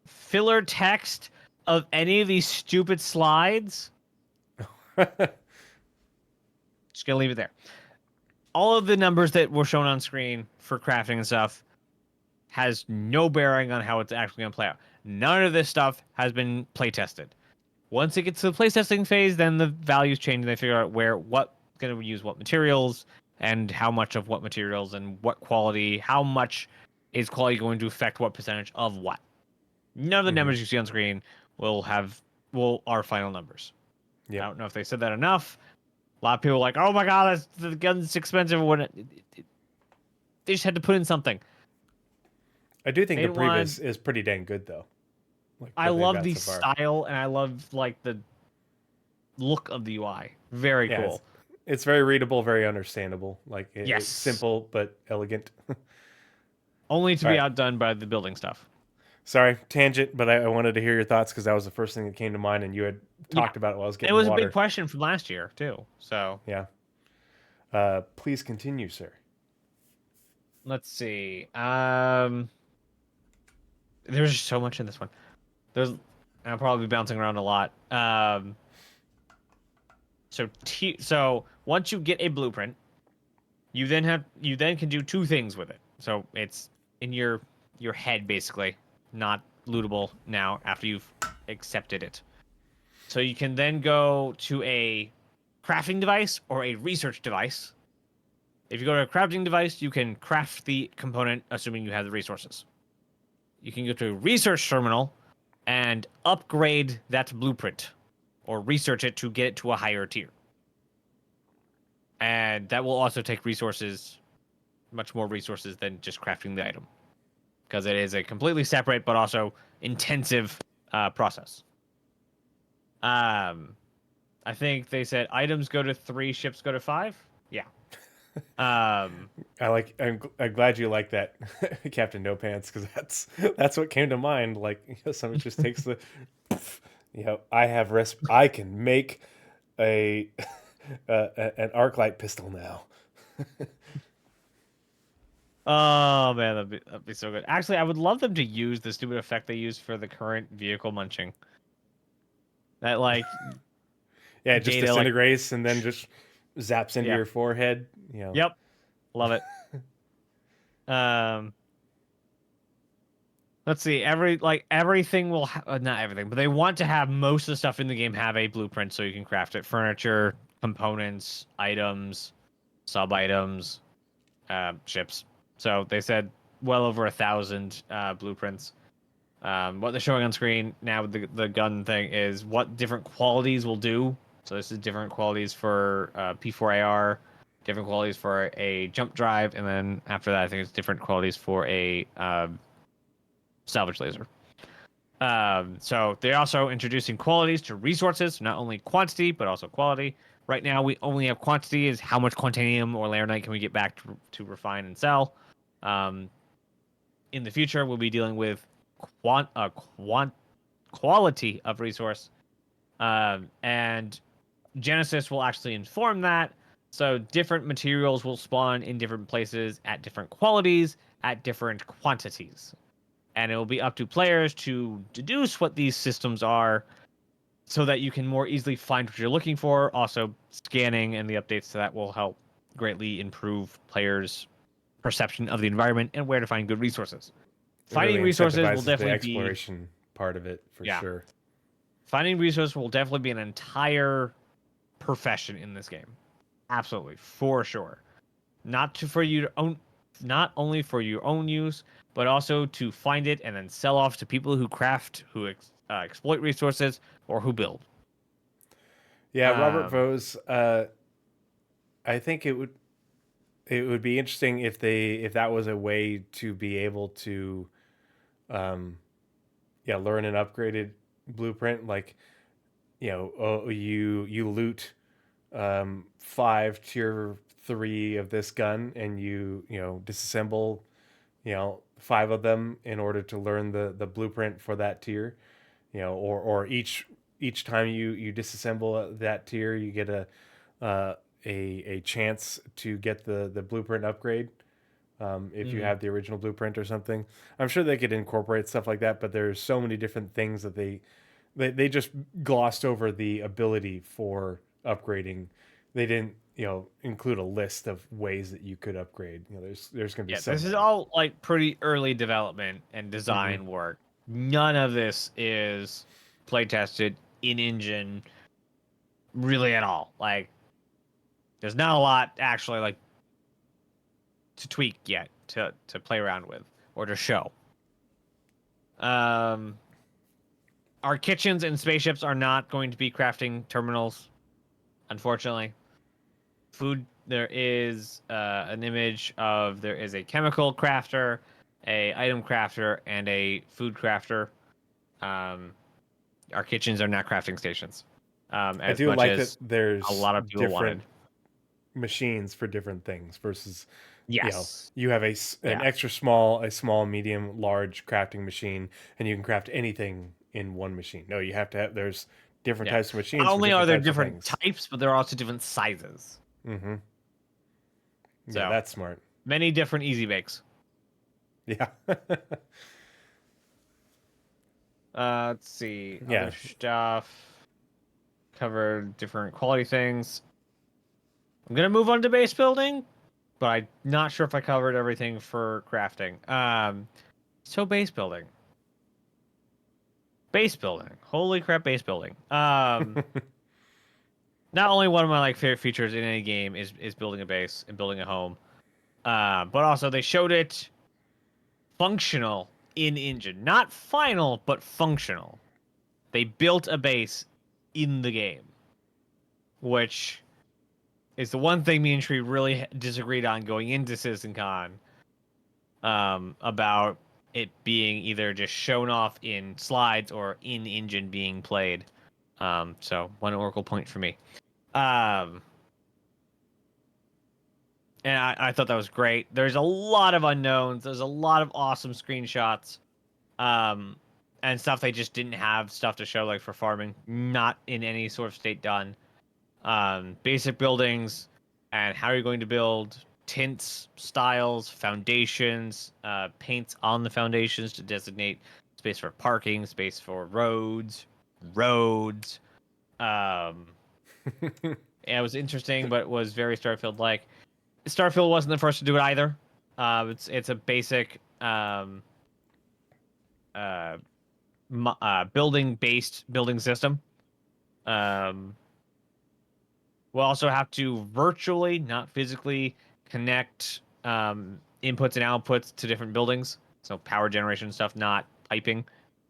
filler text of any of these stupid slides, just gonna leave it there. All of the numbers that were shown on screen for crafting and stuff has no bearing on how it's actually gonna play out. None of this stuff has been play tested. Once it gets to the play testing phase, then the values change and they figure out what going to use what materials and how much of what materials and what quality, how much is quality going to affect what percentage of what. None of the numbers you see on screen are final numbers. Yep. I don't know if they said that enough. A lot of people are like, oh my god, the gun's expensive. They just had to put in something. I do think They the want- previs is pretty dang good though. Like I what they've love got the so far. style and I love like the look of the UI. Very Yeah, cool. It's very readable, very understandable. Like Yes. it's simple but elegant. Only to be Alright. outdone by the building stuff. Sorry, tangent, but I wanted to hear your thoughts because that was the first thing that came to mind, and you had talked about it while I was It getting was water. a big question from last year too. So Yeah. Please continue, sir. let's see. There's just so much in this one. I'll probably be bouncing around a lot. So once you get a blueprint, you then can do two things with it. So it's in your head basically, not lootable now after you've accepted it. So you can then go to a crafting device or a research device. If you go to a crafting device, you can craft the component assuming you have the resources. You can go to a research terminal and upgrade that blueprint or research it to get it to a higher tier. And that will also take resources, much more resources than just crafting the item, because it is a completely separate but also intensive process. I think they said items go to 3, ships go to 5. Yeah. I'm glad you like that, Captain No Pants, because that's what came to mind. Like someone just takes the, I can make an arc light pistol now. Oh man, that'd be so good. Actually, I would love them to use the stupid effect they use for the current vehicle munching. That like yeah, it just data, disintegrates and then just zaps into your forehead. Yep, love it. Let's see. Everything will not everything, but they want to have most of the stuff in the game have a blueprint so you can craft it. Furniture, components, items, sub items, ships. So they said well over 1,000 blueprints. What they're showing on screen now with the gun thing is what different qualities will do. So this is different qualities for P4AR, different qualities for a jump drive, and then after that, I think it's different qualities for a salvage laser. So they're also introducing qualities to resources, not only quantity but also quality. Right now, we only have quantity, is how much quantanium or laranite can we get back to refine and sell. In the future, we'll be dealing with quality of resource, and Genesis will actually inform that. So different materials will spawn in different places at different qualities at different quantities, and it will be up to players to deduce what these systems are so that you can more easily find what you're looking for. Also, scanning and the updates to that will help greatly improve players' perception of the environment and where to find good resources. It really Finding resources will incentivizes the definitely be exploration part of it for sure. finding resources will definitely be an entire profession in this game. Absolutely, for sure. For you to own, not only for your own use, but also to find it and then sell off to people who craft, who exploit resources, or who build. Yeah, Robert Vose. I think it would be interesting if that was a way to be able to, learn an upgraded blueprint. Like, you loot 5 tier 3 of this gun, and you disassemble 5 of them in order to learn the blueprint for that tier. Or each time you disassemble that tier, you get a chance to get the blueprint upgrade. If you have the original blueprint or something, I'm sure they could incorporate stuff like that. But there's so many different things that they just glossed over the ability for upgrading. They didn't include a list of ways that you could upgrade. There's going to be some. This is all like pretty early development and design work. None of this is play tested in engine really at all. Like, there's not a lot actually like to tweak yet to play around with or to show. Our kitchens and spaceships are not going to be crafting terminals, unfortunately. Food, there is an image of there is a chemical crafter, a item crafter, and a food crafter. Our kitchens are not crafting stations. I do like that there's a lot of people different wanted. machines for different things versus Yes. you have an extra small, a small, medium, large crafting machine, and you can craft anything in one machine. No, you have to have, there's different types of machines. Not only are there different different types, but there are also different sizes. Mm-hmm. So, yeah, that's smart. Many different easy bakes. Yeah. Let's see. Yeah. Other stuff. Covered different quality things. I'm gonna move on to base building, but I'm not sure if I covered everything for crafting. So base building. Base building. Holy crap, base building. Not only one of my favorite features in any game is building a base and building a home, but also they showed it functional in engine. Not final, but functional. They built a base in the game, which is the one thing me and Tree really disagreed on going into CitizenCon, about it being either just shown off in slides or in engine being played. So 1 Oracle point for me. And I thought that was great. There's a lot of unknowns. There's a lot of awesome screenshots. And stuff they just didn't have stuff to show, like for farming, not in any sort of state done. Basic buildings and how you're going to build, tints, styles, foundations, paints on the foundations to designate space for parking, space for roads. It was interesting, but it was very Starfield-like. Starfield wasn't the first to do it either. It's a basic building-based building system. We'll also have to virtually, not physically, connect inputs and outputs to different buildings. So power generation stuff, not piping.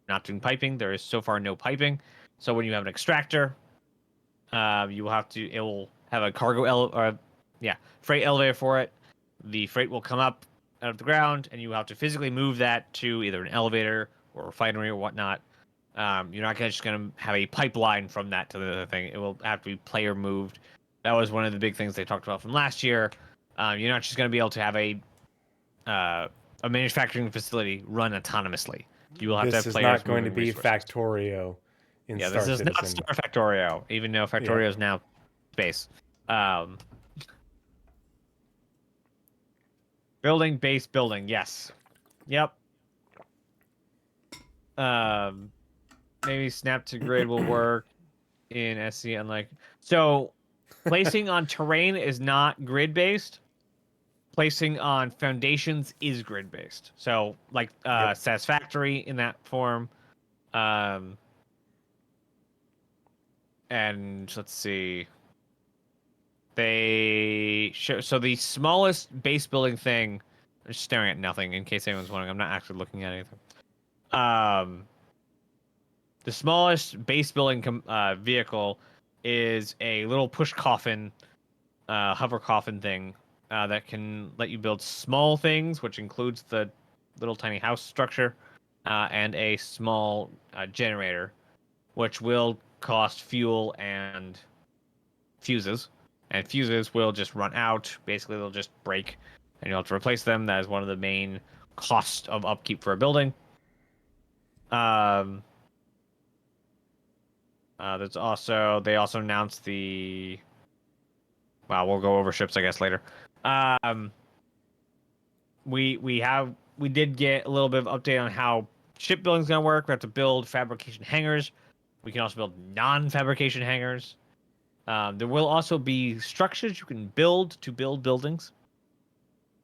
Not doing piping. There is so far no piping. So when you have an extractor, you will have to. It will have a freight elevator for it. The freight will come up out of the ground, and you have to physically move that to either an elevator or a refinery or whatnot. You're not just going to have a pipeline from that to the other thing. It will have to be player moved. That was one of the big things they talked about from last year. You're not just going to be able to have a manufacturing facility run autonomously. You will have to This have is players not going to moving be resources. Factorio in Yeah, Star this is Citizen. not Star Factorio, even though Factorio is now space. Building, base building, yes. Yep. Maybe snap to grid will work in SC, unlike so placing on terrain is not grid based. Placing on foundations is grid based. So like Satisfactory in that form. And let's see. They show so the smallest base building thing. I'm just staring at nothing in case anyone's wondering. I'm not actually looking at anything. The smallest base building vehicle is a little push coffin, hover coffin thing that can let you build small things, which includes the little tiny house structure and a small generator, which will cost fuel and fuses. And fuses will just run out. Basically, they'll just break, and you'll have to replace them. That is one of the main costs of upkeep for a building. There's also they also announced the. Well, we'll go over ships, I guess, later. We did get a little bit of update on how shipbuilding's gonna work. We have to build fabrication hangars. We can also build non-fabrication hangars. There will also be structures you can build to build buildings.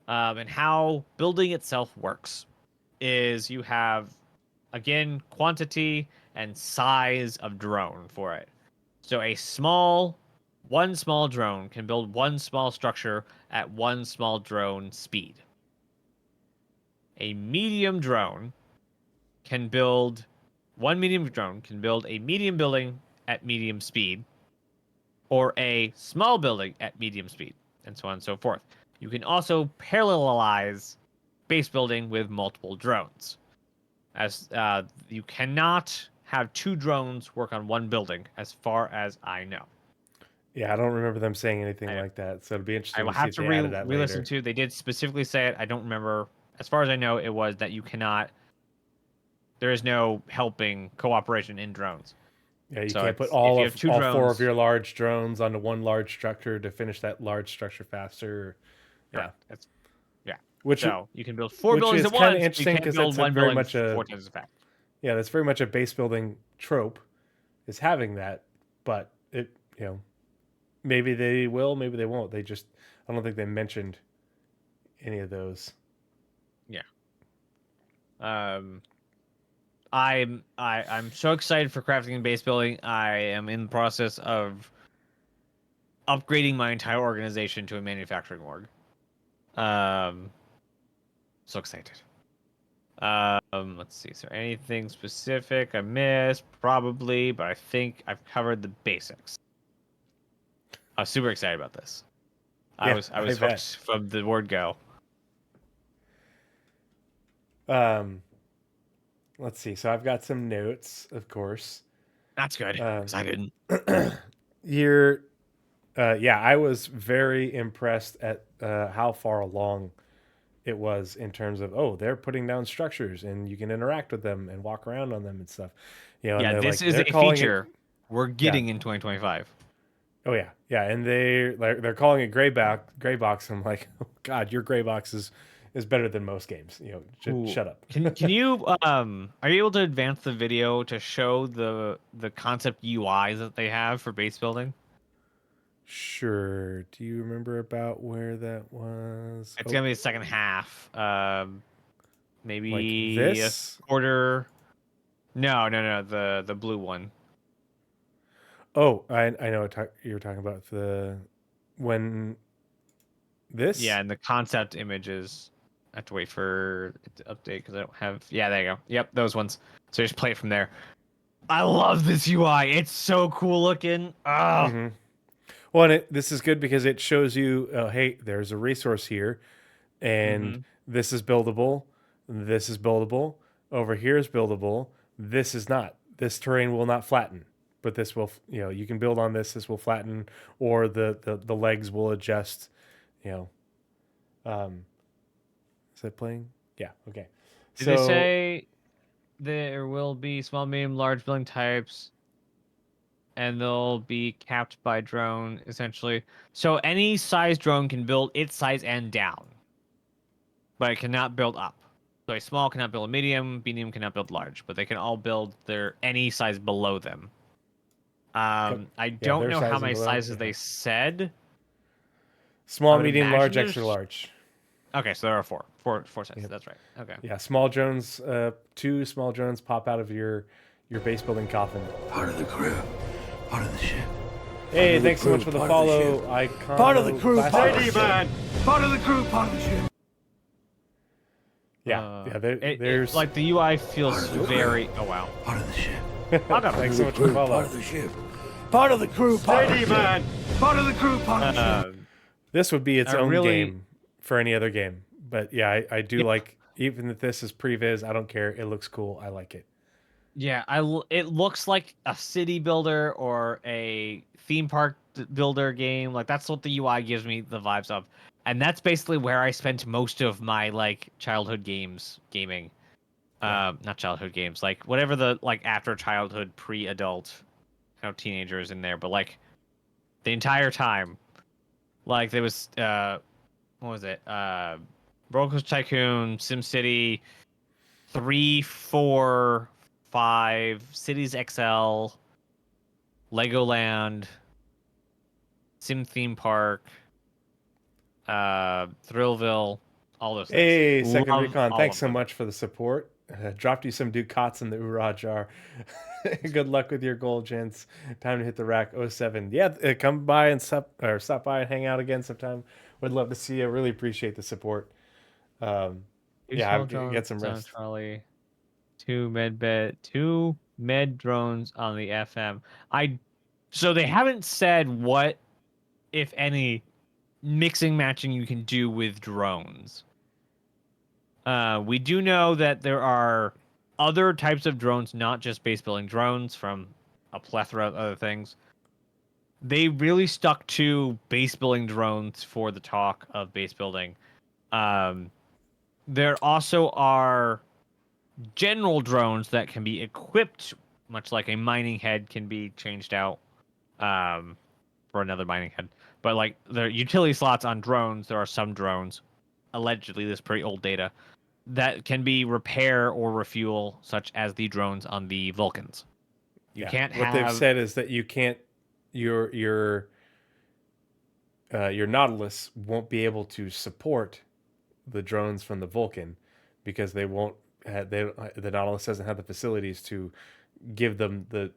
And how building itself works is you have, again, quantity and size of drone for it. So one small drone can build one small structure at one small drone speed. A medium drone can build a medium building at medium speed, or a small building at medium speed, and so on and so forth. You can also parallelize base building with multiple drones, as you cannot have two drones work on one building, as far as I know. Yeah, I don't remember them saying anything like that, so it'd be I interesting will to see have if to they added that re-listen later. to. They did specifically say it. I don't remember. As far as I know, it was that you cannot. There is no helping cooperation in drones. Yeah, you So can't put if you have two all four of drones, your large drones onto one large structure to finish that large structure faster. Yeah, yeah. which So you can build four which buildings is at kind of once. But you interesting can't because build that's a one very building much a 4 times as fast. yeah, that's very much a base building trope, is having that. But it maybe they will, maybe they won't. I don't think they mentioned any of those. Yeah. I'm so excited for crafting and base building. I am in the process of upgrading my entire organization to a manufacturing org. So excited. Let's see. Is there anything specific I missed? Probably, but I think I've covered the basics. I was super excited about this. I Yeah, was I bet. hooked from the word go. Let's see. So I've got some notes, of course. That's good, because I didn't. You're, I was very impressed at how far along it was in terms of they're putting down structures and you can interact with them and walk around on them and stuff. And Yeah, they're this like is they're a calling feature it. we're getting in 2025. Oh yeah, yeah, and they're calling it gray box. I'm like, oh God, your gray box is better than most games. Shut up. Can you are you able to advance the video to show the concept UIs that they have for base building? Sure. Do you remember about where that was? It's gonna be the second half. maybe this? a quarter. No, the blue one. Oh, I know what you're talking about. When this? Yeah, and the concept images. I have to wait for it to update because I don't have. Yeah, there you go. Yep, those ones. So just play it from there. I love this UI. It's so cool looking. Ah. Mm-hmm. Well, and this is good because it shows you, hey, there's a resource here, and Mhm. this is buildable. This is buildable. Over here is buildable. This is not. This terrain will not flatten, but this will. You can build on this. This will flatten, or the legs will adjust. You know, is that playing? Yeah. Okay. Did they So say there will be small, medium, large building types, and they'll be capped by drone essentially? So any size drone can build its size and down, but it cannot build up. So a small cannot build a medium cannot build large, but they can all build their any size below them. I yeah, don't their know how size and many below. sizes Yeah. they said. I Small, would medium, imagine large, extra there's large. okay, so there are four sizes. Yep. That's right. Okay. Yeah, small drones. Two small drones pop out of your base building coffin. Part of the crew. Part of the ship. Hey, of the thanks so much crew, for the part of the follow, ship. Icon. Part of the crew, Classic. part of the ship. man. Part of the crew, part of the ship. Yeah, there's Like the UI feels Part of the very. Oh wow. Part of the ship. Welcome. thanks so much for the Crew, part follow. of the ship. Part of the crew, part of the ship. man. Part of the crew, part of the ship. This would be its I own really- game for any other game. But yeah, I do like, even if this is previs, I don't care. It looks cool. I like it. Yeah, it looks like a city builder or a theme park builder game. Like that's what the UI gives me the vibes of. And that's basically where I spent most of my like childhood gaming. Not childhood games, like whatever the like after childhood, pre-adult, teenagers in there, but like the entire time. Like there was what was it? Roller Coaster Tycoon, SimCity 3, 4, 5, Cities XL, Legoland, Sim Theme Park, Thrillville, all those things. Hey, Second Love Recon, all thanks of so them. much for the support. Dropped you some ducats in the Ura jar. Good luck with your goal, gents. Time to hit the rack. 07. Yeah, come by and stop by and hang out again sometime. Would love to see you. Really appreciate the support. Two Yeah, small I'll drones get some on a rest. trolley, two med drones on the FM. So they haven't said what, if any, mixing matching you can do with drones. We do know that there are other types of drones, not just base building drones, from a plethora of other things. They really stuck to base building drones for the talk of base building. There also are general drones that can be equipped, much like a mining head can be changed out for another mining head. But like the utility slots on drones, there are some drones, allegedly this is pretty old data, that can be repair or refuel, such as the drones on the Vulcans. You can't What have. they've said is that you can't. Your Nautilus won't be able to support the drones from the Vulcan because they won't. The Nautilus doesn't have the facilities to give them the,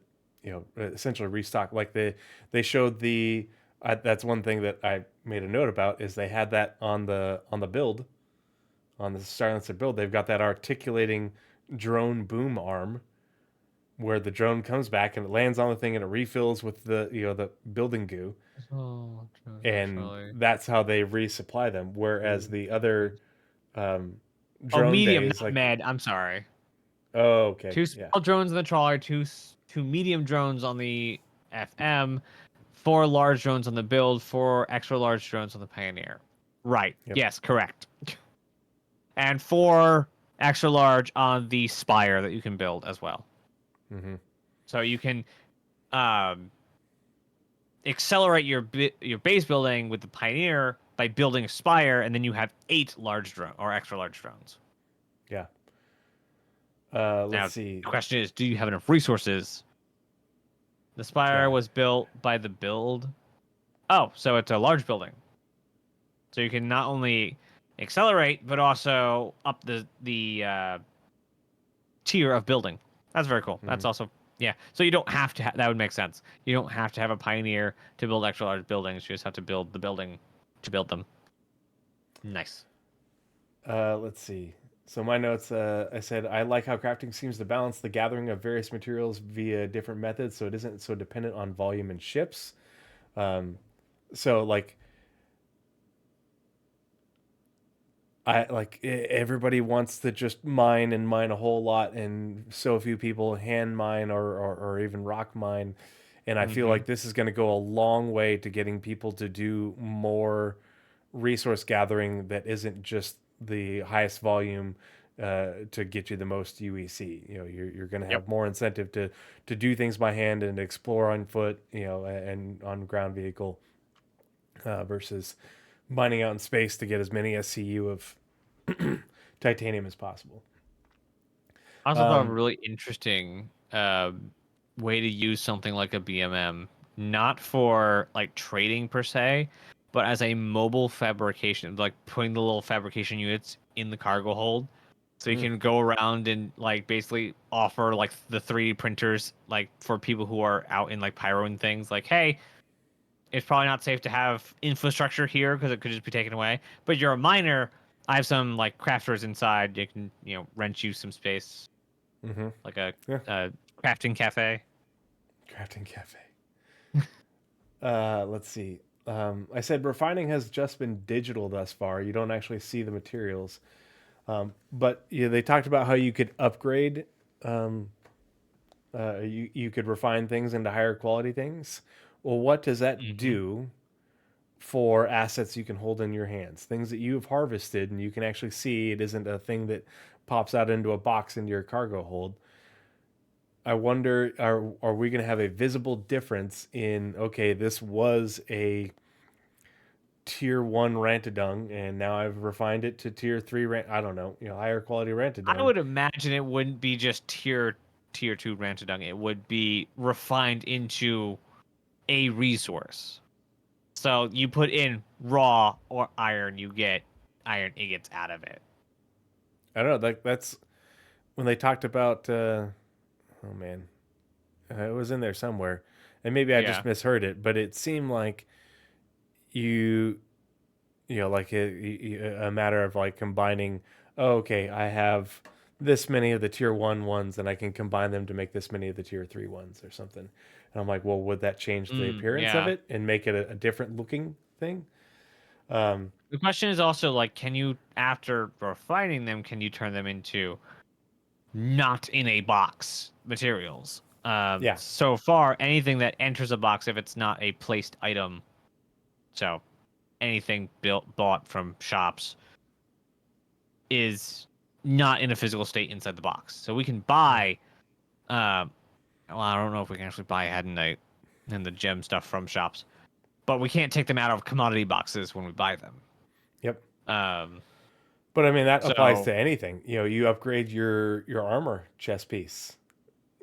essentially restock. Like they showed the. That's one thing that I made a note about is they had that on the build, on the Silencer build. They've got that articulating drone boom arm, where the drone comes back and it lands on the thing and it refills with the building goo, and that's how they resupply them. Whereas the other drone medium, bays, not like, med. I'm sorry. oh, okay, Two yeah, small drones on the trawler, two medium drones on the FM, 4 large drones on the build, 4 extra large drones on the Pioneer. Right. Yep. Yes, correct. And 4 extra large on the Spire that you can build as well. mm-hmm. So you can accelerate your base building with the Pioneer by building a Spire, and then you have 8 large drone or extra large drones. Yeah. Now, Let's see. the question is, do you have enough resources? The Spire Yeah. was built by the build. Oh, so it's a large building. So you can not only accelerate, but also up the tier of building. That's very cool. That's also yeah. So you don't have to. That would make sense. You don't have to have a pioneer to build extra large buildings. You just have to build the building to build them. Nice. Let's see. So my notes, I said, I like how crafting seems to balance the gathering of various materials via different methods, so it isn't so dependent on volume and ships. So like, everybody wants to just mine and mine a whole lot, and so few people hand mine or even rock mine. And I feel like this is going to go a long way to getting people to do more resource gathering that isn't just the highest volume to get you the most UEC. You know, you're going to have more incentive to do things by hand and explore on foot, you know, and on ground vehicle versus mining out in space to get as many SCU of titanium as possible. I also thought of a really interesting way to use something like a BMM, not for like trading per se, but as a mobile fabrication, like putting the little fabrication units in the cargo hold. So you can go around and like basically offer like the 3D printers like for people who are out in like pyro and things like, hey, it's probably not safe to have infrastructure here because it could just be taken away. But you're a miner. I have some like crafters inside. You can, rent you some space, like a crafting cafe. Crafting cafe. Let's see. I said refining has just been digital thus far. You don't actually see the materials. But they talked about how you could upgrade. You could refine things into higher quality things. Well, what does that do for assets you can hold in your hands? Things that you have harvested and you can actually see. It isn't a thing that pops out into a box into your cargo hold. I wonder, are we going to have a visible difference in, okay, this was a tier 1 Rantadung, and now I've refined it to tier 3 I don't know, higher quality Rantadung. I would imagine it wouldn't be just tier 2 Rantadung. It would be refined into a resource. So you put in raw or iron, you get iron ingots out of it. I don't know, that's when they talked about oh man, it was in there somewhere, and maybe I just misheard it, but it seemed like like a matter of like combining. Oh, okay, I have this many of the tier 1 ones, and I can combine them to make this many of the tier 3 ones or something. And I'm like, well, would that change the appearance of it and make it a different looking thing? The question is also like, can you, after refining them, can you turn them into not in a box materials? So far, anything that enters a box, if it's not a placed item, so anything bought from shops, is not in a physical state inside the box. So we can buy. Well, I don't know if we can actually buy Hadonite and the gem stuff from shops, but we can't take them out of commodity boxes when we buy them. Yep. But I mean that applies So- to anything. You upgrade your armor chest piece.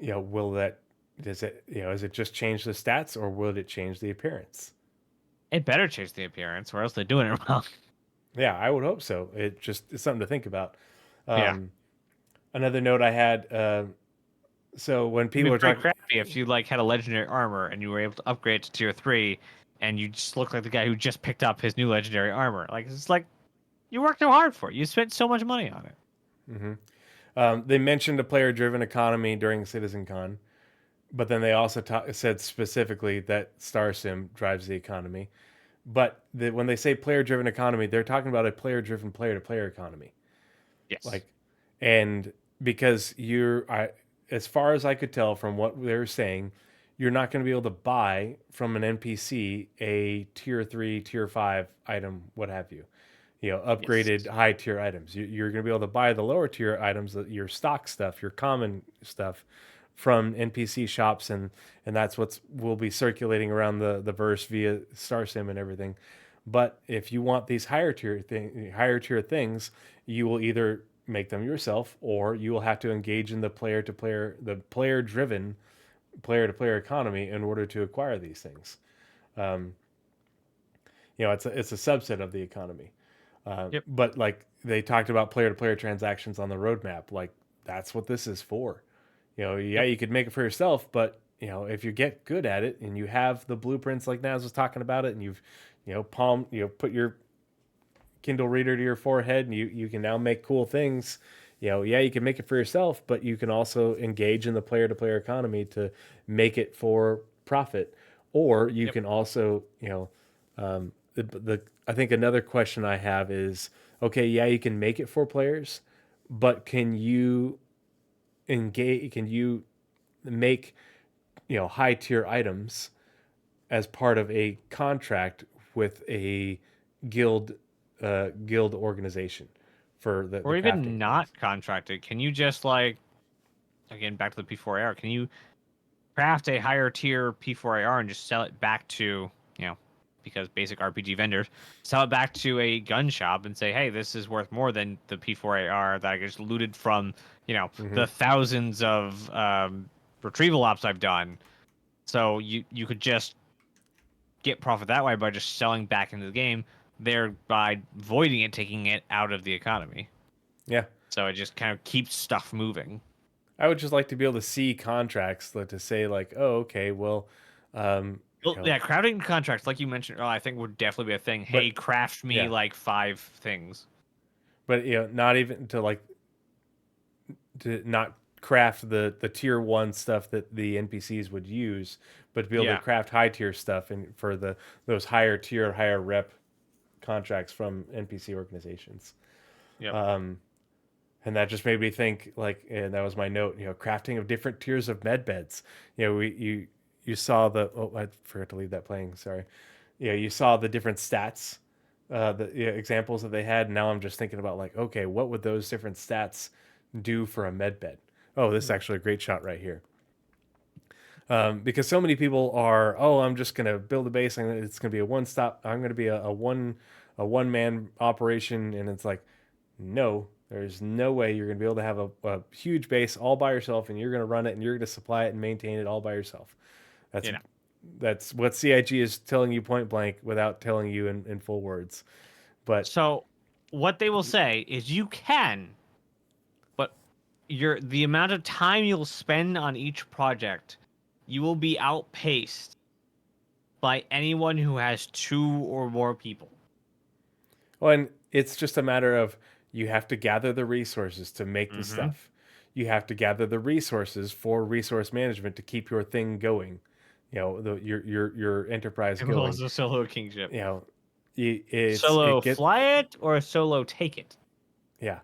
Does it just change the stats, or will it change the appearance? It better change the appearance, or else they're doing it wrong. Yeah, I would hope so. It's something to think about. Yeah. Another note I had. So when people are It'd be talking, pretty crappy if you like had a legendary armor and you were able to upgrade to tier 3, and you just look like the guy who just picked up his new legendary armor. Like it's like you worked so hard for it. You spent so much money on it. they mentioned a player-driven economy during CitizenCon, but then they also said specifically that Star Sim drives the economy. But when they say player-driven economy, they're talking about a player-driven player-to-player economy. Yes. And because as far as I could tell from what they're saying, you're not going to be able to buy from an NPC a tier 3, tier 5 item, what have you. Upgraded high tier items. You're going to be able to buy the lower tier items, your stock stuff, your common stuff, from NPC shops, and that's will be circulating around the verse via Star Sim and everything. But if you want these higher tier things, you will either make them yourself, or you will have to engage in the player-driven player-to-player economy in order to acquire these things. It's a subset of the economy. Yep. But like they talked about player-to-player transactions on the roadmap, like that's what this is for. Yeah, Yep. you could make it for yourself, but if you get good at it and you have the blueprints like Naz was talking about it, and you've put your Kindle reader to your forehead, and you can now make cool things. Yeah, you can make it for yourself, but you can also engage in the player-to-player economy to make it for profit, or you Yep. can also, the I think another question I have is, okay, yeah, you can make it for players, but can you engage? Can you make high tier items as part of a contract with a guild guild organization for the Or crafting even of things? not contracted. Can you just like, again, back to the P4AR, can you craft a higher tier P4AR and just sell it back to, because basic RPG vendors, sell it back to a gun shop and say, hey, this is worth more than the P4AR that I just looted from, Hmm. the thousands of retrieval ops I've done. So you could just get profit that way by just selling back into the game, thereby voiding it, taking it out of the economy. Yeah, So it just kind of keeps stuff moving. I would just like to be able to see contracts to say like, oh, okay, well, um, Well, yeah, crafting contracts, like you mentioned, I think would definitely be a thing. Hey, but craft me yeah, like 5 things. but not even to like to not craft the tier one stuff that the NPCs would use, but to be able to Yeah. craft high tier stuff and for those higher tier, higher rep contracts from NPC organizations. Yep. And that just made me think like, and that was my note, crafting of different tiers of med beds. You saw I forgot to leave that playing. Sorry. You saw the different stats, the examples that they had. And now I'm just thinking about like, okay, what would those different stats do for a med bed? Oh, this is actually a great shot right here. Because so many people are, oh, I'm just gonna build a base and it's gonna be a one stop. I'm gonna be a one man operation, and it's like, no, there's no way you're gonna be able to have a huge base all by yourself, and you're gonna run it and you're gonna supply it and maintain it all by yourself. That's You know. that's what CIG is telling you point blank without telling you in full words. But So what they will say is you can, but the amount of time you'll spend on each project, you will be outpaced by anyone who has 2 or more people. well, and it's just a matter of you have to gather the resources to make the Mm-hmm. stuff. You have to gather the resources for resource management to keep your thing going. Your enterprise It will going. also solo kingship. You know, it Solo get fly it or solo take it. yeah,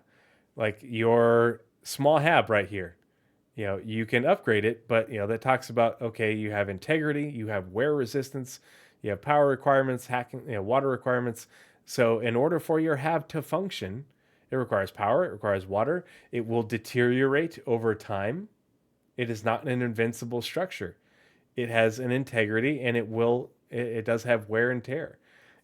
like your small hab right here. You can upgrade it, but that talks about, okay, you have integrity, you have wear resistance, you have power requirements, hacking, water requirements. So in order for your hab to function, it requires power, it requires water, it will deteriorate over time. It is not an invincible structure. It has an integrity, and it does have wear and tear.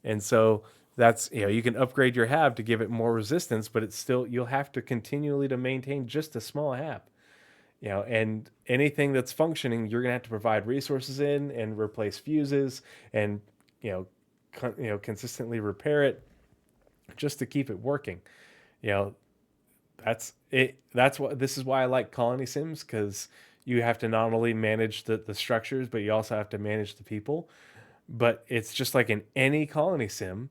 And so that's, you can upgrade your hab to give it more resistance, but it's still, you'll have to continually to maintain just a small hab. And anything that's functioning, you're gonna have to provide resources in and replace fuses and consistently repair it just to keep it working. You know, that's it. That's what this is why I like colony sims, because you have to not only manage the structures, but you also have to manage the people. But it's just like in any colony sim,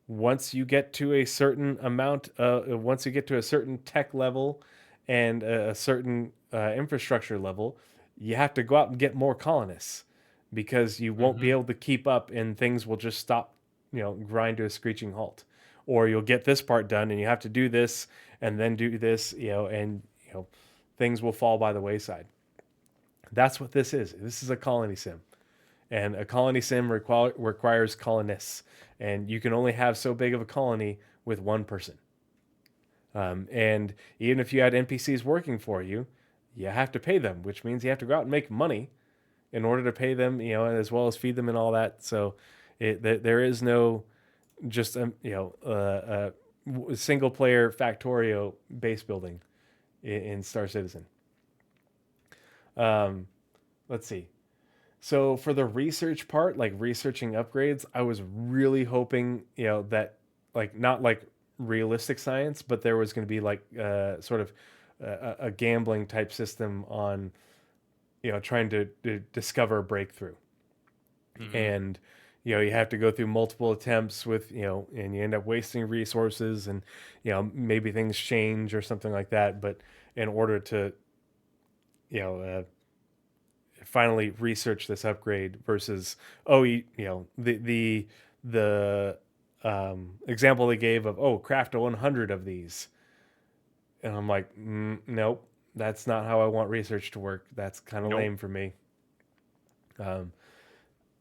once you get to a certain amount, once you get to a certain tech level and a certain infrastructure level, you have to go out and get more colonists because you won't be Mm-hmm. able to keep up, and things will just stop, grind to a screeching halt. Or you'll get this part done and you have to do this and then do this, and things will fall by the wayside. That's what this is. This is a colony sim, and a colony sim requires colonists, and you can only have so big of a colony with one person. And even if you had NPCs working for you, you have to pay them, which means you have to go out and make money in order to pay them, as well as feed them and all that. So there is no just single player Factorio base building in Star Citizen. Let's see. So for the research part, like researching upgrades, I was really hoping, that like not like realistic science, but there was going to be like sort of a gambling type system on trying to discover a breakthrough. And you have to go through multiple attempts with and you end up wasting resources, and maybe things change or something like that, but in order to finally research this upgrade versus the example they gave of craft 100 of these, and I'm like, nope, that's not how I want research to work. That's kind of lame for me.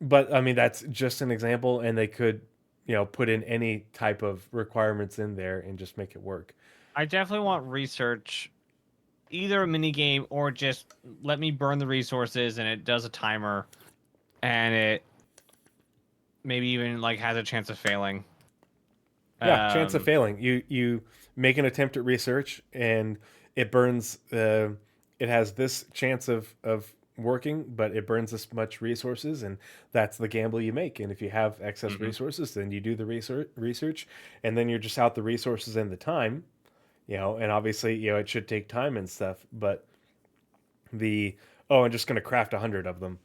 But I mean, that's just an example, and they could put in any type of requirements in there and just make it work. I definitely want research, either a mini game or just let me burn the resources and it does a timer, and it maybe even like has a chance of failing. Yeah, chance of failing. You make an attempt at research and it burns. It has this chance of working, but it burns this much resources, and that's the gamble you make. And if you have excess resources, then you do the research, and then you're just out the resources and the time. And obviously, it should take time and stuff, but I'm just going to craft 100 of them.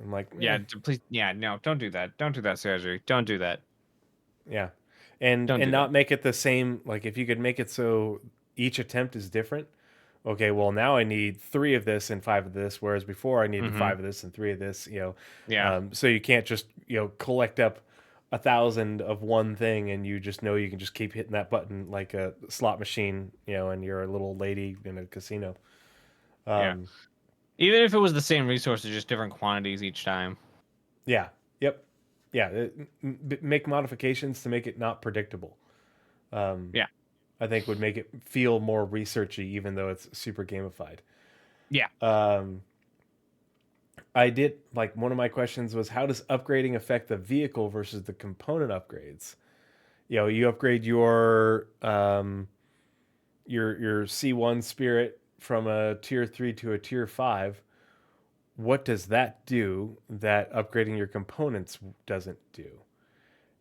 I'm like, please, no, don't do that. Don't do that, Sergey. Don't do that. Yeah. And not make it the same. Like, if you could make it so each attempt is different. Okay, well, now I need 3 of this and 5 of this, whereas before I needed 5 of this and 3 of this, so you can't just, collect up 1,000 of one thing and you just know you can just keep hitting that button like a slot machine, and you're a little lady in a casino. Even if it was the same resources, just different quantities each time. Yeah. Yep. Yeah. Make modifications to make it not predictable. I think would make it feel more researchy, even though it's super gamified. Yeah. I did, like, one of my questions was, how does upgrading affect the vehicle versus the component upgrades? You upgrade your C1 Spirit from a tier 3 to a tier 5. What does that do that upgrading your components doesn't do?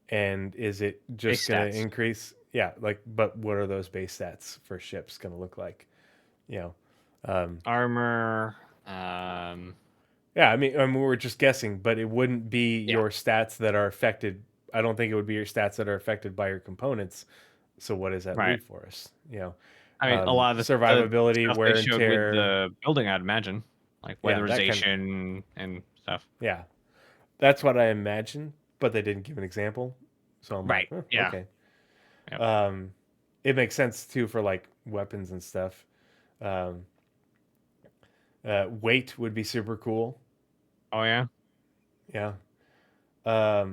And is it just going to increase? Yeah, but what are those base stats for ships going to look like? Armor. Yeah, I mean, we're just guessing, but it wouldn't be your stats that are affected. I don't think it would be your stats that are affected by your components. So what does that leave for us? I mean, a lot of the survivability, stuff wear they and showed tear, with the building, I'd imagine, like weatherization and stuff. Yeah, that's what I imagine, but they didn't give an example, so I'm like, okay. Yep. It makes sense too for like weapons and stuff. Weight would be super cool. Oh yeah. Yeah. I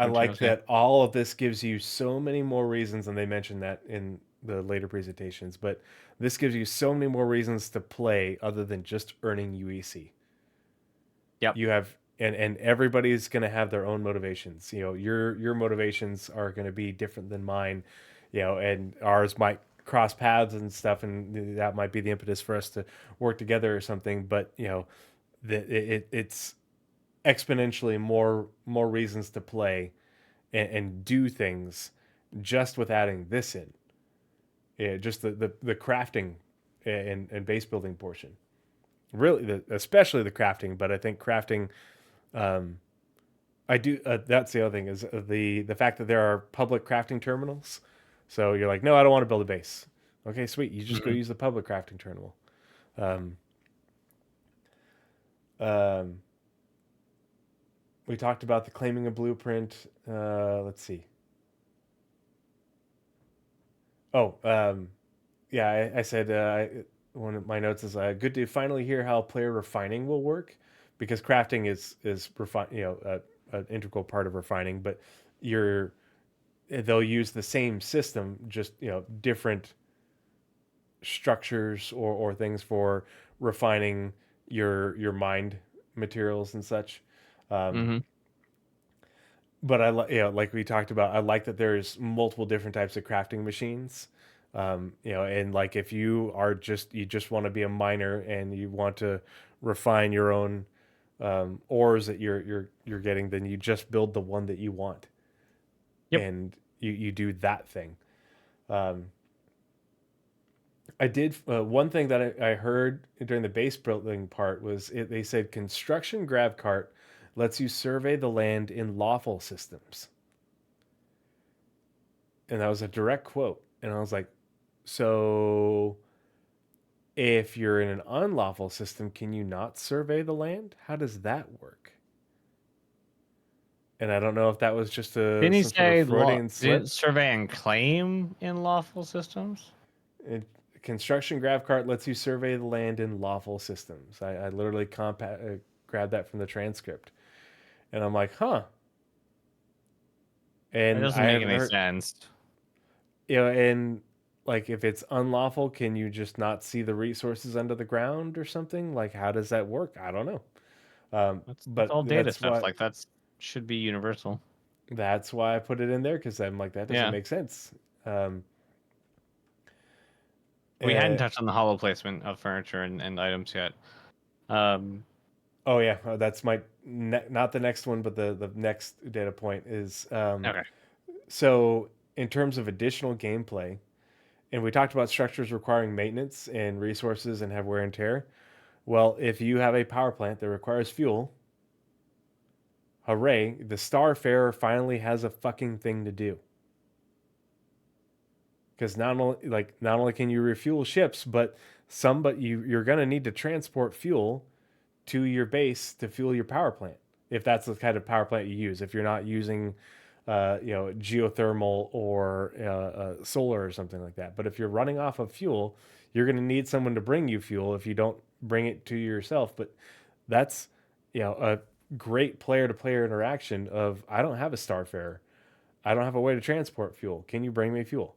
like that all of this gives you so many more reasons, and they mentioned that in the later presentations, but this gives you so many more reasons to play other than just earning UEC. Yep. You have and everybody's going to have their own motivations. Your motivations are going to be different than mine, and ours might cross paths and stuff, and that might be the impetus for us to work together or something, but it's exponentially more reasons to play and do things just with adding this in. Yeah, just the crafting and base building portion. Really, especially the crafting, but I think crafting, I do. That's the other thing is the fact that there are public crafting terminals. So you're like, no, I don't want to build a base. Okay, sweet. You just go use the public crafting terminal. We talked about the claiming a blueprint. Let's see. I said one of my notes is good to finally hear how player refining will work, because crafting is an integral part of refining, but they'll use the same system, just different structures or things for refining your mind materials and such. But like we talked about, I like that there's multiple different types of crafting machines. And like if you just want to be a miner and you want to refine your own ores that you're getting, then you just build the one that you want. Yep. And you do that thing. Um, I did one thing that I heard during the base building part was they said construction grav cart lets you survey the land in lawful systems, and that was a direct quote. And I was like, so if you're in an unlawful system, can you not survey the land? How does that work? And I don't know if that was just Didn't he some sort of say Freudian slip. survey and claim in lawful systems? It, construction grav cart lets you survey the land in lawful systems. I literally grabbed that from the transcript, and I'm like, huh. That And doesn't I make haven't any heard, sense. and like if it's unlawful, can you just not see the resources under the ground or something? Like, how does that work? I don't know. That's But all data stuff. Like that's should be universal. that's why I put it in there because I'm like, that doesn't Yeah. make sense. Um, We hadn't uh, touched on the hollow placement of furniture and items yet. Um, Oh yeah, that's my not the next one, but the next data point is okay. so in terms of additional gameplay, and we talked about structures requiring maintenance and resources and have wear and tear. Well, if you have a power plant that requires fuel, hooray, the Starfarer finally has a fucking thing to do. Because not only can you refuel ships, but you're gonna need to transport fuel to your base to fuel your power plant. If that's the kind of power plant you use, if you're not using, geothermal or solar or something like that. But if you're running off of fuel, you're going to need someone to bring you fuel if you don't bring it to yourself. But that's, a great player to player interaction of I don't have a Starfarer. I don't have a way to transport fuel. Can you bring me fuel?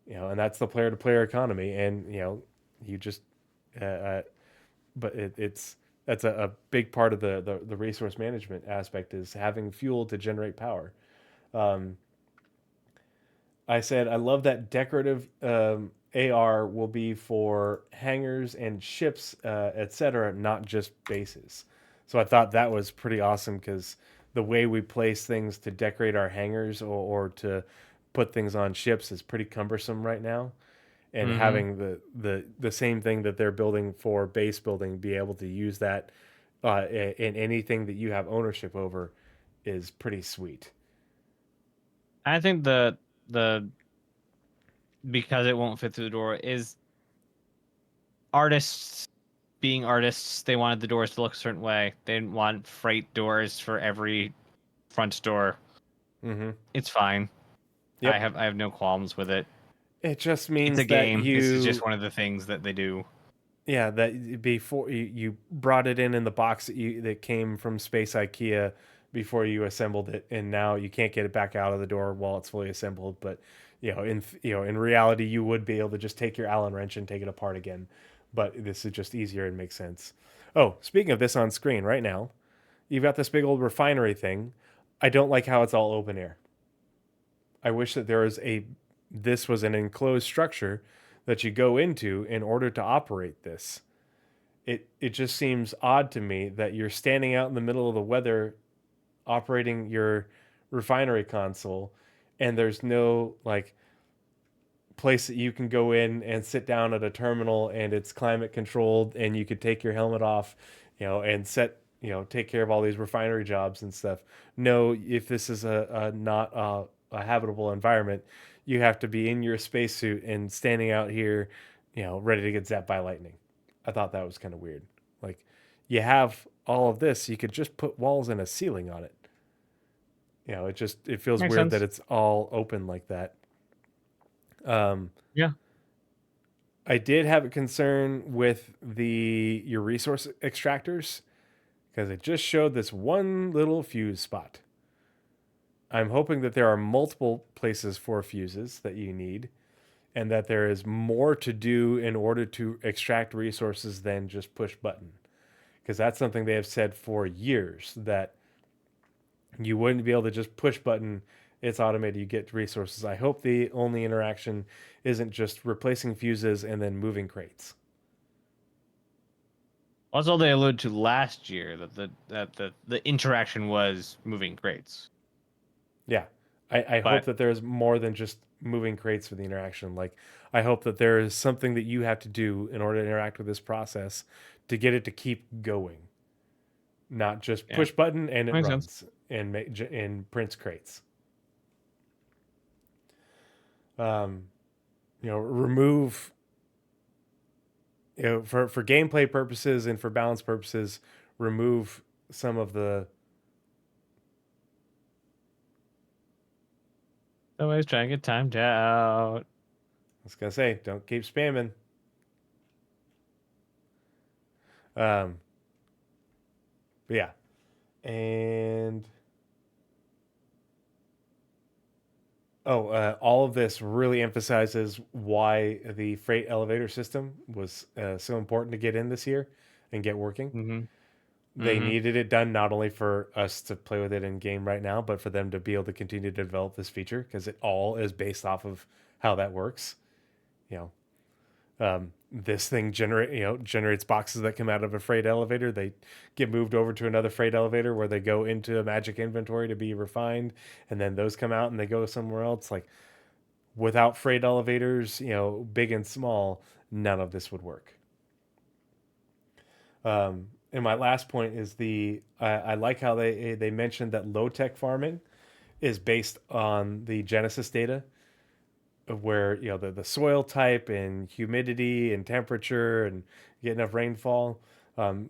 And that's the player to player economy. And, you just, uh, but it's that's a big part of the resource management aspect is having fuel to generate power. Um, I said I love that decorative AR will be for hangars and ships, etc., not just bases. So I thought that was pretty awesome because the way we place things to decorate our hangars or to put things on ships is pretty cumbersome right now, and Mm-hmm. having the same thing that they're building for base building be able to use that in anything that you have ownership over is pretty sweet. I think the because it won't fit through the door is artists being artists. They wanted the doors to look a certain way. They didn't want freight doors for every front door. Mm-hmm. It's fine. Yep. I have no qualms with it. It just It's a means that game. This is just you, one of the things that they do. yeah, that before you brought it in the box that came from Space IKEA before you assembled it, and now you can't get it back out of the door while it's fully assembled. But in reality, you would be able to just take your Allen wrench and take it apart again. But this is just easier and makes sense. Oh, speaking of this on screen right now, you've got this big old refinery thing. I don't like how it's all open air. I wish that this was an enclosed structure that you go into in order to operate this. It just seems odd to me that you're standing out in the middle of the weather operating your refinery console and there's no like place that you can go in and sit down at a terminal and it's climate controlled and you could take your helmet off, and take care of all these refinery jobs and stuff. No, if this is a not a habitable environment, you have to be in your spacesuit and standing out here, ready to get zapped by lightning. I thought that was kind of weird. Like, you have all of this, you could just put walls and a ceiling on it. It feels Makes weird that sense. it's all open like that. Um, Yeah. I did have a concern with your resource extractors because it just showed this one little fuse spot. I'm hoping that there are multiple places for fuses that you need and that there is more to do in order to extract resources than just push button. Because that's something they have said for years that you wouldn't be able to just push button, it's automated, you get resources. I hope the only interaction isn't just replacing fuses and then moving Also, they alluded to last year that the interaction was moving crates. Yeah. I hope But that there's more than just moving crates for the interaction. Like, I hope that there is something that you have to do in order to interact with this process to get it to keep going, not just yeah, push button and it makes sense. runs and prints crates. Remove, for gameplay purposes and for balance purposes, remove some of the. Always trying to get timed out. I was gonna say, don't keep spamming. But yeah, and all of this really emphasizes why the freight elevator system was so important to get in this year and get working. Mm-hmm. They needed it done not only for us to play with it in game right now, but for them to be able to continue to develop this feature because it all is based off of how that works. This thing generates boxes that come out of a freight elevator. They get moved over to another freight elevator where they go into a magic inventory to be refined, and then those come out and they go somewhere else. Like, without freight elevators, big and small, none of this would work. And my last point is I like how they mentioned that low tech farming is based on the Genesis data of where the soil type and humidity and temperature and get enough rainfall.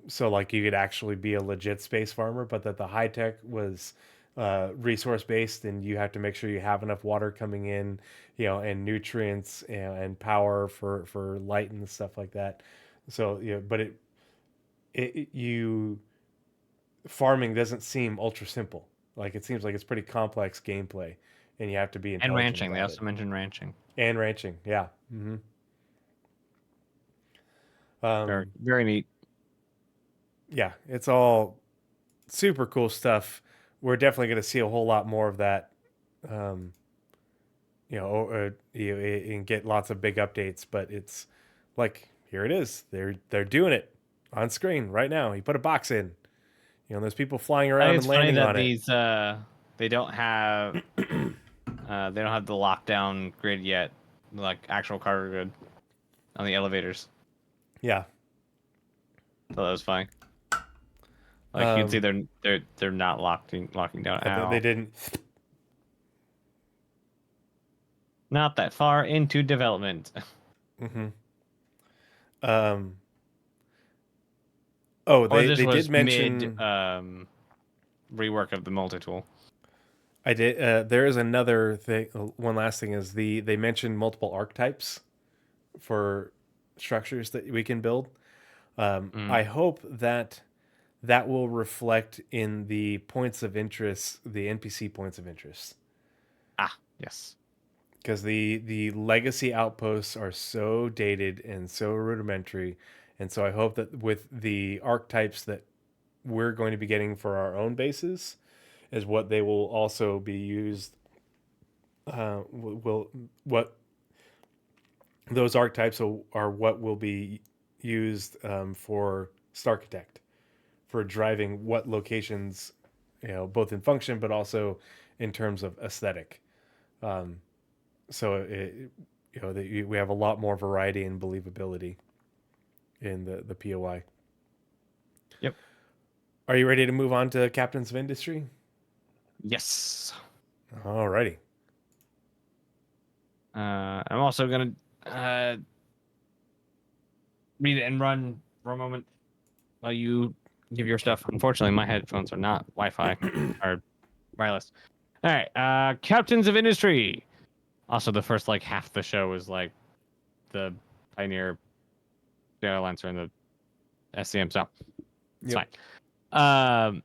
So like you could actually be a legit space farmer, but that the high tech was resource based, and you have to make sure you have enough water coming in, and nutrients and power for light and stuff like that. So but you farming doesn't seem ultra simple. Like, it seems like it's pretty complex gameplay, and you have to be And intelligent ranching. They about also it. mentioned ranching. And ranching, yeah. Very, very neat. Yeah, it's all super cool stuff. We're definitely going to see a whole lot more of that, and get lots of big updates. But it's like, here it is. They're doing it on screen right now. You put a box in. There's people flying I around think and it's funny landing that on it. these they don't have the lockdown grid yet, like actual cargo grid on the elevators. Yeah. So that was fine. Like, you'd see Um, they're not locking down at all. They didn't. Not that far into development. Um. Or They this did was mention. rework of the multi-tool. I did. There is another thing. One last thing is they mentioned multiple archetypes for structures that we can build. I hope that will reflect in the points of interest, the NPC points of interest. Ah, yes. Because the legacy outposts are so dated and so rudimentary, and so I hope that with the archetypes that we're going to be getting for our own bases is what they will also be used. What those archetypes are what will be used for Starchitect, for driving what locations, both in function but also in terms of aesthetic. So we have a lot more variety and believability in the POI. Yep. Are you ready to move on to Captains of Industry? Yes. Alrighty. I'm also gonna read it and run for a moment while you give your stuff. Unfortunately, my headphones are not Wi-Fi or wireless. All right. Captains of Industry. Also, the first half the show was like the Pioneer, the Lancer, and the SCM. So it's fine.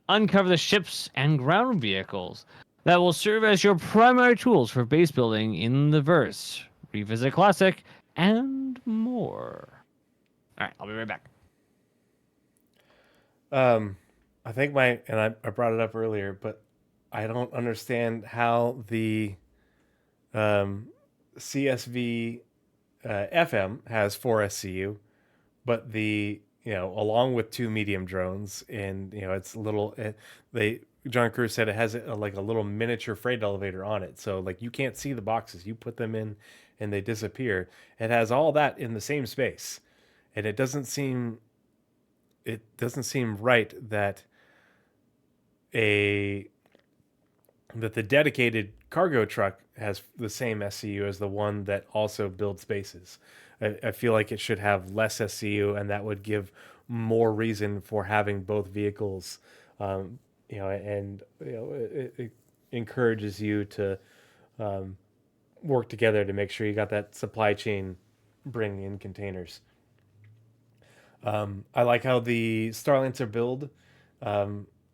Uncover the ships and ground vehicles that will serve as your primary tools for base building in the verse. Revisit classic and more. All right, I'll be right back. I think I brought it up earlier, but I don't understand how the CSV FM has 4 SCU, but along with 2 medium drones, and it's little they John Cruz said, it has like a little miniature freight elevator on it. So like you can't see the boxes. You put them in and they disappear. It has all that in the same space. And it doesn't seem right that a that the dedicated cargo truck has the same SCU as the one that also builds bases. I feel like it should have less SCU, and that would give more reason for having both vehicles. And it encourages you to work together to make sure you got that supply chain bring in containers. I like how the Starlancer build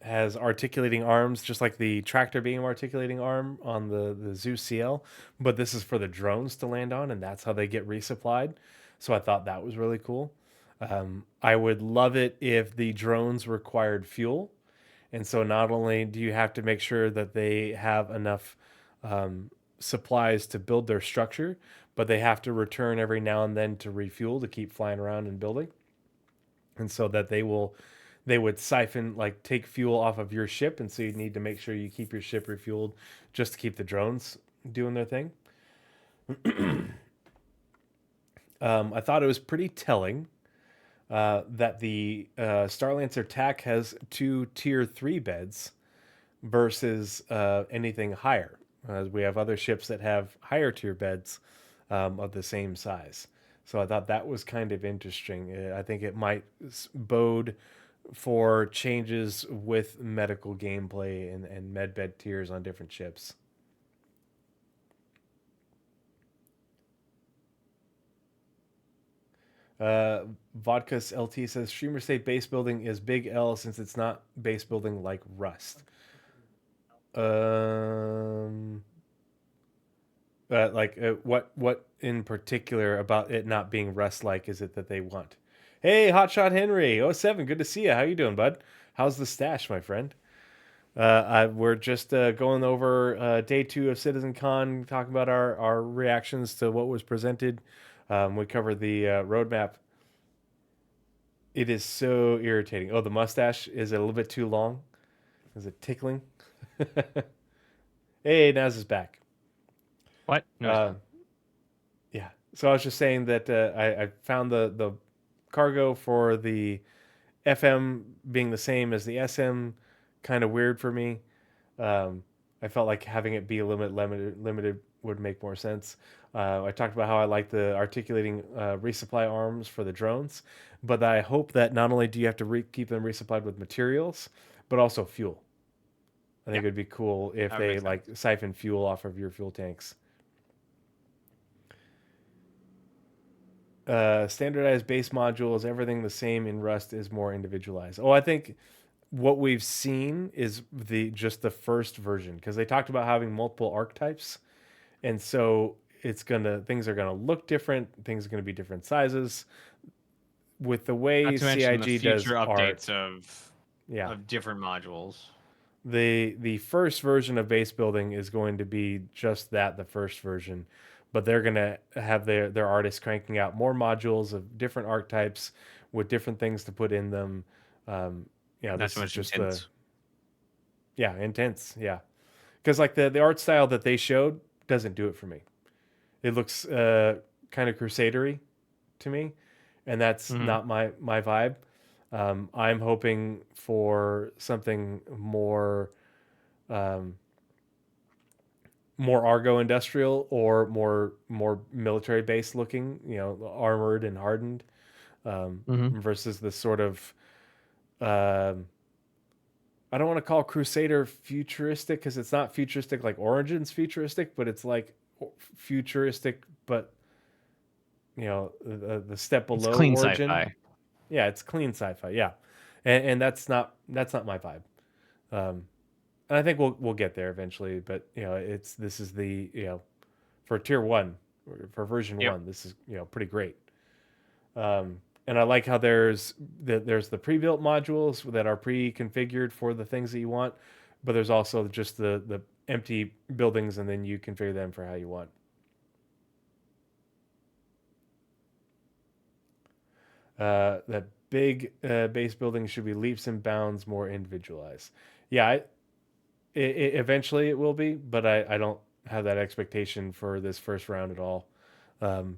has articulating arms, just like the tractor beam articulating arm on the Zeus CL, but this is for the drones to land on, and that's how they get resupplied. So I thought that was really cool. I would love it if the drones required fuel, and so not only do you have to make sure that they have enough supplies to build their structure, but they have to return every now and then to refuel to keep flying around and building, and so that they would siphon, like take fuel off of your ship, and so you need to make sure you keep your ship refueled just to keep the drones doing their thing. I thought it was pretty telling that the Starlancer TAC has 2 tier 3 beds versus anything higher. We have other ships that have higher tier beds of the same size. So I thought that was kind of interesting. I think it might bode for changes with medical gameplay and medbed tiers on different ships. Vodka's LT says Streamer State base building is big L since it's not base building like Rust. What in particular about it not being Rust like is it that they want? Hey, Hotshot Henry 07, good to see you. How you doing, bud? How's the stash, my friend? We're just going over day 2 of CitizenCon, talking about our reactions to what was presented. We covered the roadmap. It is so irritating. Oh, the mustache is a little bit too long. Is it tickling? Hey, Naz is back. What? No, Yeah. So I was just saying that I found the cargo for the FM being the same as the SM kind of weird for me. I felt like having it be a limited would make more sense. I talked about how I like the articulating resupply arms for the drones, but I hope that not only do you have to keep them resupplied with materials, but also fuel. I think it would be cool if That they makes like siphon fuel off of your fuel tanks. Standardized base modules, everything the same in Rust is more individualized. Oh, I think what we've seen is just the first version, because they talked about having multiple archetypes, and so things are gonna look different, things are gonna be different sizes. With the way not to mention the CIG does future updates art, of different modules. the first version of base building is going to be just that, the first version, but they're going to have their artists cranking out more modules of different archetypes with different things to put in them. This is just intense. Intense, because like the art style that they showed doesn't do it for me. It looks kind of crusadery to me, and that's not my vibe. I'm hoping for something more Argo industrial or more military based looking, armored and hardened, versus this sort of I don't want to call Crusader futuristic, because it's not futuristic like Origins futuristic, but it's like futuristic, but the step below it's clean Origin. Sci-fi. Yeah, it's clean sci-fi. Yeah, and that's not my vibe. And I think we'll get there eventually. But this is the for tier 1, for version 1. This is pretty great. And I like how there's the pre-built modules that are pre-configured for the things that you want, but there's also just the empty buildings, and then you configure them for how you want. That big base building should be leaps and bounds more individualized. Yeah, Eventually it will be, but I don't have that expectation for this first round at all, um,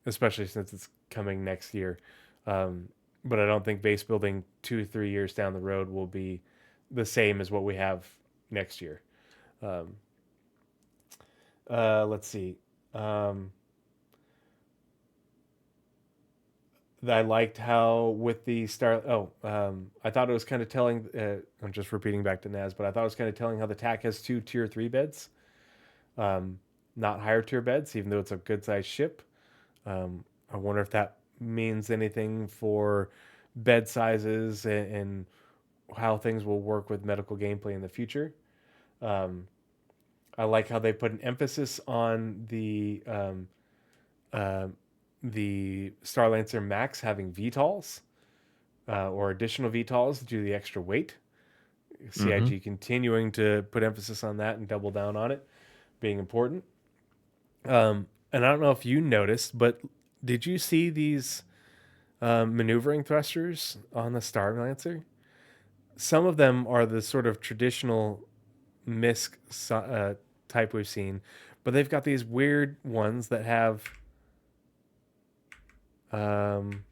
especially since it's coming next year. Um, but I don't think base building 2 3 years down the road will be the same as what we have next year. Um, let's see. Um, I liked how with the star. I thought it was kind of telling. I'm just repeating back to Naz, but I thought it was kind of telling how the TAC has 2 tier 3 beds, um, not higher tier beds, even though it's a good sized ship. I wonder if that means anything for bed sizes and how things will work with medical gameplay in the future. Um, I like how they put an emphasis on uh, the Starlancer Max having VTOLs or additional VTOLs due to the extra weight. CIG continuing to put emphasis on that and double down on it being important. And I don't know if you noticed, but did you see these maneuvering thrusters on the Starlancer? Some of them are the sort of traditional MISC type we've seen, but they've got these weird ones that have. I'm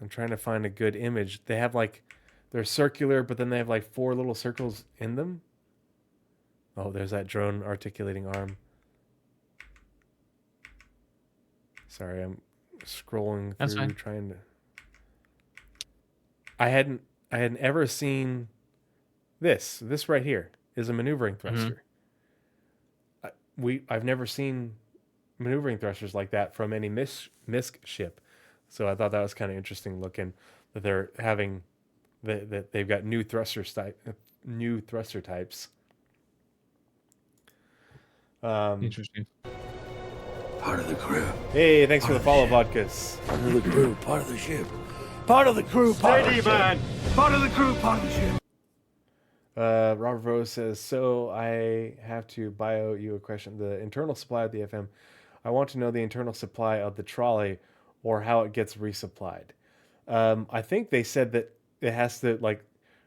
trying to find a good image. They have like, they're circular, but then they have like 4 little circles in them. Oh, there's that drone articulating arm. Sorry, I'm scrolling That's through fine. trying to. I hadn't ever seen this. This right here is a maneuvering thruster. I've never seen maneuvering thrusters like that from any MISC ship, so I thought that was kind of interesting looking that they're having that they've got new new thruster types. Interesting. Part of the crew. Hey, thanks for the follow, Vodkas. Part of the crew. Part of the ship. Part of the crew. Part of the Steady, ship. man. Part of the crew, part of the ship. Robert Rose says, so I have to bio you a question. The internal supply of the FM. I want to know the internal supply of the trolley or how it gets resupplied. I think they said that it has to, like,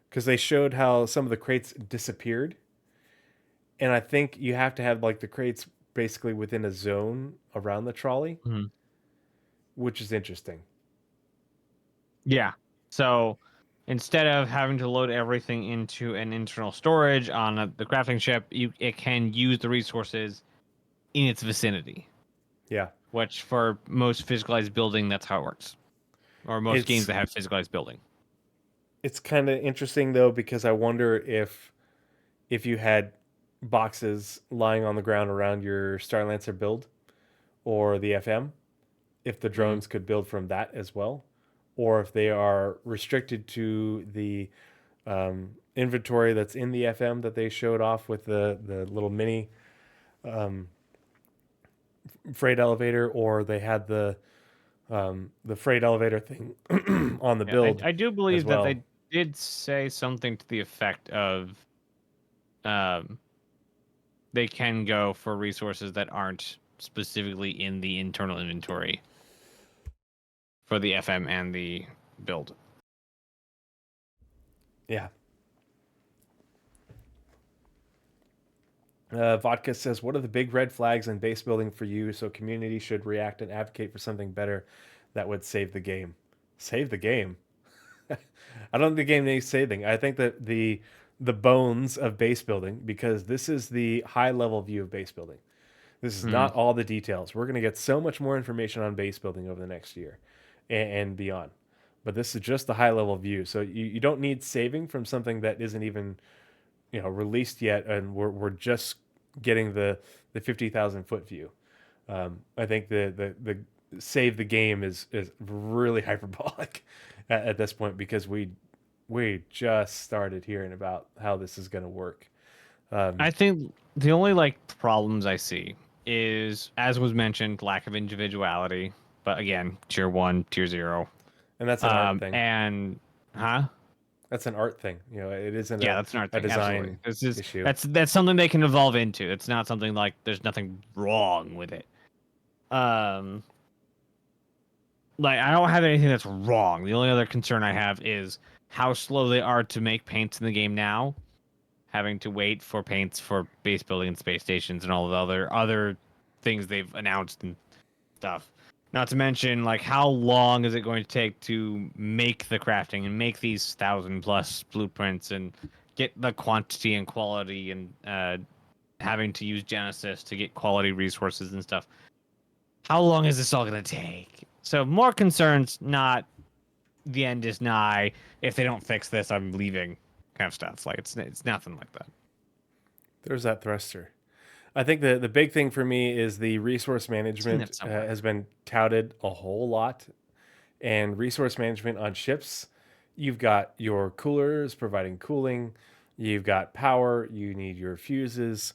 because they showed how some of the crates disappeared. And I think you have to have, like, the crates basically within a zone around the trolley, which is interesting. Yeah. So instead of having to load everything into an internal storage on the crafting ship, it can use the resources in its vicinity. Yeah. Which for most physicalized building, that's how it works. Or most games that have physicalized building. It's kind of interesting though, because I wonder if you had boxes lying on the ground around your Starlancer build or the FM, if the drones could build from that as well, or if they are restricted to the inventory that's in the FM that they showed off with the little mini freight elevator, or they had the freight elevator thing on the build. I do believe as well. that they did say something to the effect of they can go for resources that aren't specifically in the internal inventory for the FM and the build. Yeah. Vodka says, what are the big red flags in base building for you so community should react and advocate for something better that would save the game? Save the game? I don't think the game needs saving. I think that the bones of base building, because this is the high level view of base building. This is not all the details. We're going to get so much more information on base building over the next year and beyond. But this is just the high level view. So you don't need saving from something that isn't even released yet, and we're just getting the 50,000 foot view. I think the save the game is really hyperbolic at this point, because we just started hearing about how this is going to work. I think the only problems I see is, as was mentioned, lack of individuality. But again, tier 1, tier 0. And that's an art thing. And That's an art thing. It isn't that's an art a thing. design Absolutely. issue. That's something they can evolve into. It's not something like there's nothing wrong with it. I don't have anything that's wrong. The only other concern I have is how slow they are to make paints in the game now, having to wait for paints for base building and space stations and all the other things they've announced and stuff. Not to mention, like, how long is it going to take to make the crafting and make these 1,000+ blueprints and get the quantity and quality and having to use Genesis to get quality resources and stuff. How long is this all going to take? So more concerns, not the end is nigh. If they don't fix this, I'm leaving kind of stuff. Like, it's nothing like that. There's that thruster. I think the big thing for me is the resource Seen management it somewhere. has been touted a whole lot. And resource management on ships, you've got your coolers providing cooling, you've got power, you need your fuses,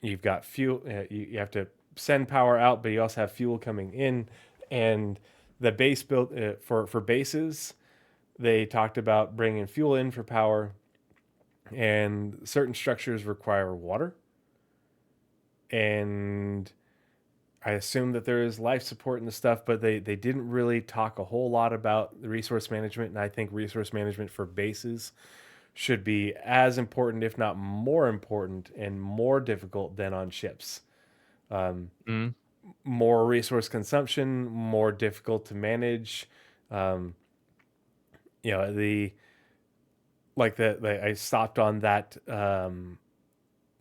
you've got fuel, you have to send power out, but you also have fuel coming in. And the base built for bases, they talked about bringing fuel in for power, and certain structures require water. And I assume that there is life support and the stuff, but they didn't really talk a whole lot about the resource management. And I think resource management for bases should be as important, if not more important, and more difficult than on ships. Mm. More resource consumption, more difficult to manage. Um, I stopped on that.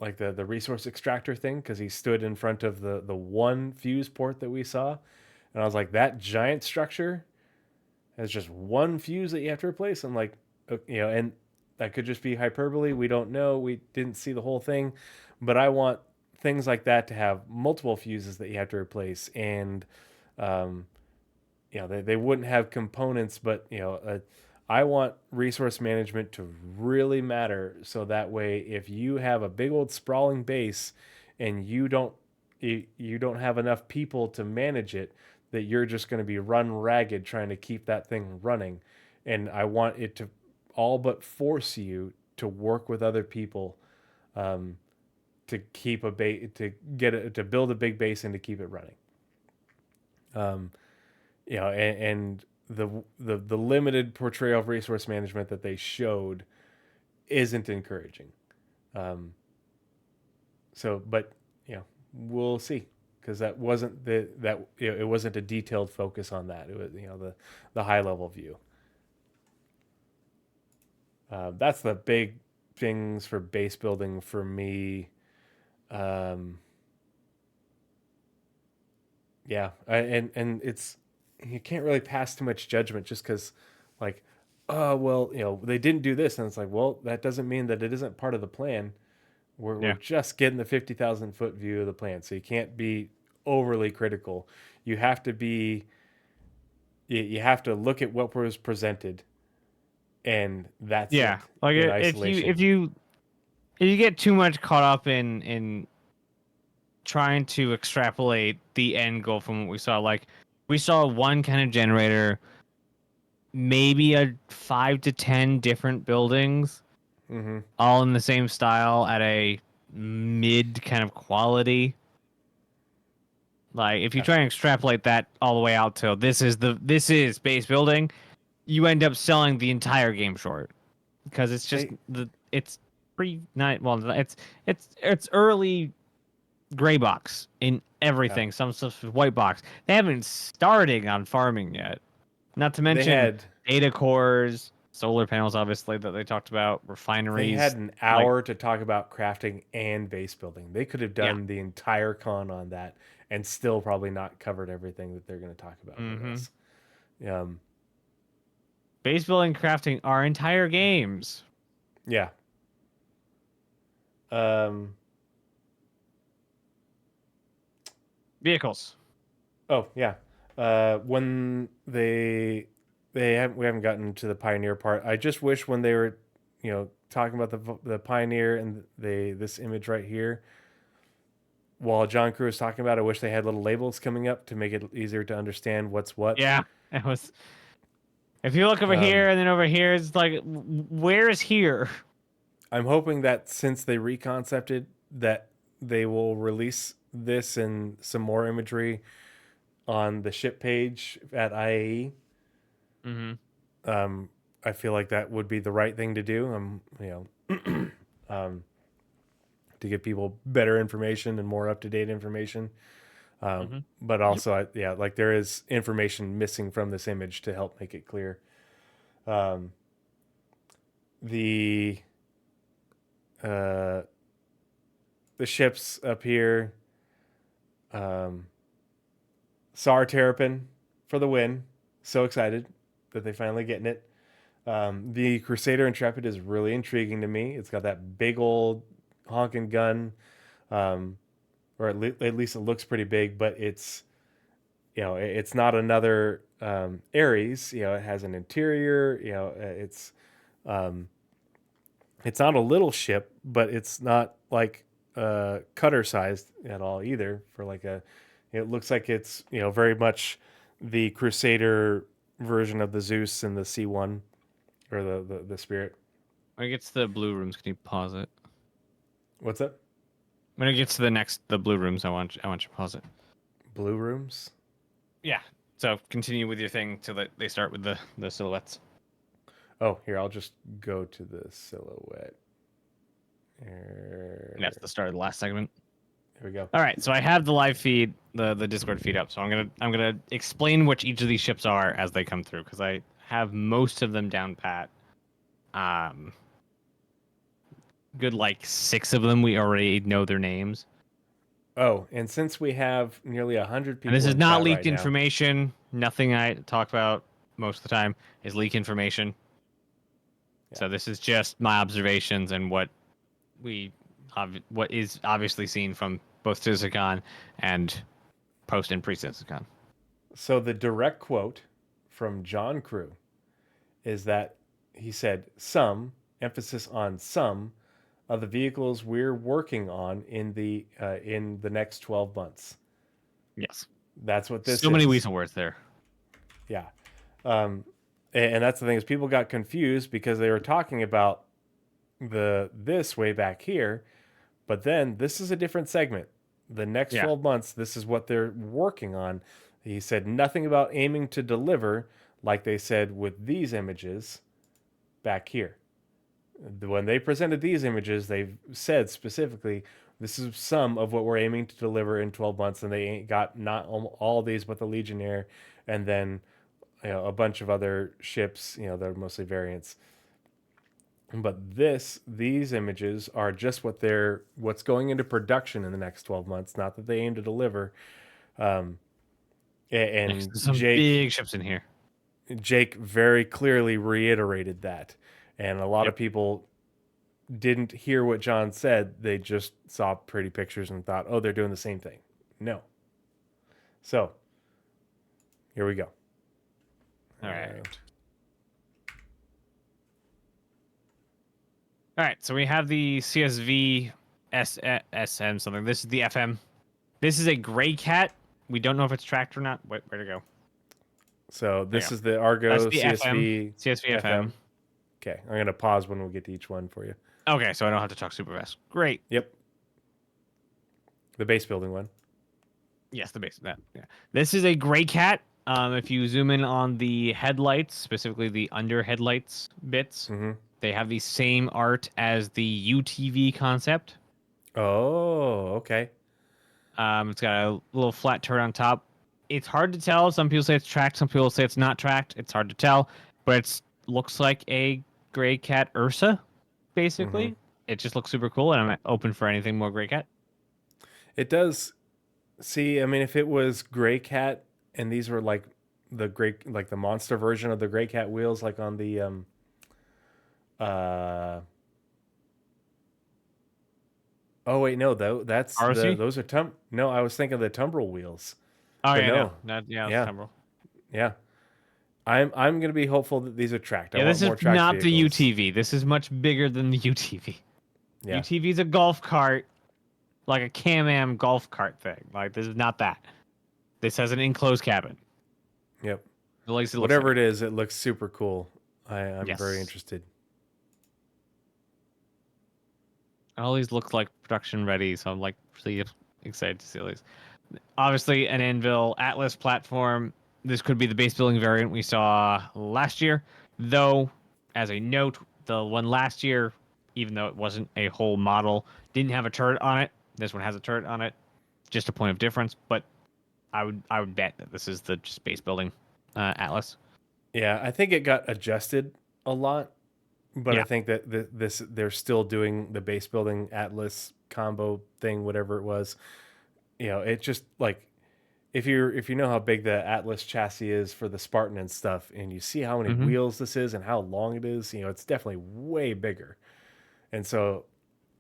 Like the resource extractor thing, because he stood in front of the one fuse port that we saw, and I was like, that giant structure has just one fuse that you have to replace. I'm like, and that could just be hyperbole. We don't know. We didn't see the whole thing, but I want things like that to have multiple fuses that you have to replace, and um, they wouldn't have components, but I want resource management to really matter, so that way if you have a big old sprawling base and you don't have enough people to manage it, that you're just going to be run ragged trying to keep that thing running. And I want it to all but force you to work with other people, um, to keep a base, to build a big base and to keep it running. Um, and the limited portrayal of resource management that they showed isn't encouraging. Um, but we'll see, because that wasn't it wasn't a detailed focus on that. It was the high level view. That's the big things for base building for me. And it's, you can't really pass too much judgment just because, like, oh well, they didn't do this, and it's like, well, that doesn't mean that it isn't part of the plan. We're just getting the 50,000 foot view of the plan, so you can't be overly critical. You have to be, you have to look at what was presented, and that's Yeah, it like in if isolation. you get too much caught up in trying to extrapolate the end goal from what we saw, like we saw one kind of generator, maybe a 5 to 10 different buildings, Mm-hmm. all in the same style at a mid kind of quality. Like if you Yeah. try and extrapolate that all the way out to this is base building, you end up selling the entire game short, because it's just it's pretty not well, it's early gray box in Yeah. everything. Some stuff is white box. They haven't started on farming yet. Not to They mention had data cores, solar panels, obviously, that they talked about, they had refineries. an Like, hour to talk about crafting and base building. They could have yeah. done the entire con on that and still probably not covered everything that they're going to talk about with Mm-hmm. us. Base building, crafting are entire games. Yeah. Um, Vehicles. oh yeah. When we haven't gotten to the Pioneer part. I just wish when they were, talking about the Pioneer and this image right here, while John Crew was talking about, I wish they had little labels coming up to make it easier to understand what's what. Yeah, it was. If you look over Um, here and then over here, it's like, where is here? I'm hoping that since they reconcepted, that they will release this and some more imagery on the ship page at IAE. Mm-hmm. I feel like that would be the right thing to do. to give people better information and more up to date information. Mhm. But also, like there is information missing from this image to help make it clear. The uh, the ships up here. Sar Terrapin for the win. So excited that they finally getting it. The Crusader Intrepid is really intriguing to me. It's got that big old honking gun, or at least it looks pretty big. But it's it's not another Ares. It has an interior. It's not a little ship, but it's not like cutter sized at all either. For like it looks like it's very much the Crusader version of the Zeus and the C1 or the Spirit. When it gets to the blue rooms, can you pause it? What's that? When it gets to the blue rooms, I want you to pause it. Blue rooms. Yeah. So continue with your thing till they start with the silhouettes. Oh, here I'll just go to the silhouette. And that's the start of the last segment. Here we go. All right, so I have the live feed, the Discord feed up. So I'm gonna explain which each of these ships are as they come through because I have most of them down pat. Good like 6 of them we already know their names. Oh, and since we have nearly 100 people, And this is in not chat leaked right now- information. Nothing I talk about most of the time is leak information. Yeah. So this is just my observations and what is obviously seen from both CitizenCon and post and pre-CitizenCon. So the direct quote from John Crew is that he said, "Some emphasis on some of the vehicles we're working on in the next 12 months." Yes. That's what this So is. many weasel words there. Yeah. And that's the thing is people got confused because they were talking about this way back here, but then this is a different segment. The next 12 months, this is what they're working on. He said nothing about aiming to deliver like they said with these images back here. When they presented these images, they said specifically, this is some of what we're aiming to deliver in 12 months. And they got not all these, but the Legionnaire and then a bunch of other ships, they're mostly variants. But these images are just what's going into production in the next 12 months, not that they aim to deliver. And There's some Jake, big ships in here. Jake very clearly reiterated that. And a lot of people didn't hear what John said. They just saw pretty pictures and thought, oh, they're doing the same thing. No. So, here we go. All right. All right, so we have the CSV SM something. This is the FM. This is a gray cat. We don't know if it's tracked or not. Where to go? So this is the Argo That's the CSV. CSV FM. Okay, I'm going to pause when we get to each one for you. Okay, so I don't have to talk super fast. Great. Yep. The base building one. Yes, the base. That. Yeah. This is a gray cat. If you zoom in on the headlights, specifically the under headlights bits, they have the same art as the UTV concept. Oh, okay. It's got a little flat turret on top. It's hard to tell. Some people say it's tracked. Some people say it's not tracked. It's hard to tell, but it looks like a gray cat Ursa, basically. It just looks super cool, and I'm open for anything more gray cat. It does. See, I mean, if it was gray cat and these were like the monster version of the gray cat wheels, like on the oh wait, no, that's those are no, I was thinking of the Tumbrel wheels. Oh but yeah, no. yeah. Tumbrel. Yeah. I'm gonna be hopeful that these are tracked. Yeah, this is not the UTV. This is much bigger than the UTV. Yeah. UTV's a golf cart, like a Can-Am golf cart thing. Like this is not that. This has an enclosed cabin. Yep. At least it Whatever it is, it looks super cool. I'm Yes. very interested. All these look like production ready, so I'm like really excited to see all these. Obviously, an Anvil Atlas platform. This could be the base building variant we saw last year, though. As a note, the one last year, even though it wasn't a whole model. Didn't have a turret on it. This one has a turret on it. Just a point of difference, but I would bet that this is the just base building Atlas. Yeah, I think it got adjusted a lot, but I Yeah. think that this they're still doing the base building Atlas combo thing, whatever it was. It just like if you know how big the Atlas chassis is for the Spartan and stuff, and you see how many Mm-hmm. wheels this is and how long it is, it's definitely way bigger. And so,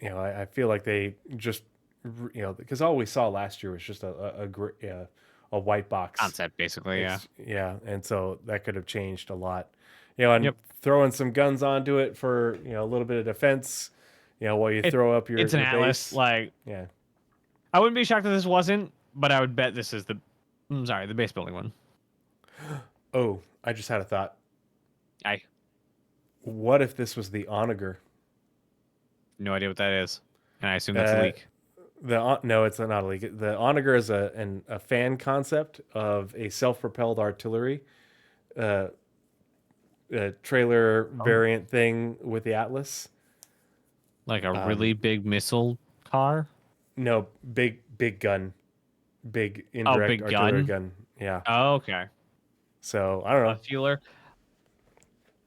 I feel like they just, because all we saw last year was just a white box. Concept, basically, yeah. Yeah, and so that could have changed a lot. And Yep. throwing some guns onto it for a little bit of defense. While you throw up your It's an your Atlas. base. Like, Yeah. I wouldn't be shocked if this wasn't, but I would bet this is the base building one. Oh, I just had a thought. I What if this was the Onager? no idea what that is, and I assume that's a leak. No, it's not a leak. The Onager is a fan concept of a self-propelled artillery trailer variant thing with the Atlas. Like a really big missile car. No, big gun, big indirect big artillery gun? gun. Yeah. Oh, okay. So I don't know. A fueler. It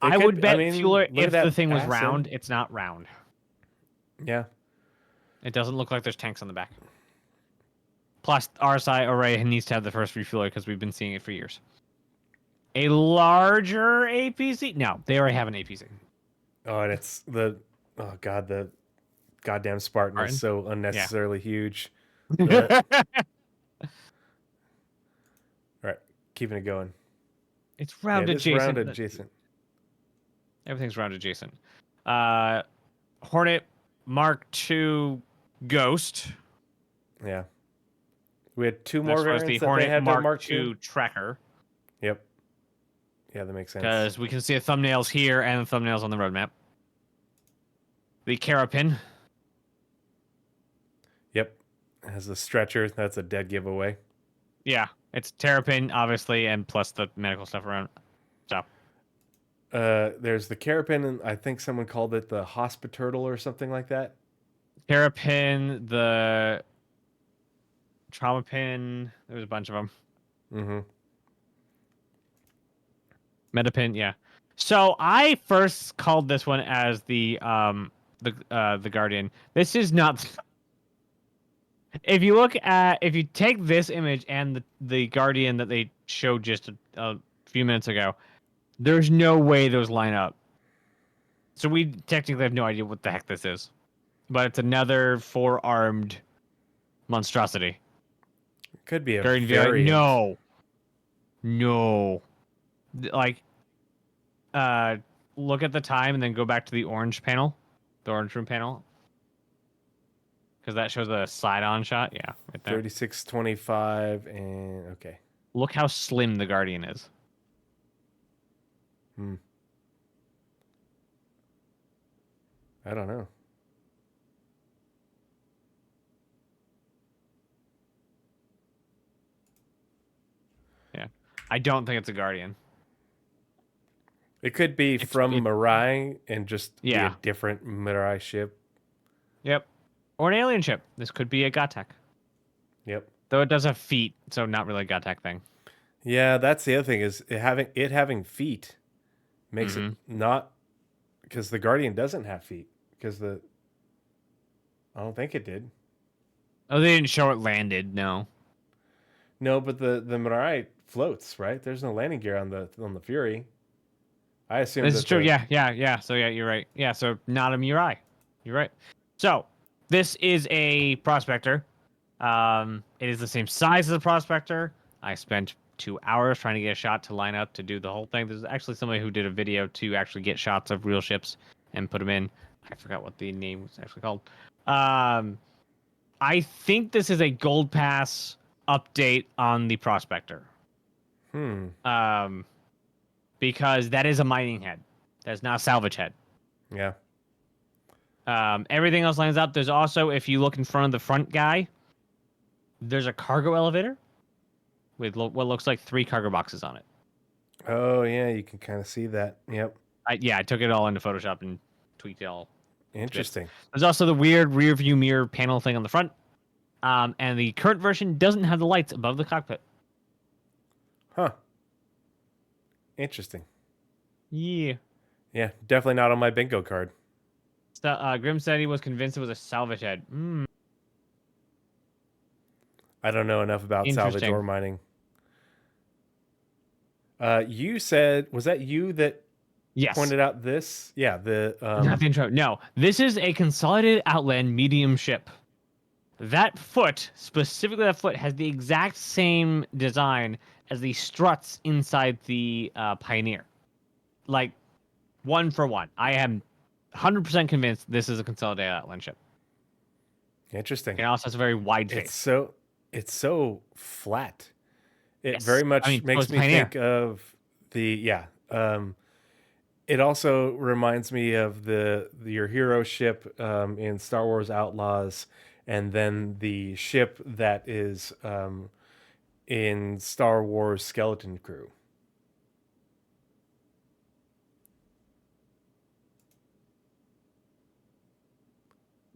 I could would be- bet look fueler at if that the thing was ass round. end. It's not round. Yeah. It doesn't look like there's tanks on the back. Plus, RSI array needs to have the first refueler because we've been seeing it for years. A larger APC? No, they already have an APC. Oh, and it's the goddamn Spartan Spartan? is so unnecessarily huge. Yeah. All right, keeping it going. It's Yeah, round it is adjacent. round adjacent. Everything's round adjacent. Hornet Mark II Ghost. Yeah. We had two Next more one is variants the that they had Hornet to Mark II II. Tracker. Yep. Yeah, that makes sense. Because we can see the thumbnails here and the thumbnails on the roadmap. The Carapin. Yep. Has the stretcher. That's a dead giveaway. Yeah, it's Terrapin, obviously, and plus the medical stuff around. So. There's the Carapin, and I think someone called it the Hospiturtle or something like that. Terrapin, the Trauma Pin. There's a bunch of them. Mm-hmm. Metapin, yeah. So I first called this one as the Guardian. This is not. If you take this image and the Guardian that they showed just a few minutes ago, there's no way those line up. So we technically have no idea what the heck this is, but it's another 4-armed monstrosity. Could be a Guardian variant. No. Like, look at the time and then go back to the orange panel, the orange room panel, because that shows a slide-on shot. Yeah, right there. 3625 and okay. Look how slim the Guardian is. I don't know. Yeah, I don't think it's a Guardian. It could be from Mirai and just be Yeah. a different Mirai ship. Yep, or an alien ship. This could be a Gotek. Yep. Though it does have feet, so not really a Gotek thing. Yeah, that's the other thing is it having feet makes it not because the Guardian doesn't have feet because I don't think it did. Oh, they didn't show it landed. No. No, but the Mirai floats, right? There's no landing gear on the Fury. I assume This is true. Yeah. So yeah, you're right. Yeah, so not a Mirai. You're right. So this is a prospector. It is the same size as a prospector. I spent 2 hours trying to get a shot to line up to do the whole thing. There's actually somebody who did a video to actually get shots of real ships and put them in. I forgot what the name was actually called. I think this is a gold pass update on the prospector. Because that is a mining head. That's not a salvage head. Yeah. Everything else lines up. There's also, if you look in front of the front guy, there's a cargo elevator with what looks like 3 cargo boxes on it. Oh yeah, you can kind of see that. Yep. I took it all into Photoshop and tweaked it all. Interesting. There's also the weird rear view mirror panel thing on the front. And the current version doesn't have the lights above the cockpit. Huh. Interesting. Yeah. Yeah, definitely not on my bingo card. Grim said he was convinced it was a salvage head. I don't know enough about salvage Interesting. or mining. You said, was that you that Yes. pointed out this? Yeah, the Not the intro. No, this is a consolidated Outland medium ship. That foot, specifically that foot, has the exact same design as the struts inside the Pioneer. Like, one for one. I am 100% convinced this is a consolidated Outland ship. interesting. It also has a very wide face. It's so flat. It Yes. very much I mean, so makes is me Pioneer. think of it also reminds me of your hero ship in Star Wars Outlaws, and then the ship that is in Star Wars Skeleton Crew.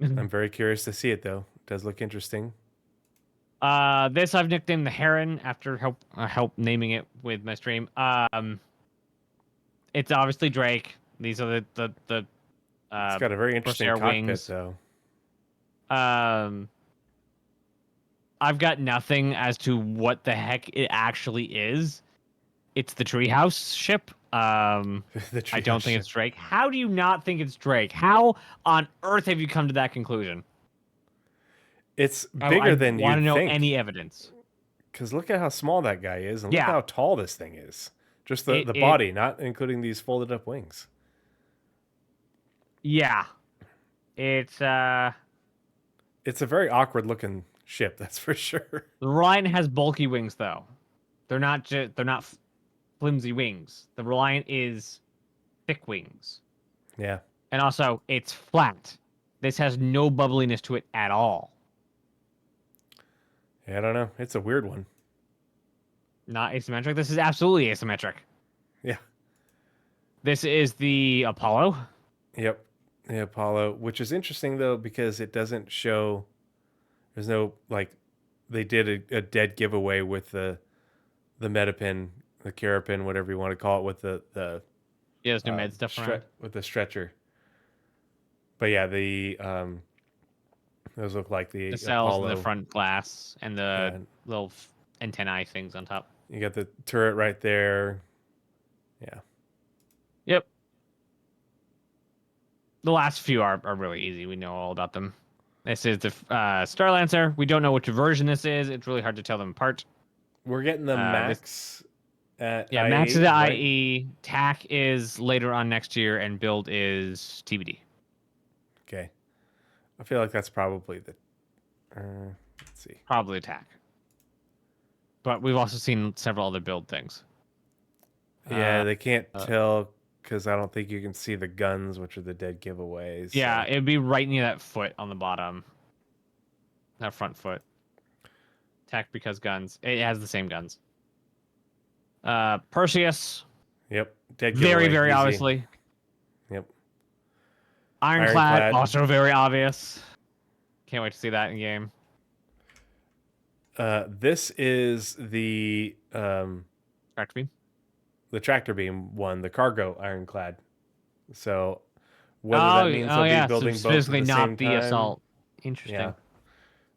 I'm very curious to see it though. It does look interesting. This I've nicknamed the Heron after help naming it with my stream. It's obviously Drake. These are the It's got a very interesting Corsair cockpit wings. though. I've got nothing as to what the heck it actually is. It's the Treehouse ship. I don't think it's Drake. How do you not think it's Drake? How on earth have you come to that conclusion? It's bigger than you want to know think. any evidence. Because look at how small that guy is, and look Yeah. how tall this thing is. Just the It- body, not including these folded up wings. Yeah, it's It's a very awkward looking ship, that's for sure. the Reliant has bulky wings though. They're not flimsy wings. The Reliant is thick wings. Yeah. And also, it's flat. This has no bubbliness to it at all. Yeah, I don't know. It's a weird one. Not asymmetric. This is absolutely asymmetric. Yeah. This is the Apollo. Yep. The Apollo, which is interesting though because it doesn't show. There's no they did a dead giveaway with the Metapin, the Carapin, whatever you want to call it, with the Yeah, there's no med stuff around. with the stretcher. But yeah, those look like the cells Apollo. and the front glass and the little antennae things on top. You got the turret right there. Yeah. Yep. The last few are really easy. We know all about them. This is the Star Lancer. We don't know which version this is. It's really hard to tell them apart. We're getting the Max at Yeah, IE, Max is at right? IE. TAC is later on next year, and build is TBD. Okay. I feel like that's probably the... let's see. Probably TAC. But we've also seen several other build things. Yeah, they can't tell because I don't think you can see the guns, which are the dead giveaways. Yeah, so. it'd be right near that foot on the bottom. That front foot. TAC because guns. It has the same guns. Perseus. Yep. Dead giveaway. Very, very easy. obviously. Yep. Ironclad, also very obvious. Can't wait to see that in game. This is the Tractor beam. the tractor beam one, the cargo ironclad. So whether that means they'll be building so both at physically the not same the time, assault. Interesting. Yeah.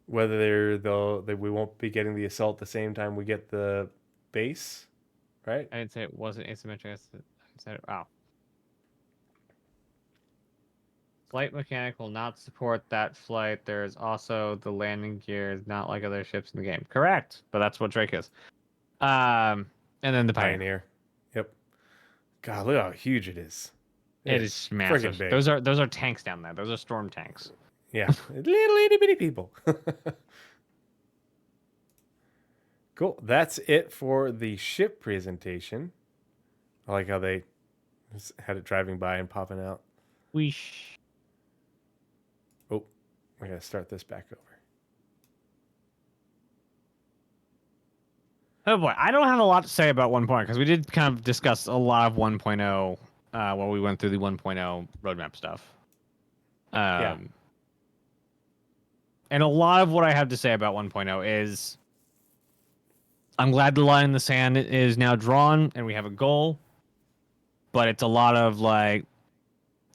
Whether we won't be getting the assault the same time we get the base, right? I didn't say it wasn't asymmetric. I said it. Wow. Flight mechanic will not support that flight. There's also the landing gear, not like other ships in the game. Correct, but that's what Drake is. And then the Pioneer. Yep. God, look how huge it is. It is massive. Big. Those are tanks down there. Those are storm tanks. Yeah, little itty bitty people. Cool. That's it for the ship presentation. I like how they just had it driving by and popping out. Oh, I gotta start this back over. Oh boy, I don't have a lot to say about 1.0 because we did kind of discuss a lot of 1.0 while we went through the 1.0 roadmap stuff. Yeah. And a lot of what I have to say about 1.0 is I'm glad the line in the sand is now drawn and we have a goal, but it's a lot of like,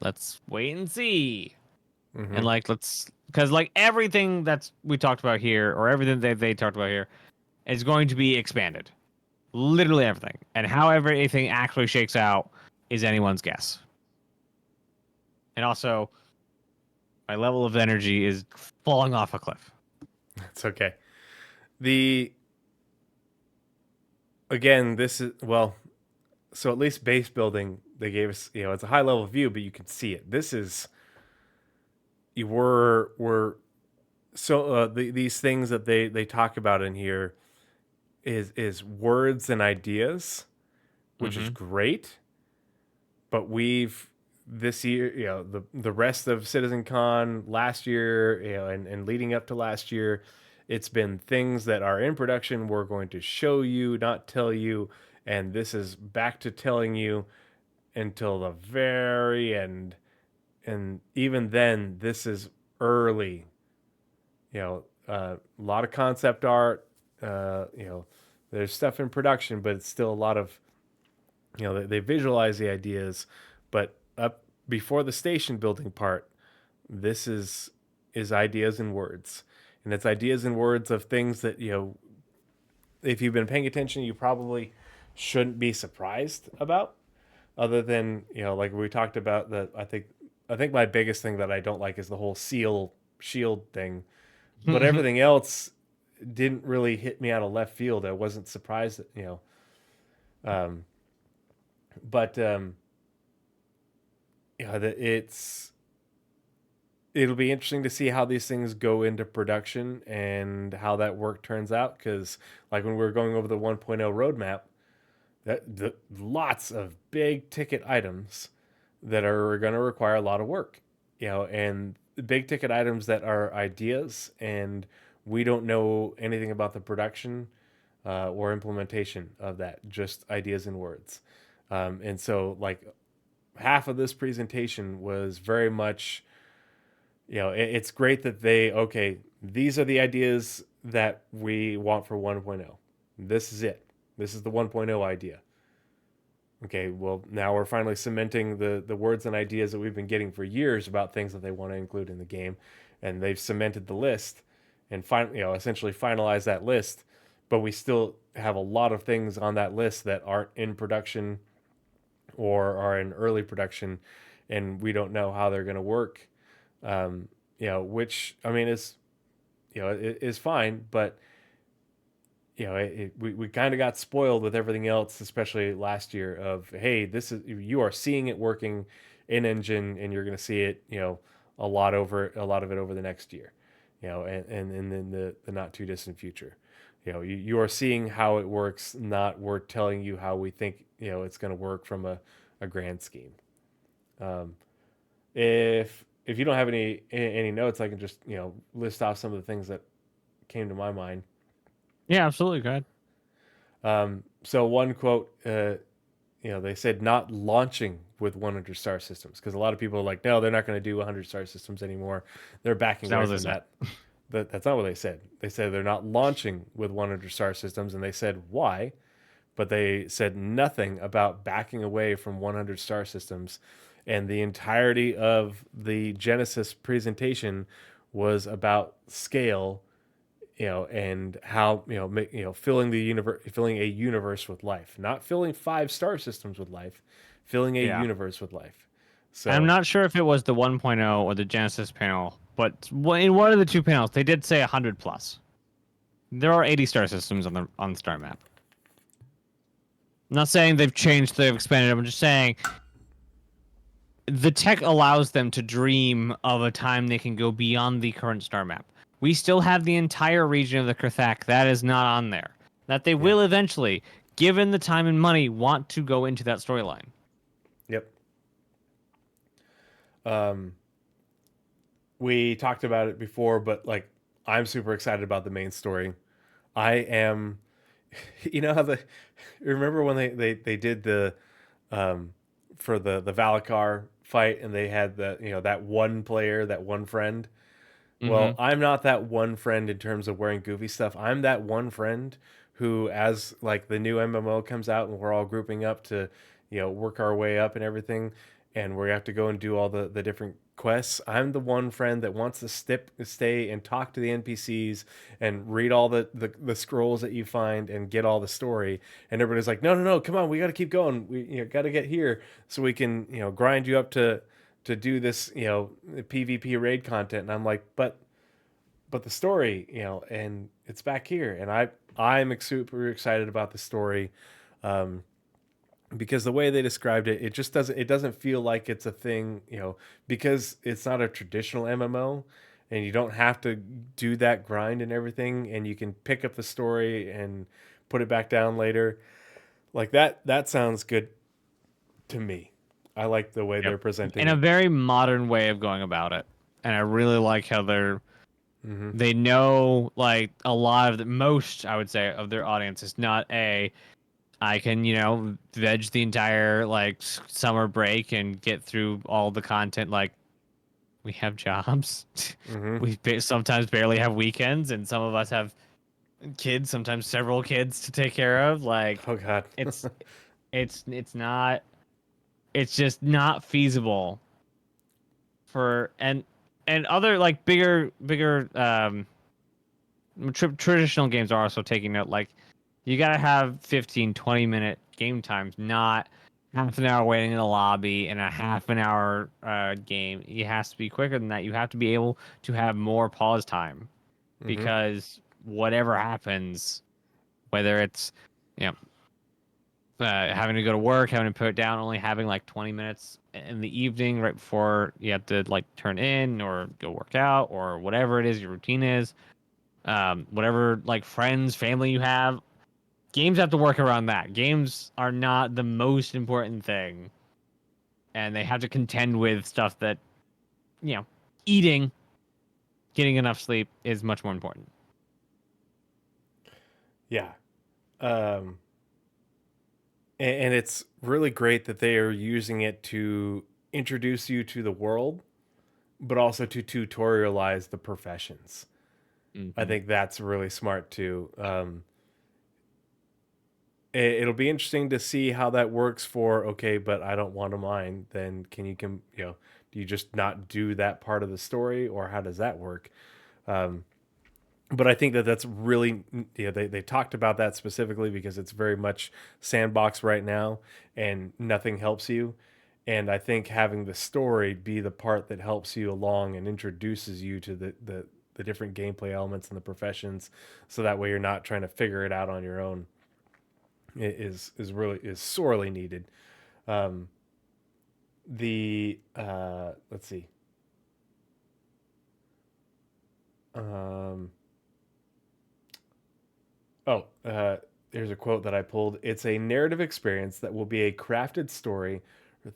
let's wait and see. Mm-hmm. And like, because like everything that's we talked about here, or everything they talked about here, is going to be expanded. Literally everything. And how everything actually shakes out is anyone's guess. And also, my level of energy is falling off a cliff. It's okay. The again, this is well. So at least base building, they gave us, it's a high level view, but you can see it. This is you were so these things that they talk about in here is words and ideas, which is Mm-hmm. great. But we've this year, the rest of CitizenCon last year, and leading up to last year, it's been things that are in production. We're going to show you, not tell you, and this is back to telling you until the very end. And even then, this is early. A lot of concept art. There's stuff in production, but it's still a lot of, they visualize the ideas, but up before the station building part, this is ideas and words, and it's ideas and words of things that if you've been paying attention, you probably shouldn't be surprised about. Other than like we talked about, I think my biggest thing that I don't like is the whole seal shield thing, but everything else didn't really hit me out of left field. I wasn't surprised that um, but that it'll be interesting to see how these things go into production and how that work turns out. Because like when we were going over the 1.0 roadmap, lots of big ticket items that are going to require a lot of work, and big ticket items that are ideas, and we don't know anything about the production or implementation of that, just ideas and words. And so, like, half of this presentation was very much, it's great that okay, these are the ideas that we want for 1.0. This is it. This is the 1.0 idea. Okay, well, now we're finally cementing the words and ideas that we've been getting for years about things that they want to include in the game, and they've cemented the list and essentially finalized that list. But we still have a lot of things on that list that aren't in production or are in early production, and we don't know how they're going to work. Which I mean is fine, but we kind of got spoiled with everything else, especially last year. Of hey, you are seeing it working in engine, and you're going to see it, a lot of it over the next year, and in the not too distant future. You are seeing how it works. Not we're telling you how we think it's going to work from a grand scheme. If you don't have any notes, I can just list off some of the things that came to my mind. Yeah, absolutely. Go ahead. So one quote, they said not launching with 100 star systems, because a lot of people are like, no, they're not going to do 100 star systems anymore. They're backing away from that. But that's not what they said. They said they're not launching with 100 star systems, and they said why, but they said nothing about backing away from 100 star systems. And the entirety of the Genesis presentation was about scale, and how filling the universe, filling a universe with life, not filling 5-star systems with life, filling a universe with life. So I'm not sure if it was the 1.0 or the Genesis panel, but in one of the two panels, they did say 100 plus. There are 80 star systems on the star map. I'm not saying they've expanded them. I'm just saying the tech allows them to dream of a time they can go beyond the current star map. We still have the entire region of the Krthak that is not on there. That they will eventually, given the time and money, want to go into that storyline. Yep. We talked about it before, but like, I'm super excited about the main story. I am, how remember when they did the, for the Valakar fight and they had the that one player, that one friend. Mm-hmm. Well, I'm not that one friend in terms of wearing goofy stuff. I'm that one friend who, as like the new MMO comes out and we're all grouping up to, work our way up and everything, and we have to go and do all the different quests. I'm the one friend that wants to stay and talk to the NPCs and read all the scrolls that you find and get all the story. And everybody's like, no, no, no, come on, we got to keep going. We got to get here so we can grind you up to do this PvP raid content. And I'm like, but the story, and it's back here, and I'm super excited about the story, because the way they described it, it doesn't feel like it's a thing, because it's not a traditional MMO, and you don't have to do that grind and everything, and you can pick up the story and put it back down later. Like that sounds good to me. I like the way they're Yep. presenting In a it. very modern way of going about it, and I really like how Hmm. they know like a lot of the most, I would say, of their audience is not I can, veg the entire like summer break and get through all the content. Like, we have jobs. Hmm. Sometimes barely have weekends, and some of us have kids, sometimes several kids to take care of. Like, Oh God. it's it's not it's just not feasible for and other like bigger traditional games are also taking note. Like, you gotta have 15-20 minute game times, not half an hour waiting in the lobby and a half an hour game. It has to be quicker than that. You have to be able to have more pause time, Hmm. because whatever happens, whether it's you know having to go to work, having to put it down, only having like 20 minutes in the evening right before you have to like turn in or go work out or whatever it is your routine is, whatever like friends, family you have, games have to work around that. Games are not the most important thing, and they have to contend with stuff that, eating, getting enough sleep is much more important. Yeah. Um, and it's really great that they are using it to introduce you to the world, but also to tutorialize the professions. I Hmm. think that's really smart too. It'll be interesting to see how that works for, okay, but I don't want to mine. Then can you do you just not do that part of the story, or how does that work? Um, but I think that that's really, they talked about that specifically because it's very much sandbox right now and nothing helps you. And I think having the story be the part that helps you along and introduces you to the different gameplay elements and the professions, so that way you're not trying to figure it out on your own, is sorely needed. Um, the let's see. Um, Oh, here's a quote that I pulled. It's a narrative experience that will be a crafted story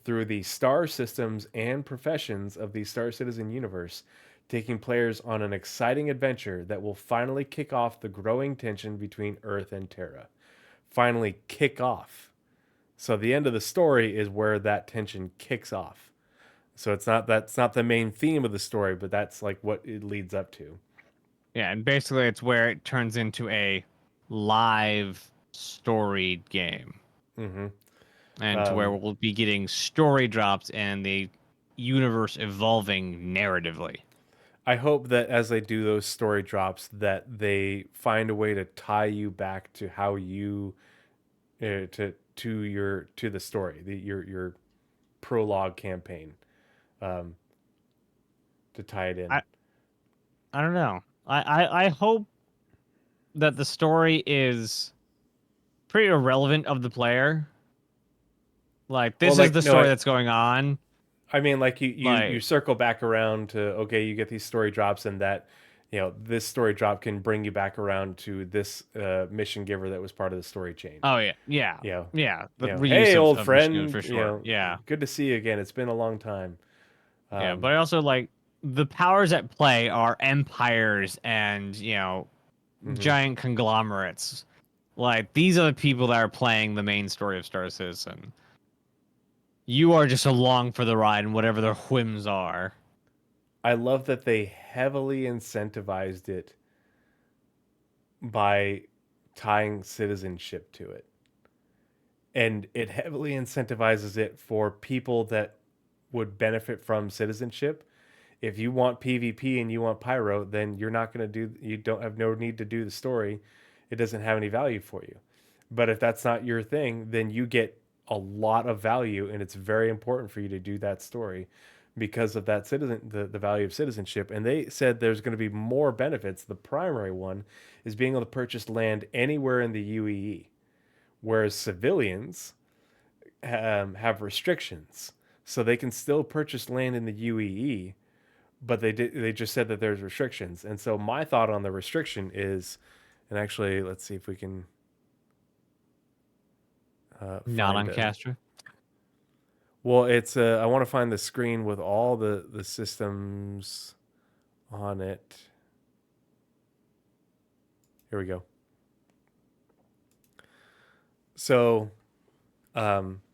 through the star systems and professions of the Star Citizen universe, taking players on an exciting adventure that will finally kick off the growing tension between Earth and Terra. Finally, kick off. So the end of the story is where that tension kicks off. So that's not the main theme of the story, but that's like what it leads up to. Yeah, and basically it's where it turns into a live storied game, Hmm. and to where we'll be getting story drops and the universe evolving narratively. I hope that as they do those story drops, that they find a way to tie you back to how you to the story, your prologue campaign, um, to tie it in. I I don't know. I hope that the story is pretty irrelevant of the player. Like, Well, this is like the no, story that's going on. I mean, like you Like, circle back around to, okay, you get these story drops, and that this story drop can bring you back around to this mission giver that was part of the story chain. oh yeah, yeah, You know, yeah. The hey, reuse old of Michigan friend, for sure. Yeah, good to see you again. It's been a long time. yeah. Um, But I also like the powers at play are empires and mhm. giant conglomerates. Like, these are the people that are playing the main story of Star Citizen. You are just along for the ride and whatever their whims are. I love that they heavily incentivized it by tying citizenship to it. And it heavily incentivizes it for people that would benefit from citizenship. If you want PvP and you want pyro, then you're not going to do, you don't have no need to do the story. It doesn't have any value for you. But if that's not your thing, then you get a lot of value, and it's very important for you to do that story because of that the value of citizenship. And they said there's going to be more benefits. The primary one is being able to purchase land anywhere in the UEE, whereas civilians have restrictions, so they can still purchase land in the UEE, but they just said that there's restrictions. And so my thought on the restriction is, and actually let's see if we can Not on find Castro. well, it's I want to find the screen with all the systems on it. Here we go. So in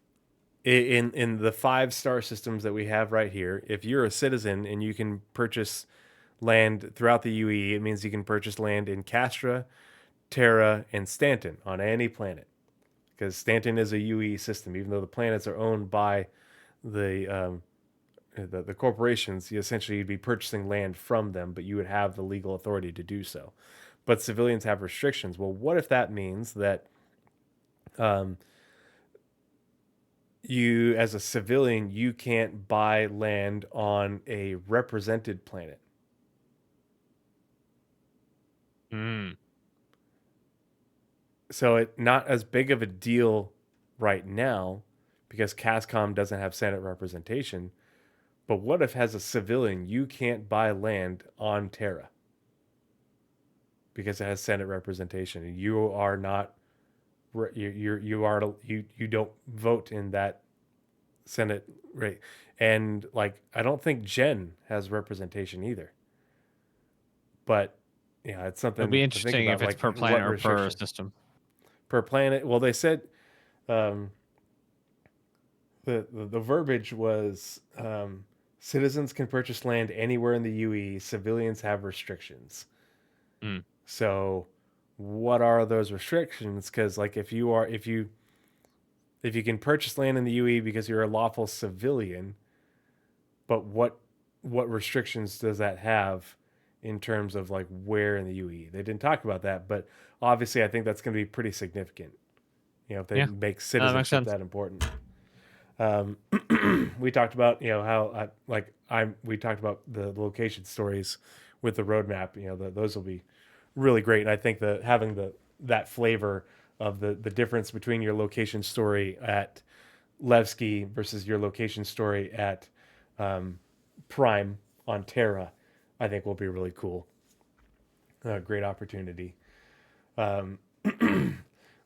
the 5-star systems that we have right here, if you're a citizen and you can purchase land throughout the UE, it means you can purchase land in Castra, Terra, and Stanton on any planet. Because Stanton is a UE system, even though the planets are owned by the corporations. You essentially you'd be purchasing land from them, but you would have the legal authority to do so. But civilians have restrictions. Well, what if that means that you, as a civilian, you can't buy land on a represented planet? So it's not as big of a deal right now because CASCOM doesn't have Senate representation. But what if, as a civilian, you can't buy land on Terra because it has Senate representation, and you are not you don't vote in that Senate rate? And like, I don't think Jen has representation either. But yeah, it's something It'll be to think interesting about, if it's like per planet what or per restriction system. per planet. Well, they said the verbiage was citizens can purchase land anywhere in the UE. Civilians have restrictions. Mm. So, what are those restrictions? Because like if you can purchase land in the UE because you're a lawful civilian, but what restrictions does that have in terms of like where in the UE? They didn't talk about that, but obviously I think that's going to be pretty significant. You know, if they Yeah, make that makes citizenship sense. that important. We talked about, you know, how we talked about the location stories with the roadmap. You know, those will be really great. And I think that having that flavor of the difference between your location story at Levski versus your location story at Prime on Terra, I think will be really cool. Great opportunity.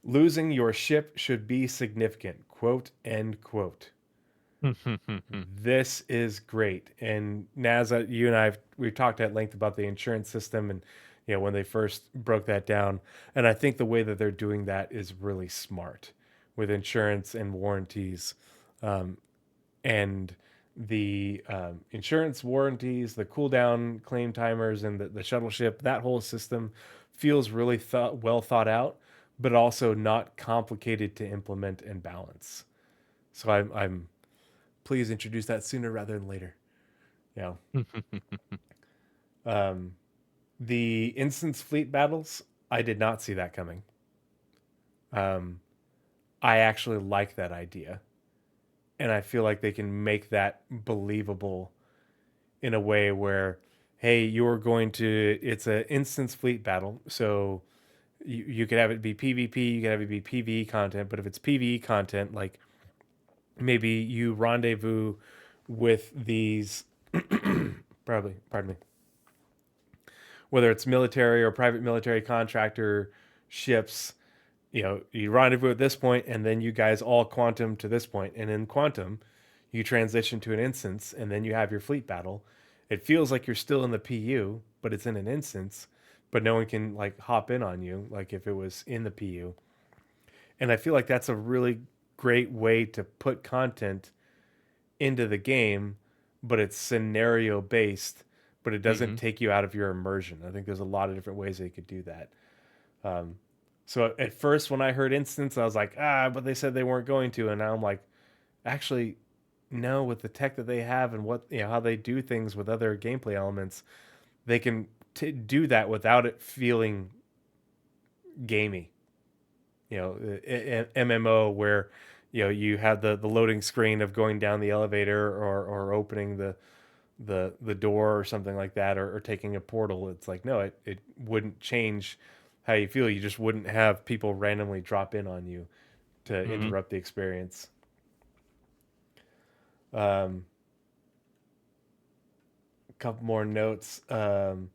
Losing your ship should be significant. Quote, end quote. This is great. And Naza, you and we've talked at length about the insurance system, and you know, when they first broke that down. And I think the way that they're doing that is really smart with insurance and warranties. And the insurance warranties, the cooldown claim timers, and the shuttle ship, that whole system feels really well thought out, but also not complicated to implement and balance. So I'm please introduce that sooner rather than later. Yeah. The instance fleet battles, I did not see that coming. I actually like that idea, and I feel like they can make that believable in a way where, hey, it's an instance fleet battle, so you could have it be PvP, you could have it be PvE content, but if it's PvE content, like maybe you rendezvous with these pardon me, whether it's military or private military contractor ships, you know, you rendezvous at this point and then you guys all quantum to this point, and in quantum you transition to an instance and then you have your fleet battle. It feels like you're still in the PU, but it's in an instance, but no one can like hop in on you like if it was in the PU. And I feel like that's a really great way to put content into the game, but it's scenario based, but it doesn't take you out of your immersion. I think there's a lot of different ways they could do that. So at first, when I heard instance, I was like, but they said they weren't going to, and now I'm like, actually, no. With the tech that they have and what how they do things with other gameplay elements, they can do that without it feeling gamey. MMO where you have the loading screen of going down the elevator or opening the door or something like that, or taking a portal. It's like, no, it wouldn't change how you feel. You just wouldn't have people randomly drop in on you to interrupt the experience. A couple more notes. On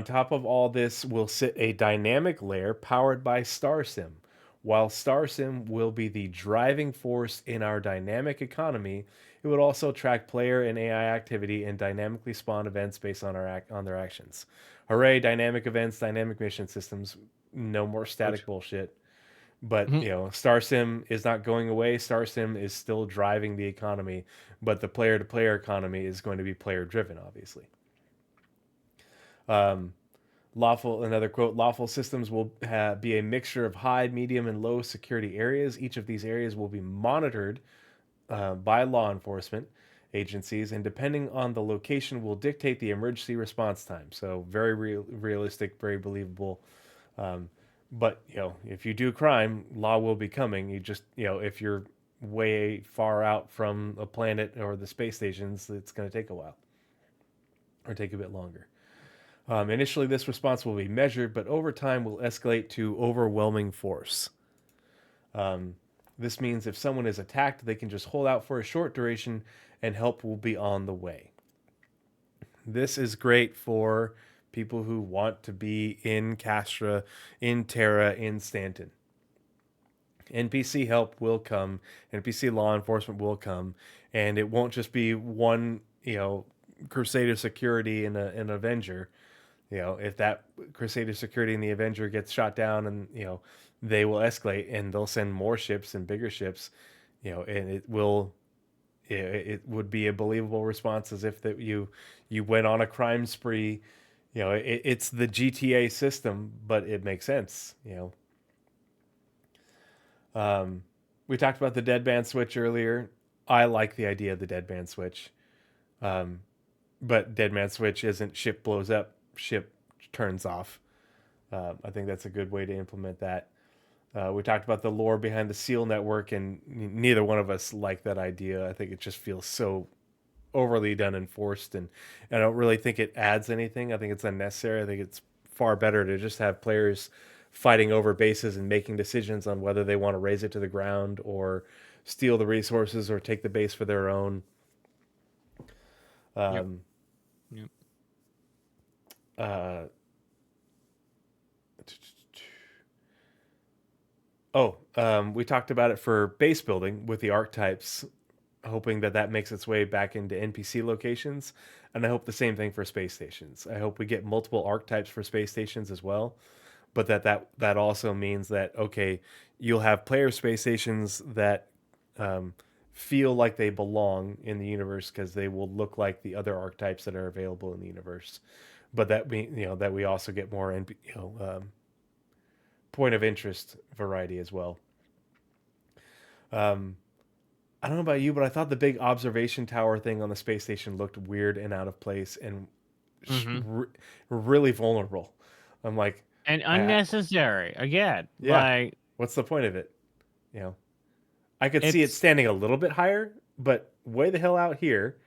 top of all this will sit a dynamic layer powered by StarSim. While StarSim will be the driving force in our dynamic economy, it would also track player and AI activity and dynamically spawn events based on their actions. Hooray! Dynamic events, dynamic mission systems. No more static bullshit. But StarSim is not going away. StarSim is still driving the economy, but the player-to-player economy is going to be player-driven, obviously. Another quote, lawful systems will be a mixture of high, medium, and low security areas. Each of these areas will be monitored by law enforcement agencies, and depending on the location will dictate the emergency response time. So very realistic, very believable. But if you do crime, law will be coming. You just if you're way far out from a planet or the space stations, it's going to take a while or take a bit longer. Initially, this response will be measured, but over time will escalate to overwhelming force. This means if someone is attacked, they can just hold out for a short duration and help will be on the way. This is great for people who want to be in Castra, in Terra, in Stanton. NPC help will come, NPC law enforcement will come, and it won't just be one, Crusader security and an Avenger. If that Crusader security and the Avenger gets shot down, and they will escalate and they'll send more ships and bigger ships, and it would be a believable response, as if that you went on a crime spree. It's the GTA system, but it makes sense. We talked about the deadband switch earlier. I like the idea of the deadband switch, but deadband switch isn't ship blows up, ship turns off. I think that's a good way to implement that. We talked about the lore behind the SEAL network, and neither one of us like that idea. I think it just feels so overly done and forced, and I don't really think it adds anything. I think it's unnecessary. I think it's far better to just have players fighting over bases and making decisions on whether they want to raise it to the ground or steal the resources or take the base for their own. Yep. We talked about it for base building with the archetypes, hoping that makes its way back into NPC locations, and I hope the same thing for space stations. I hope we get multiple archetypes for space stations as well, but that also means that, okay, you'll have player space stations that feel like they belong in the universe because they will look like the other archetypes that are available in the universe, but that we also get more point of interest variety as well. I don't know about you, but I thought the big observation tower thing on the space station looked weird and out of place and really vulnerable. I'm like, and unnecessary again. Yeah. Like, what's the point of it? I could see it standing a little bit higher, but way the hell out here.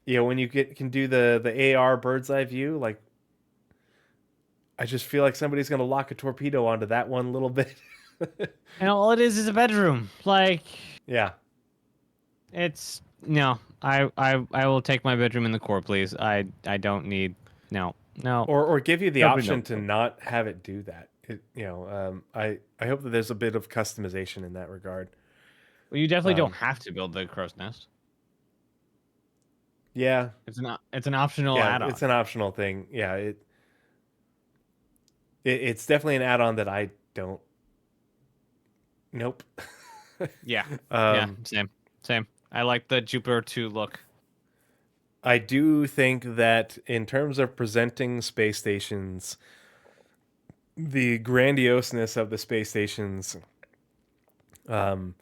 When you can do the AR bird's eye view, like, I just feel like somebody's going to lock a torpedo onto that one little bit. and all it is a bedroom. Like, Yeah. it's no. I will take my bedroom in the core, please. I don't need no. Or give you the Nobody option knows. to not have it do that. I hope that there's a bit of customization in that regard. Well, you definitely don't have to build the crow's nest. Yeah. It's an optional add-on. It's an optional thing. Yeah, it's definitely an add-on that I don't. Nope. Yeah. Yeah. Um, Same. I like the Jupiter 2 look. I do think that in terms of presenting space stations, the grandioseness of the space stations um,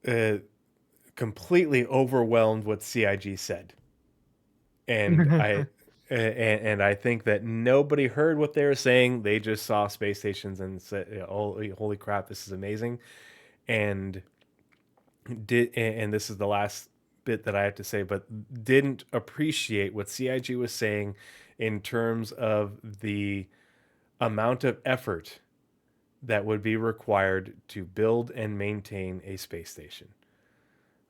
uh, completely overwhelmed what CIG said, and and I think that nobody heard what they were saying. They just saw space stations and said, "Oh, holy crap, this is amazing!" And and this is the last bit that I have to say, but didn't appreciate what CIG was saying in terms of the amount of effort that would be required to build and maintain a space station.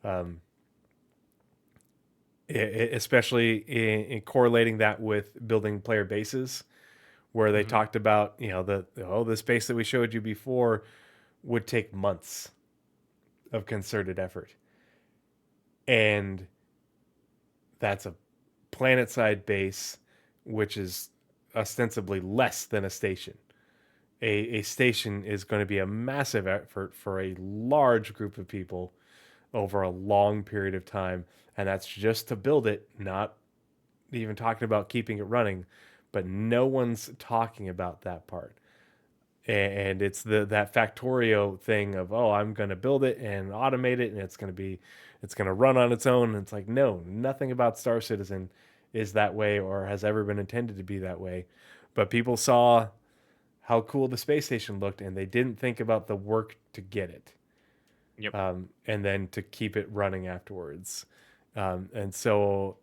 Um, Especially in correlating that with building player bases, where they Mhm. talked about, the space that we showed you before would take months of concerted effort, and that's a planet side base, which is ostensibly less than a station. A station is going to be a massive effort for a large group of people over a long period of time, and that's just to build it, not even talking about keeping it running. But no one's talking about that part. And it's that Factorio thing of, oh, I'm going to build it and automate it, and it's going to run on its own. And it's like, no, nothing about Star Citizen is that way or has ever been intended to be that way. But people saw how cool the space station looked, and they didn't think about the work to get it, Yep. and then to keep it running afterwards. And so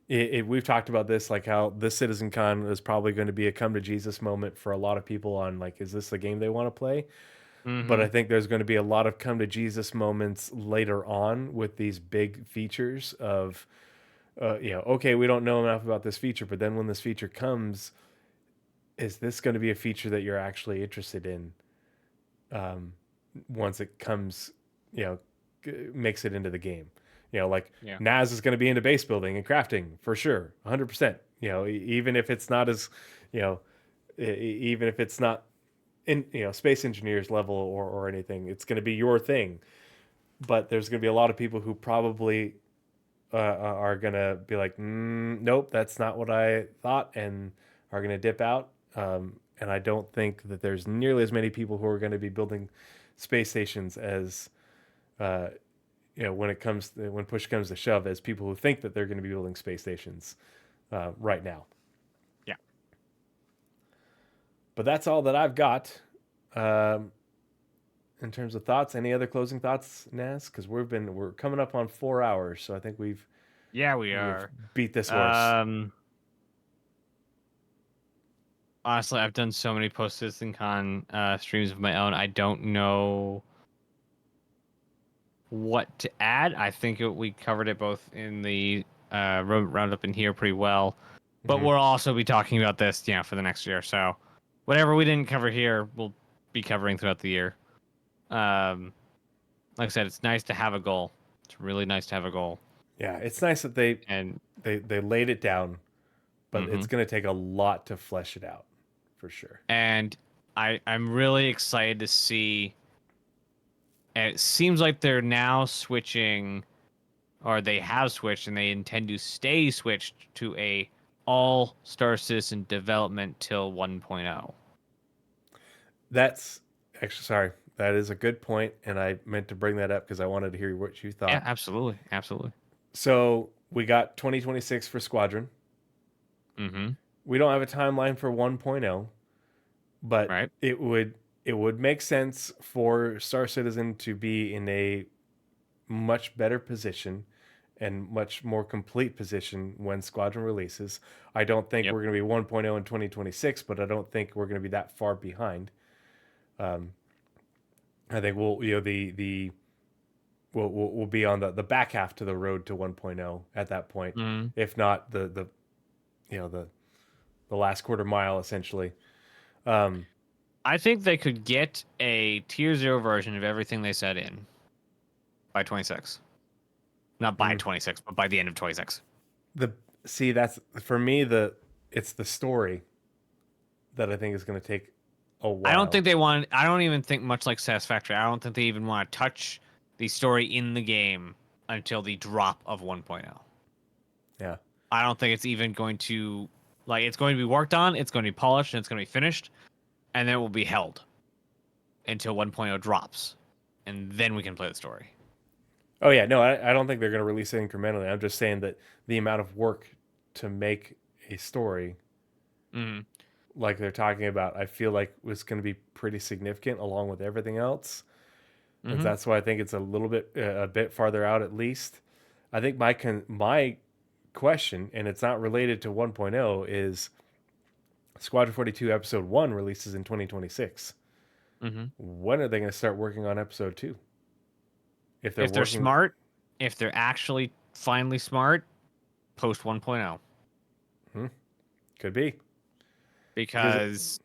we've talked about this, like how this CitizenCon is probably going to be a come to Jesus moment for a lot of people on, like, is this the game they want to play? But I Mhm. think there's going to be a lot of come to Jesus moments later on with these big features of, okay, we don't know enough about this feature, but then when this feature comes, is this going to be a feature that you're actually interested in? Um, Once it comes, you know, makes it into the game. Like Yeah. Naz is going to be into base building and crafting for sure, 100%. Even if it's not as, you know, even if it's not in, space engineers level or anything, it's going to be your thing. But there's going to be a lot of people who probably are going to be like, nope, that's not what I thought, and are going to dip out. And I don't think that there's nearly as many people who are going to be building space stations as uh, when push comes to shove, as people who think that they're going to be building space stations right now. Yeah. But that's all that I've got um, in terms of thoughts. Any other closing thoughts, Naz? Because we're coming up on 4 hours, so I think Yeah, we we've are. beat this horse. Um Honestly, I've done so many post CitizenCon streams of my own. I don't know what to add. I think we covered it both in the roundup in here pretty well. But Mm-hmm. we'll also be talking about this, for the next year. So whatever we didn't cover here, we'll be covering throughout the year. Um, like I said, it's nice to have a goal. It's really nice to have a goal. Yeah, it's nice that they And they laid it down, but it's mhm. going to take a lot to flesh it out, for sure. and I'm really excited to see. And it seems like they're now switching, or they have switched, and they intend to stay switched to a all Star Citizen development till 1.0. That's actually, sorry. That is a good point, and I meant to bring that up because I wanted to hear what you Yeah, thought. absolutely, absolutely. So we got 2026 for Squadron. Mm-hmm. We don't have a timeline for 1.0, but Right. it would make sense for Star Citizen to be in a much better position and much more complete position when Squadron releases. I don't think Yep. we're going to be 1.0 in 2026, but I don't think we're going to be that far behind. Um, I think we'll be on the back half to the road to 1.0 at that point, Mm-hmm. if not the last quarter mile essentially. Um, I think they could get a tier 0 version of everything they said in by 26. Not by mm, 26, but by the end of 26. the See, that's for me, it's the story that I think is going to take a while. I don't think they want. I don't even think much like Satisfactory. I don't think they even want to touch the story in the game until the drop of 1.0. Yeah. I don't think it's even going to like. It's going to be worked on. It's going to be polished and it's going to be finished, and then it will be held until 1.0 drops, and then we can play the story. Oh yeah, no, I don't think they're going to release it incrementally. I'm just saying that the amount of work to make a story, Mm. like they're talking about, I feel like was going to be pretty significant along with everything else. And Mm-hmm. that's why I think it's a bit farther out at least. I think my question, and it's not related to 1.0, is Squadron 42 Episode 1 releases in 2026. Mm-hmm. When are they going to start working on Episode 2? If they're If they're working, smart, if they're actually finally smart, post 1.0. could be. Because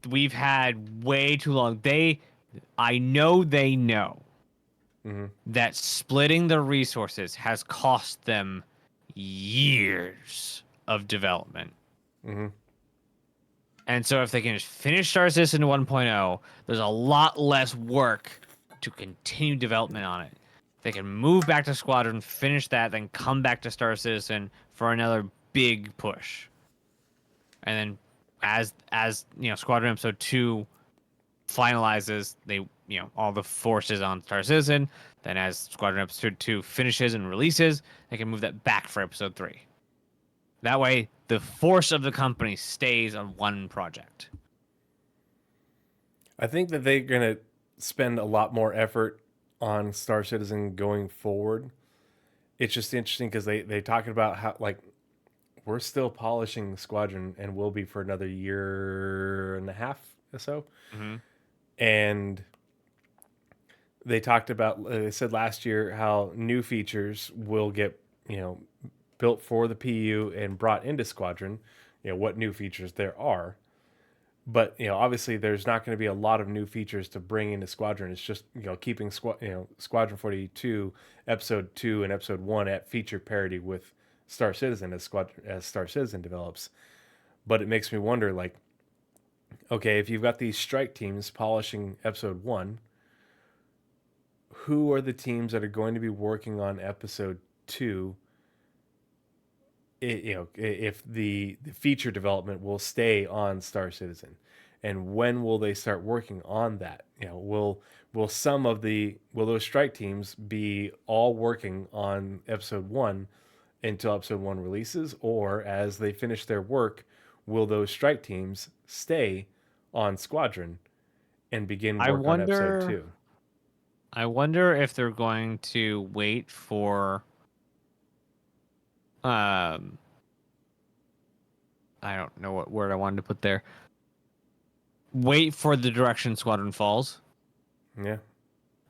we've had way too long. I know they know Mhm. that splitting the resources has cost them years of development. Mm-hmm. And so if they can just finish Star Citizen 1.0, there's a lot less work to continue development on it. They can move back to Squadron, finish that, then come back to Star Citizen for another big push. And then as Squadron Episode 2 finalizes, all the forces on Star Citizen, then as Squadron Episode 2 finishes and releases, they can move that back for Episode 3. That way, the force of the company stays on one project. I think that they're going to spend a lot more effort on Star Citizen going forward. It's just interesting because they talking about how, like, we're still polishing Squadron and will be for another year and a half or so. Mm-hmm. And they talked about, they said last year how new features will get, built for the PU and brought into Squadron, what new features there are. But, obviously there's not going to be a lot of new features to bring into Squadron. It's just, keeping Squadron 42 Episode 2 and Episode 1 at feature parity with Star Citizen as Star Citizen develops. But it makes me wonder, like, okay, if you've got these strike teams polishing Episode 1, who are the teams that are going to be working on Episode 2? If the feature development will stay on Star Citizen, and when will they start working on that? Will those strike teams be all working on Episode 1 until Episode 1 releases, or as they finish their work, will those strike teams stay on Squadron and begin I work on Episode wonder 2? I wonder if they're going to wait for I don't know what word I wanted to put there. Wait for the direction Squadron falls Yeah.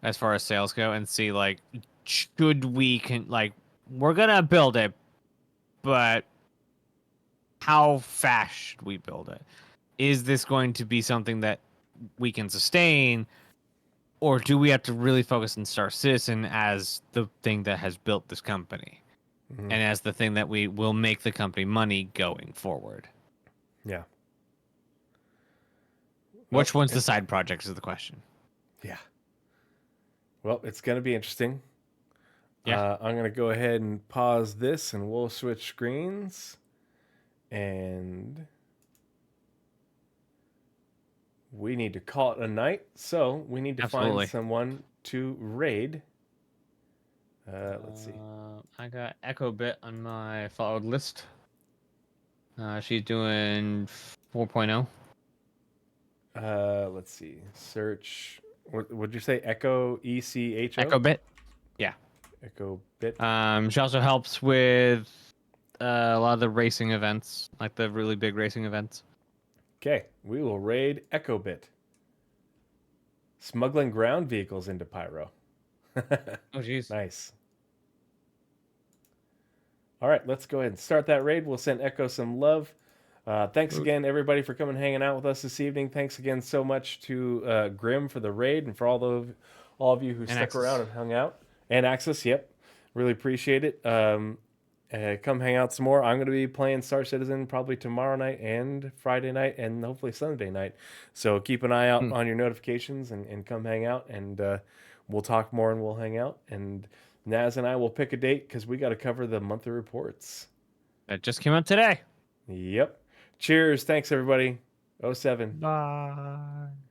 as far as sales go and see, like, should we we're gonna build it, but how fast should we build it? Is this going to be something that we can sustain, or do we have to really focus on Star Citizen as the thing that has built this company Mhm. and as the thing that we will make the company money going forward? Yeah. Which one's the side project is the question. Yeah. Well, it's going to be interesting. Yeah. I'm going to go ahead and pause this and we'll switch screens. And we need to call it a night. So we need to Absolutely. find someone to raid. Let's see. I got Echo Bit on my followed list. She's doing 4.0. Let's see. Search. What would you say? Echo ECHO? Echo Bit. Yeah. Echo Bit. She also helps with a lot of the racing events, like the really big racing events. Okay. We will raid Echo Bit. Smuggling ground vehicles into Pyro. Oh, jeez. Nice. All right, let's go ahead and start that raid. We'll send Echo some love. Thanks again, everybody, for coming and hanging out with us this evening. Thanks again so much to Grim for the raid and for all of you who stuck Axis. around and hung out. And Axis, yep. Really appreciate it. come hang out some more. I'm going to be playing Star Citizen probably tomorrow night and Friday night and hopefully Sunday night. So keep an eye out on your notifications and come hang out, and we'll talk more and we'll hang out. And Naz and I will pick a date because we got to cover the monthly reports. It just came out today. Yep. Cheers. Thanks, everybody. 07. Bye.